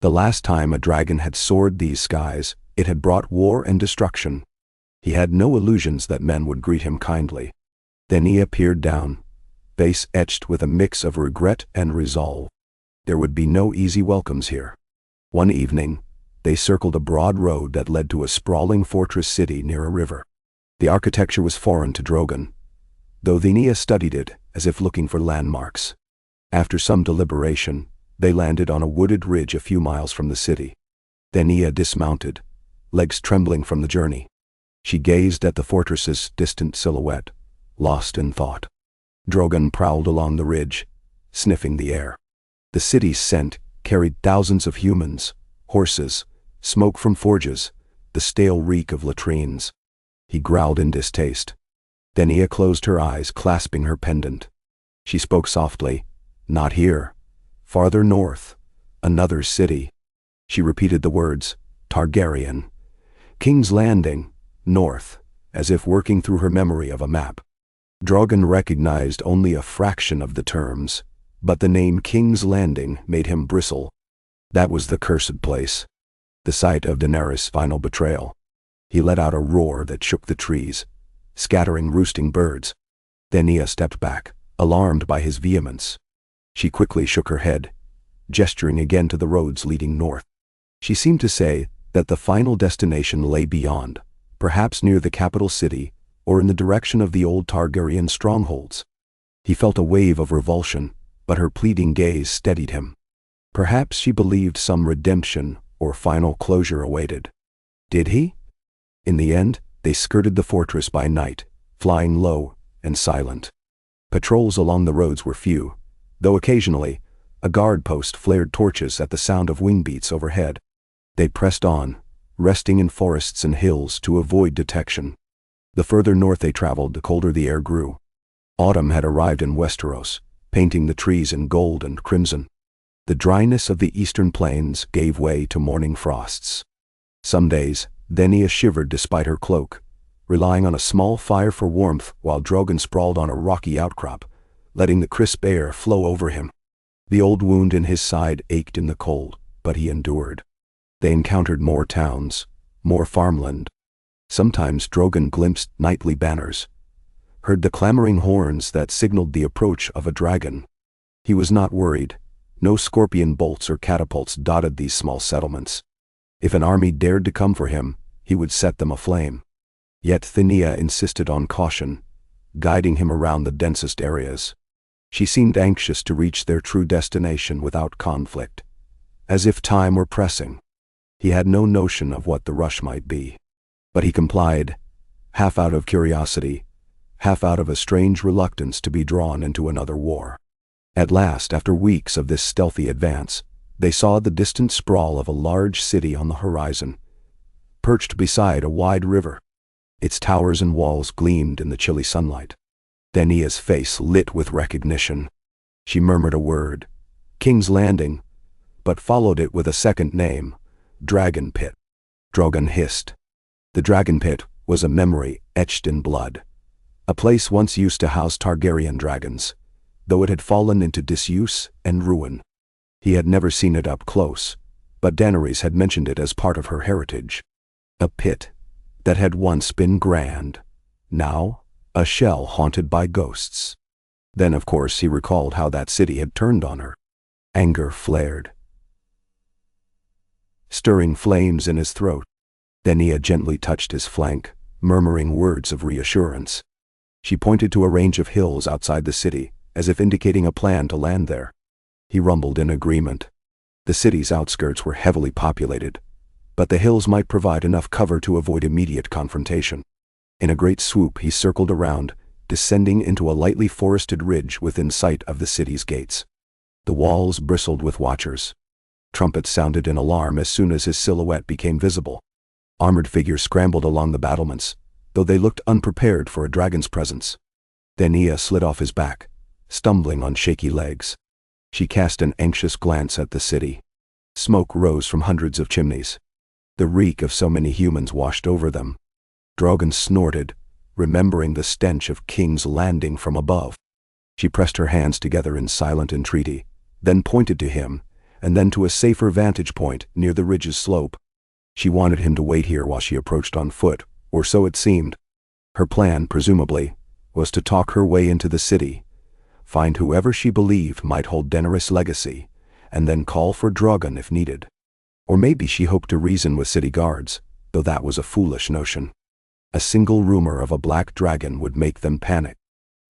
The last time a dragon had soared these skies, it had brought war and destruction. He had no illusions that men would greet him kindly. Then Ea peered down, face etched with a mix of regret and resolve. There would be no easy welcomes here. One evening, they circled a broad road that led to a sprawling fortress city near a river. The architecture was foreign to Drogon, though Ea studied it as if looking for landmarks. After some deliberation, they landed on a wooded ridge a few miles from the city. Then Ea dismounted, legs trembling from the journey. She gazed at the fortress's distant silhouette, lost in thought. Drogon prowled along the ridge, sniffing the air. The city's scent carried thousands of humans, horses, smoke from forges, the stale reek of latrines. He growled in distaste. Then Ea closed her eyes, clasping her pendant. She spoke softly. Not here. Farther north. Another city. She repeated the words, Targaryen. King's Landing, north, as if working through her memory of a map. Drogon recognized only a fraction of the terms, but the name King's Landing made him bristle. That was the cursed place, the site of Daenerys' final betrayal. He let out a roar that shook the trees, scattering roosting birds. Then Ea stepped back, alarmed by his vehemence. She quickly shook her head, gesturing again to the roads leading north. She seemed to say that the final destination lay beyond, perhaps near the capital city or in the direction of the old Targaryen strongholds. He felt a wave of revulsion, but her pleading gaze steadied him. Perhaps she believed some redemption or final closure awaited. Did he? In the end, they skirted the fortress by night, flying low and silent. Patrols along the roads were few, though occasionally, a guard post flared torches at the sound of wing beats overhead. They pressed on, resting in forests and hills to avoid detection. The further north they traveled, the colder the air grew. Autumn had arrived in Westeros, painting the trees in gold and crimson. The dryness of the eastern plains gave way to morning frosts. Some days, Denia shivered despite her cloak, relying on a small fire for warmth while Drogon sprawled on a rocky outcrop, letting the crisp air flow over him. The old wound in his side ached in the cold, but he endured. They encountered more towns, more farmland. Sometimes Drogon glimpsed nightly banners, heard the clamoring horns that signaled the approach of a dragon. He was not worried. No scorpion bolts or catapults dotted these small settlements. If an army dared to come for him, he would set them aflame. Yet Denia insisted on caution, guiding him around the densest areas. She seemed anxious to reach their true destination without conflict, as if time were pressing. He had no notion of what the rush might be. But he complied, half out of curiosity, half out of a strange reluctance to be drawn into another war. At last, after weeks of this stealthy advance, they saw the distant sprawl of a large city on the horizon, perched beside a wide river. Its towers and walls gleamed in the chilly sunlight. Denia's face lit with recognition. She murmured a word, King's Landing, but followed it with a second name, Dragon Pit. Drogon hissed. The Dragon Pit was a memory etched in blood. A place once used to house Targaryen dragons, though it had fallen into disuse and ruin. He had never seen it up close, but Daenerys had mentioned it as part of her heritage. A pit that had once been grand, now a shell haunted by ghosts. Then, of course, he recalled how that city had turned on her. Anger flared, stirring flames in his throat. Denia gently touched his flank, murmuring words of reassurance. She pointed to a range of hills outside the city, as if indicating a plan to land there. He rumbled in agreement. The city's outskirts were heavily populated, but the hills might provide enough cover to avoid immediate confrontation. In a great swoop he circled around, descending into a lightly forested ridge within sight of the city's gates. The walls bristled with watchers. Trumpets sounded in alarm as soon as his silhouette became visible. Armored figures scrambled along the battlements, though they looked unprepared for a dragon's presence. Denia slid off his back, stumbling on shaky legs. She cast an anxious glance at the city. Smoke rose from hundreds of chimneys. The reek of so many humans washed over them. Drogon snorted, remembering the stench of King's Landing from above. She pressed her hands together in silent entreaty, then pointed to him, and then to a safer vantage point near the ridge's slope. She wanted him to wait here while she approached on foot, or so it seemed. Her plan, presumably, was to talk her way into the city, find whoever she believed might hold Daenerys' legacy, and then call for Drogon if needed. Or maybe she hoped to reason with city guards, though that was a foolish notion. A single rumor of a black dragon would make them panic.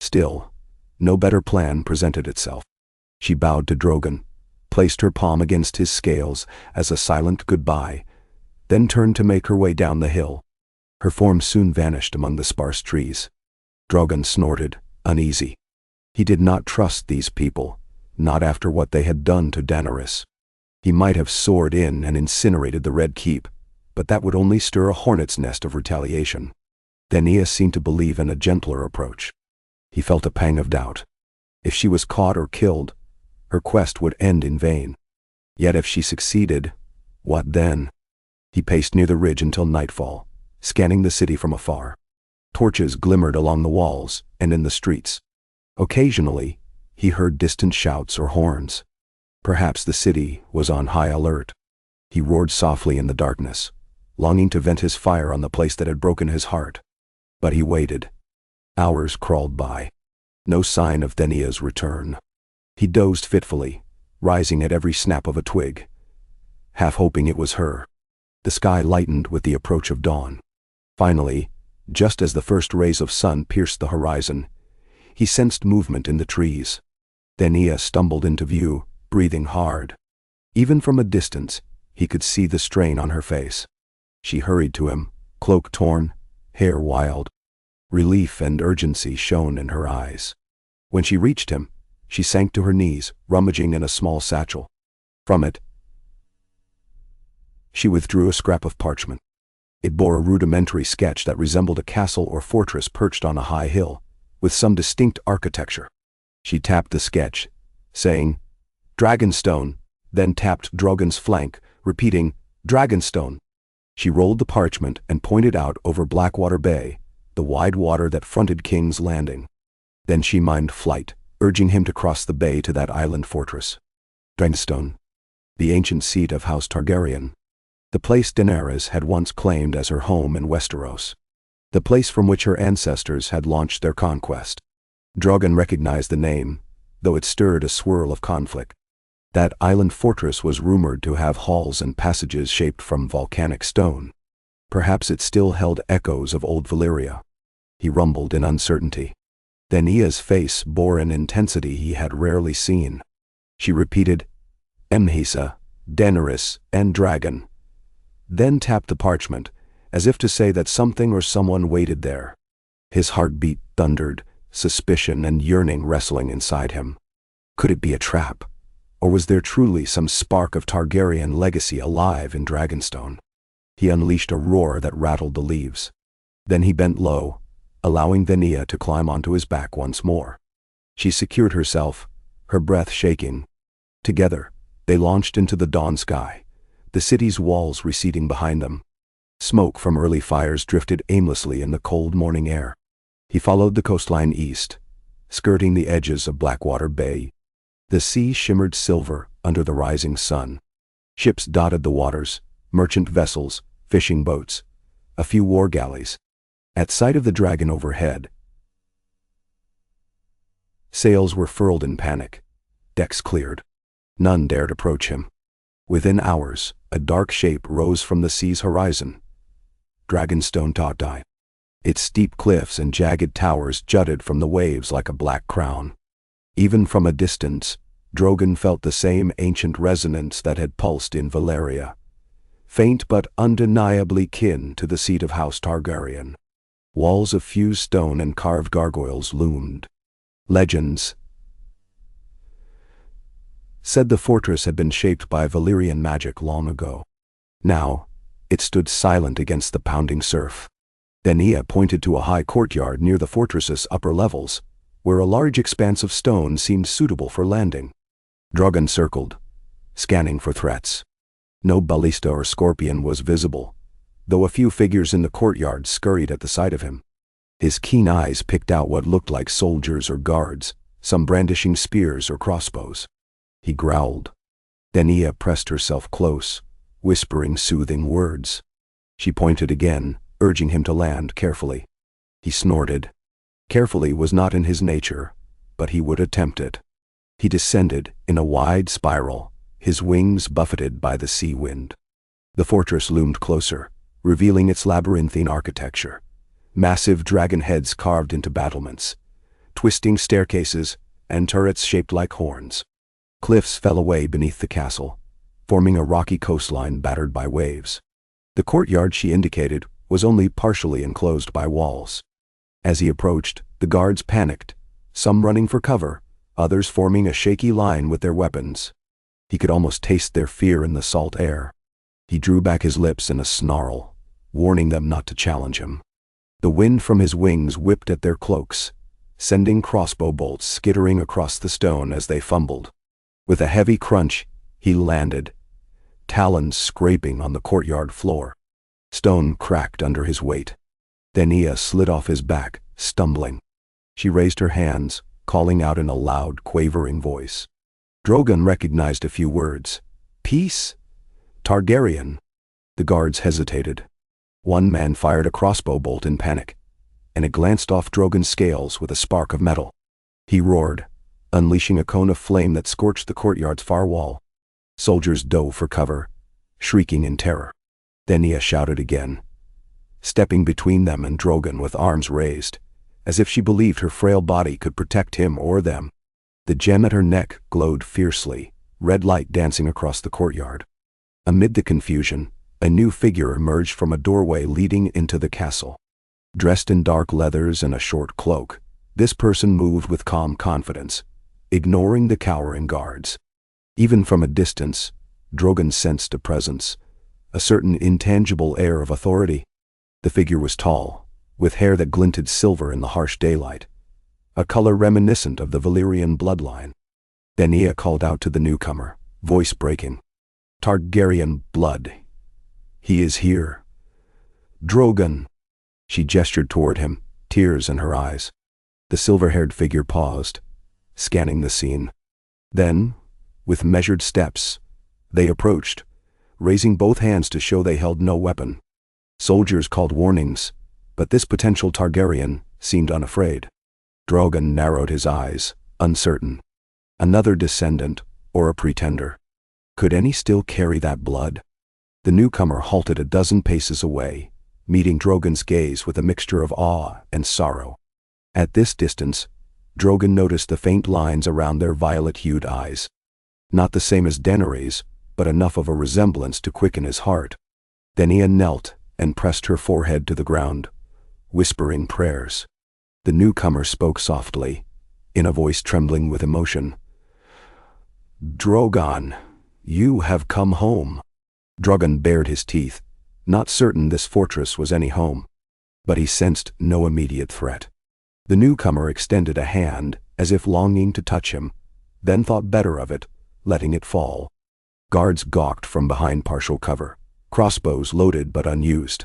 Still, no better plan presented itself. She bowed to Drogon, placed her palm against his scales as a silent goodbye, then turned to make her way down the hill. Her form soon vanished among the sparse trees. Drogon snorted, uneasy. He did not trust these people, not after what they had done to Daenerys. He might have soared in and incinerated the Red Keep, but that would only stir a hornet's nest of retaliation. Denia seemed to believe in a gentler approach. He felt a pang of doubt. If she was caught or killed, her quest would end in vain. Yet if she succeeded, what then? He paced near the ridge until nightfall, scanning the city from afar. Torches glimmered along the walls and in the streets. Occasionally, he heard distant shouts or horns. Perhaps the city was on high alert. He roared softly in the darkness, longing to vent his fire on the place that had broken his heart. But he waited. Hours crawled by. No sign of Denia's return. He dozed fitfully, rising at every snap of a twig, half hoping it was her. The sky lightened with the approach of dawn. Finally, just as the first rays of sun pierced the horizon, he sensed movement in the trees. Denia stumbled into view, breathing hard. Even from a distance, he could see the strain on her face. She hurried to him, cloak torn, hair wild. Relief and urgency shone in her eyes. When she reached him, she sank to her knees, rummaging in a small satchel. From it, she withdrew a scrap of parchment. It bore a rudimentary sketch that resembled a castle or fortress perched on a high hill, with some distinct architecture. She tapped the sketch, saying, "Dragonstone, then tapped Drogon's flank, repeating, "Dragonstone." She rolled the parchment and pointed out over Blackwater Bay, the wide water that fronted King's Landing. Then she mimed flight, urging him to cross the bay to that island fortress. Dragonstone, the ancient seat of House Targaryen. The place Daenerys had once claimed as her home in Westeros. The place from which her ancestors had launched their conquest. Drogon recognized the name, though it stirred a swirl of conflict. That island fortress was rumored to have halls and passages shaped from volcanic stone. Perhaps it still held echoes of old Valyria. He rumbled in uncertainty. Daenerys' face bore an intensity he had rarely seen. She repeated, "Emhisa, Daenerys, and Dragon," then tapped the parchment, as if to say that something or someone waited there. His heartbeat thundered, suspicion and yearning wrestling inside him. Could it be a trap? Or was there truly some spark of Targaryen legacy alive in Dragonstone? He unleashed a roar that rattled the leaves. Then he bent low, allowing Daenerys to climb onto his back once more. She secured herself, her breath shaking. Together, they launched into the dawn sky, the city's walls receding behind them. Smoke from early fires drifted aimlessly in the cold morning air. He followed the coastline east, skirting the edges of Blackwater Bay. The sea shimmered silver under the rising sun. Ships dotted the waters, merchant vessels, fishing boats, a few war galleys. At sight of the dragon overhead, sails were furled in panic. Decks cleared. None dared approach him. Within hours, a dark shape rose from the sea's horizon. Dragonstone Tautai. Its steep cliffs and jagged towers jutted from the waves like a black crown. Even from a distance, Drogon felt the same ancient resonance that had pulsed in Valyria. Faint but undeniably kin to the seat of House Targaryen. Walls of fused stone and carved gargoyles loomed. Legends said the fortress had been shaped by Valyrian magic long ago. Now, it stood silent against the pounding surf. Daenerys pointed to a high courtyard near the fortress's upper levels, where a large expanse of stone seemed suitable for landing. Drogon circled, scanning for threats. No ballista or scorpion was visible, though a few figures in the courtyard scurried at the sight of him. His keen eyes picked out what looked like soldiers or guards, some brandishing spears or crossbows. He growled. Daenerys pressed herself close, whispering soothing words. She pointed again, urging him to land carefully. He snorted. Carefully was not in his nature, but he would attempt it. He descended in a wide spiral, his wings buffeted by the sea wind. The fortress loomed closer, revealing its labyrinthine architecture. Massive dragon heads carved into battlements, twisting staircases, and turrets shaped like horns. Cliffs fell away beneath the castle, forming a rocky coastline battered by waves. The courtyard she indicated was only partially enclosed by walls. As he approached, the guards panicked, some running for cover, others forming a shaky line with their weapons. He could almost taste their fear in the salt air. He drew back his lips in a snarl, warning them not to challenge him. The wind from his wings whipped at their cloaks, sending crossbow bolts skittering across the stone as they fumbled. With a heavy crunch, he landed, talons scraping on the courtyard floor. Stone cracked under his weight. Daenerys slid off his back, stumbling. She raised her hands, calling out in a loud, quavering voice. Drogon recognized a few words. "Peace? Targaryen." The guards hesitated. One man fired a crossbow bolt in panic, and it glanced off Drogon's scales with a spark of metal. He roared, unleashing a cone of flame that scorched the courtyard's far wall. Soldiers dove for cover, shrieking in terror. Daenerys shouted again, stepping between them and Drogon with arms raised, as if she believed her frail body could protect him or them. The gem at her neck glowed fiercely, red light dancing across the courtyard. Amid the confusion, a new figure emerged from a doorway leading into the castle. Dressed in dark leathers and a short cloak, this person moved with calm confidence, ignoring the cowering guards. Even from a distance, Drogon sensed a presence, a certain intangible air of authority. The figure was tall, with hair that glinted silver in the harsh daylight, a color reminiscent of the Valyrian bloodline. Daenerys called out to the newcomer, voice breaking. Targaryen blood. He is here. Drogon. She gestured toward him, tears in her eyes. The silver-haired figure paused, scanning the scene. Then, with measured steps, they approached, raising both hands to show they held no weapon. Soldiers called warnings, but this potential Targaryen seemed unafraid. Drogon narrowed his eyes, uncertain. Another descendant, or a pretender. Could any still carry that blood? The newcomer halted a dozen paces away, meeting Drogon's gaze with a mixture of awe and sorrow. At this distance, Drogon noticed the faint lines around their violet-hued eyes. Not the same as Daenerys, but enough of a resemblance to quicken his heart. Daenerys knelt and pressed her forehead to the ground, whispering prayers. The newcomer spoke softly, in a voice trembling with emotion. Drogon, you have come home. Drogon bared his teeth, not certain this fortress was any home. But he sensed no immediate threat. The newcomer extended a hand, as if longing to touch him, then thought better of it, letting it fall. Guards gawked from behind partial cover, crossbows loaded but unused.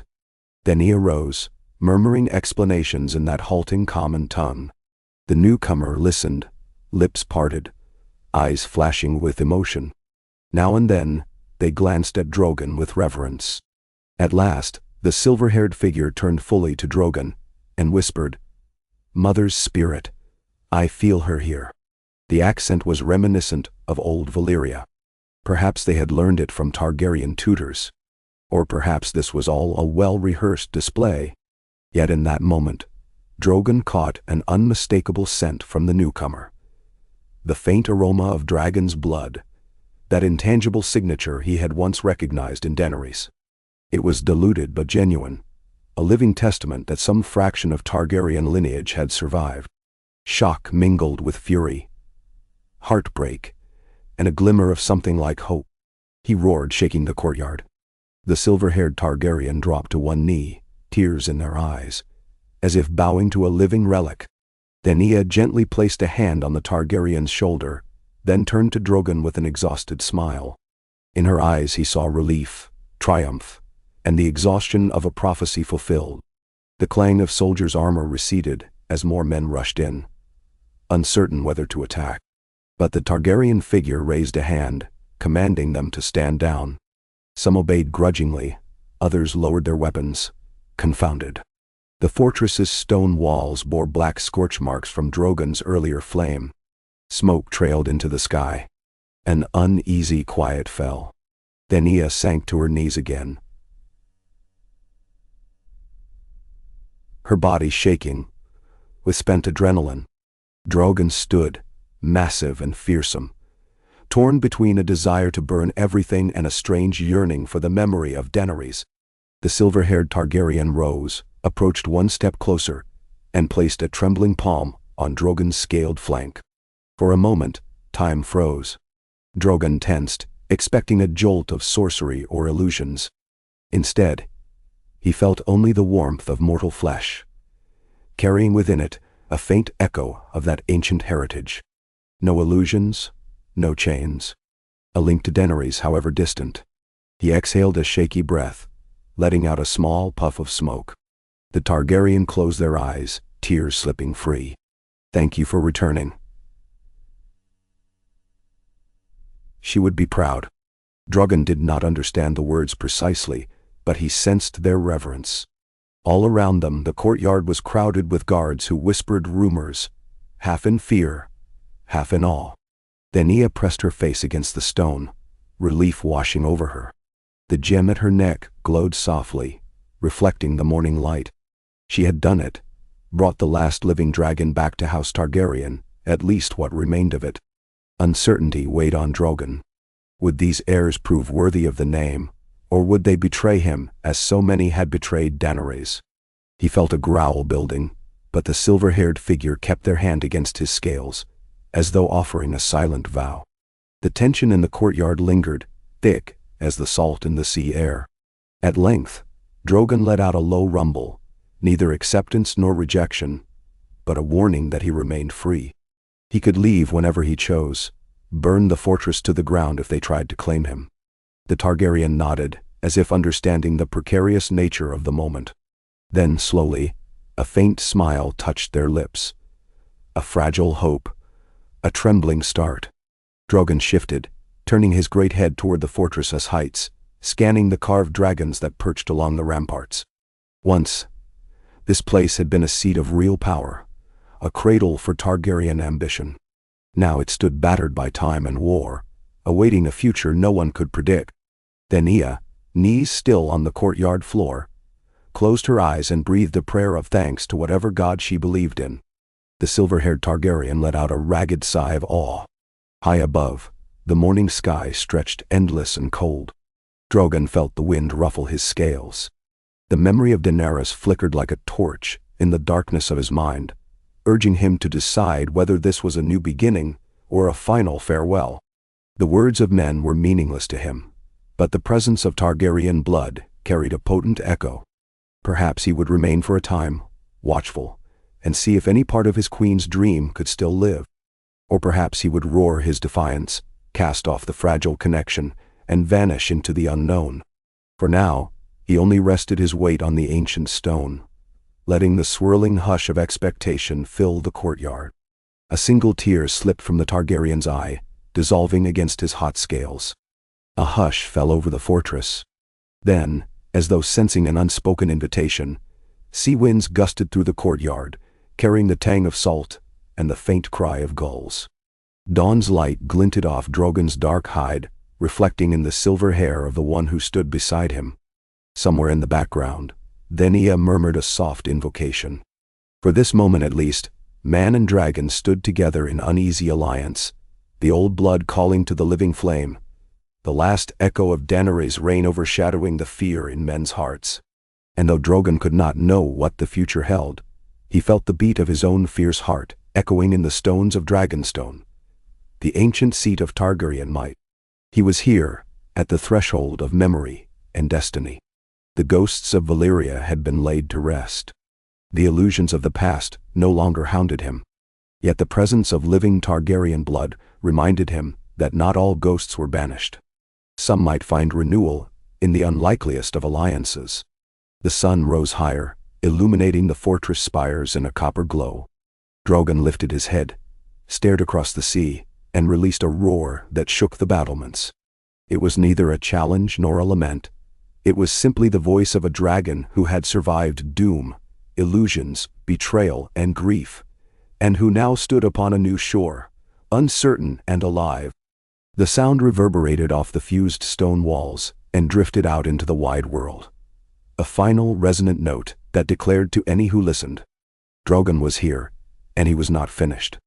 Then he arose, murmuring explanations in that halting common tongue. The newcomer listened, lips parted, eyes flashing with emotion. Now and then, they glanced at Drogon with reverence. At last, the silver-haired figure turned fully to Drogon, and whispered, Mother's spirit, I feel her here. The accent was reminiscent of old Valyria. Perhaps they had learned it from Targaryen tutors. Or perhaps this was all a well-rehearsed display. Yet in that moment, Drogon caught an unmistakable scent from the newcomer. The faint aroma of dragon's blood, that intangible signature he had once recognized in Daenerys. It was diluted but genuine, a living testament that some fraction of Targaryen lineage had survived. Shock mingled with fury, heartbreak, and a glimmer of something like hope. He roared, shaking the courtyard. The silver-haired Targaryen dropped to one knee, tears in their eyes, as if bowing to a living relic. Daenerys gently placed a hand on the Targaryen's shoulder, then turned to Drogon with an exhausted smile. In her eyes he saw relief, triumph, and the exhaustion of a prophecy fulfilled. The clang of soldiers' armor receded as more men rushed in, uncertain whether to attack. But the Targaryen figure raised a hand, commanding them to stand down. Some obeyed grudgingly, others lowered their weapons, confounded. The fortress's stone walls bore black scorch marks from Drogon's earlier flame. Smoke trailed into the sky. An uneasy quiet fell. Daenerys sank to her knees again, her body shaking with spent adrenaline. Drogon stood, massive and fearsome, torn between a desire to burn everything and a strange yearning for the memory of Daenerys. The silver-haired Targaryen rose, approached one step closer, and placed a trembling palm on Drogon's scaled flank. For a moment, time froze. Drogon tensed, expecting a jolt of sorcery or illusions. Instead, he felt only the warmth of mortal flesh, carrying within it a faint echo of that ancient heritage. No illusions, no chains. A link to Daenerys, however distant. He exhaled a shaky breath, letting out a small puff of smoke. The Targaryen closed their eyes, tears slipping free. Thank you for returning. She would be proud. Drogon did not understand the words precisely, but he sensed their reverence. All around them, the courtyard was crowded with guards who whispered rumors, half in fear, half in awe. Daenerys pressed her face against the stone, relief washing over her. The gem at her neck glowed softly, reflecting the morning light. She had done it, brought the last living dragon back to House Targaryen, at least what remained of it. Uncertainty weighed on Drogon. Would these heirs prove worthy of the name, or would they betray him as so many had betrayed Daenerys? He felt a growl building, but the silver-haired figure kept their hand against his scales, as though offering a silent vow. The tension in the courtyard lingered, thick as the salt in the sea air. At length, Drogon let out a low rumble, neither acceptance nor rejection, but a warning that he remained free. He could leave whenever he chose, burn the fortress to the ground if they tried to claim him. The Targaryen nodded, as if understanding the precarious nature of the moment. Then, slowly, a faint smile touched their lips. A fragile hope, a trembling start. Drogon shifted, turning his great head toward the fortress's heights, scanning the carved dragons that perched along the ramparts. Once, this place had been a seat of real power, a cradle for Targaryen ambition. Now it stood battered by time and war, awaiting a future no one could predict. Then Ea, knees still on the courtyard floor, closed her eyes and breathed a prayer of thanks to whatever god she believed in. The silver-haired Targaryen let out a ragged sigh of awe. High above, the morning sky stretched endless and cold. Drogon felt the wind ruffle his scales. The memory of Daenerys flickered like a torch in the darkness of his mind, urging him to decide whether this was a new beginning or a final farewell. The words of men were meaningless to him, but the presence of Targaryen blood carried a potent echo. Perhaps he would remain for a time, watchful, and see if any part of his queen's dream could still live. Or perhaps he would roar his defiance, cast off the fragile connection, and vanish into the unknown. For now, he only rested his weight on the ancient stone, letting the swirling hush of expectation fill the courtyard. A single tear slipped from the Targaryen's eye, dissolving against his hot scales. A hush fell over the fortress. Then, as though sensing an unspoken invitation, sea winds gusted through the courtyard, carrying the tang of salt and the faint cry of gulls. Dawn's light glinted off Drogon's dark hide, reflecting in the silver hair of the one who stood beside him. Somewhere in the background, Ea murmured a soft invocation. For this moment at least, man and dragon stood together in uneasy alliance, the old blood calling to the living flame, the last echo of Daenerys' reign overshadowing the fear in men's hearts. And though Drogon could not know what the future held, he felt the beat of his own fierce heart echoing in the stones of Dragonstone, the ancient seat of Targaryen might. He was here, at the threshold of memory and destiny. The ghosts of Valyria had been laid to rest. The illusions of the past no longer hounded him. Yet the presence of living Targaryen blood reminded him that not all ghosts were banished. Some might find renewal in the unlikeliest of alliances. The sun rose higher, illuminating the fortress spires in a copper glow. Drogon lifted his head, stared across the sea, and released a roar that shook the battlements. It was neither a challenge nor a lament. It was simply the voice of a dragon who had survived doom, illusions, betrayal, and grief, and who now stood upon a new shore, uncertain and alive. The sound reverberated off the fused stone walls and drifted out into the wide world. A final resonant note that declared to any who listened, Drogon was here, and he was not finished.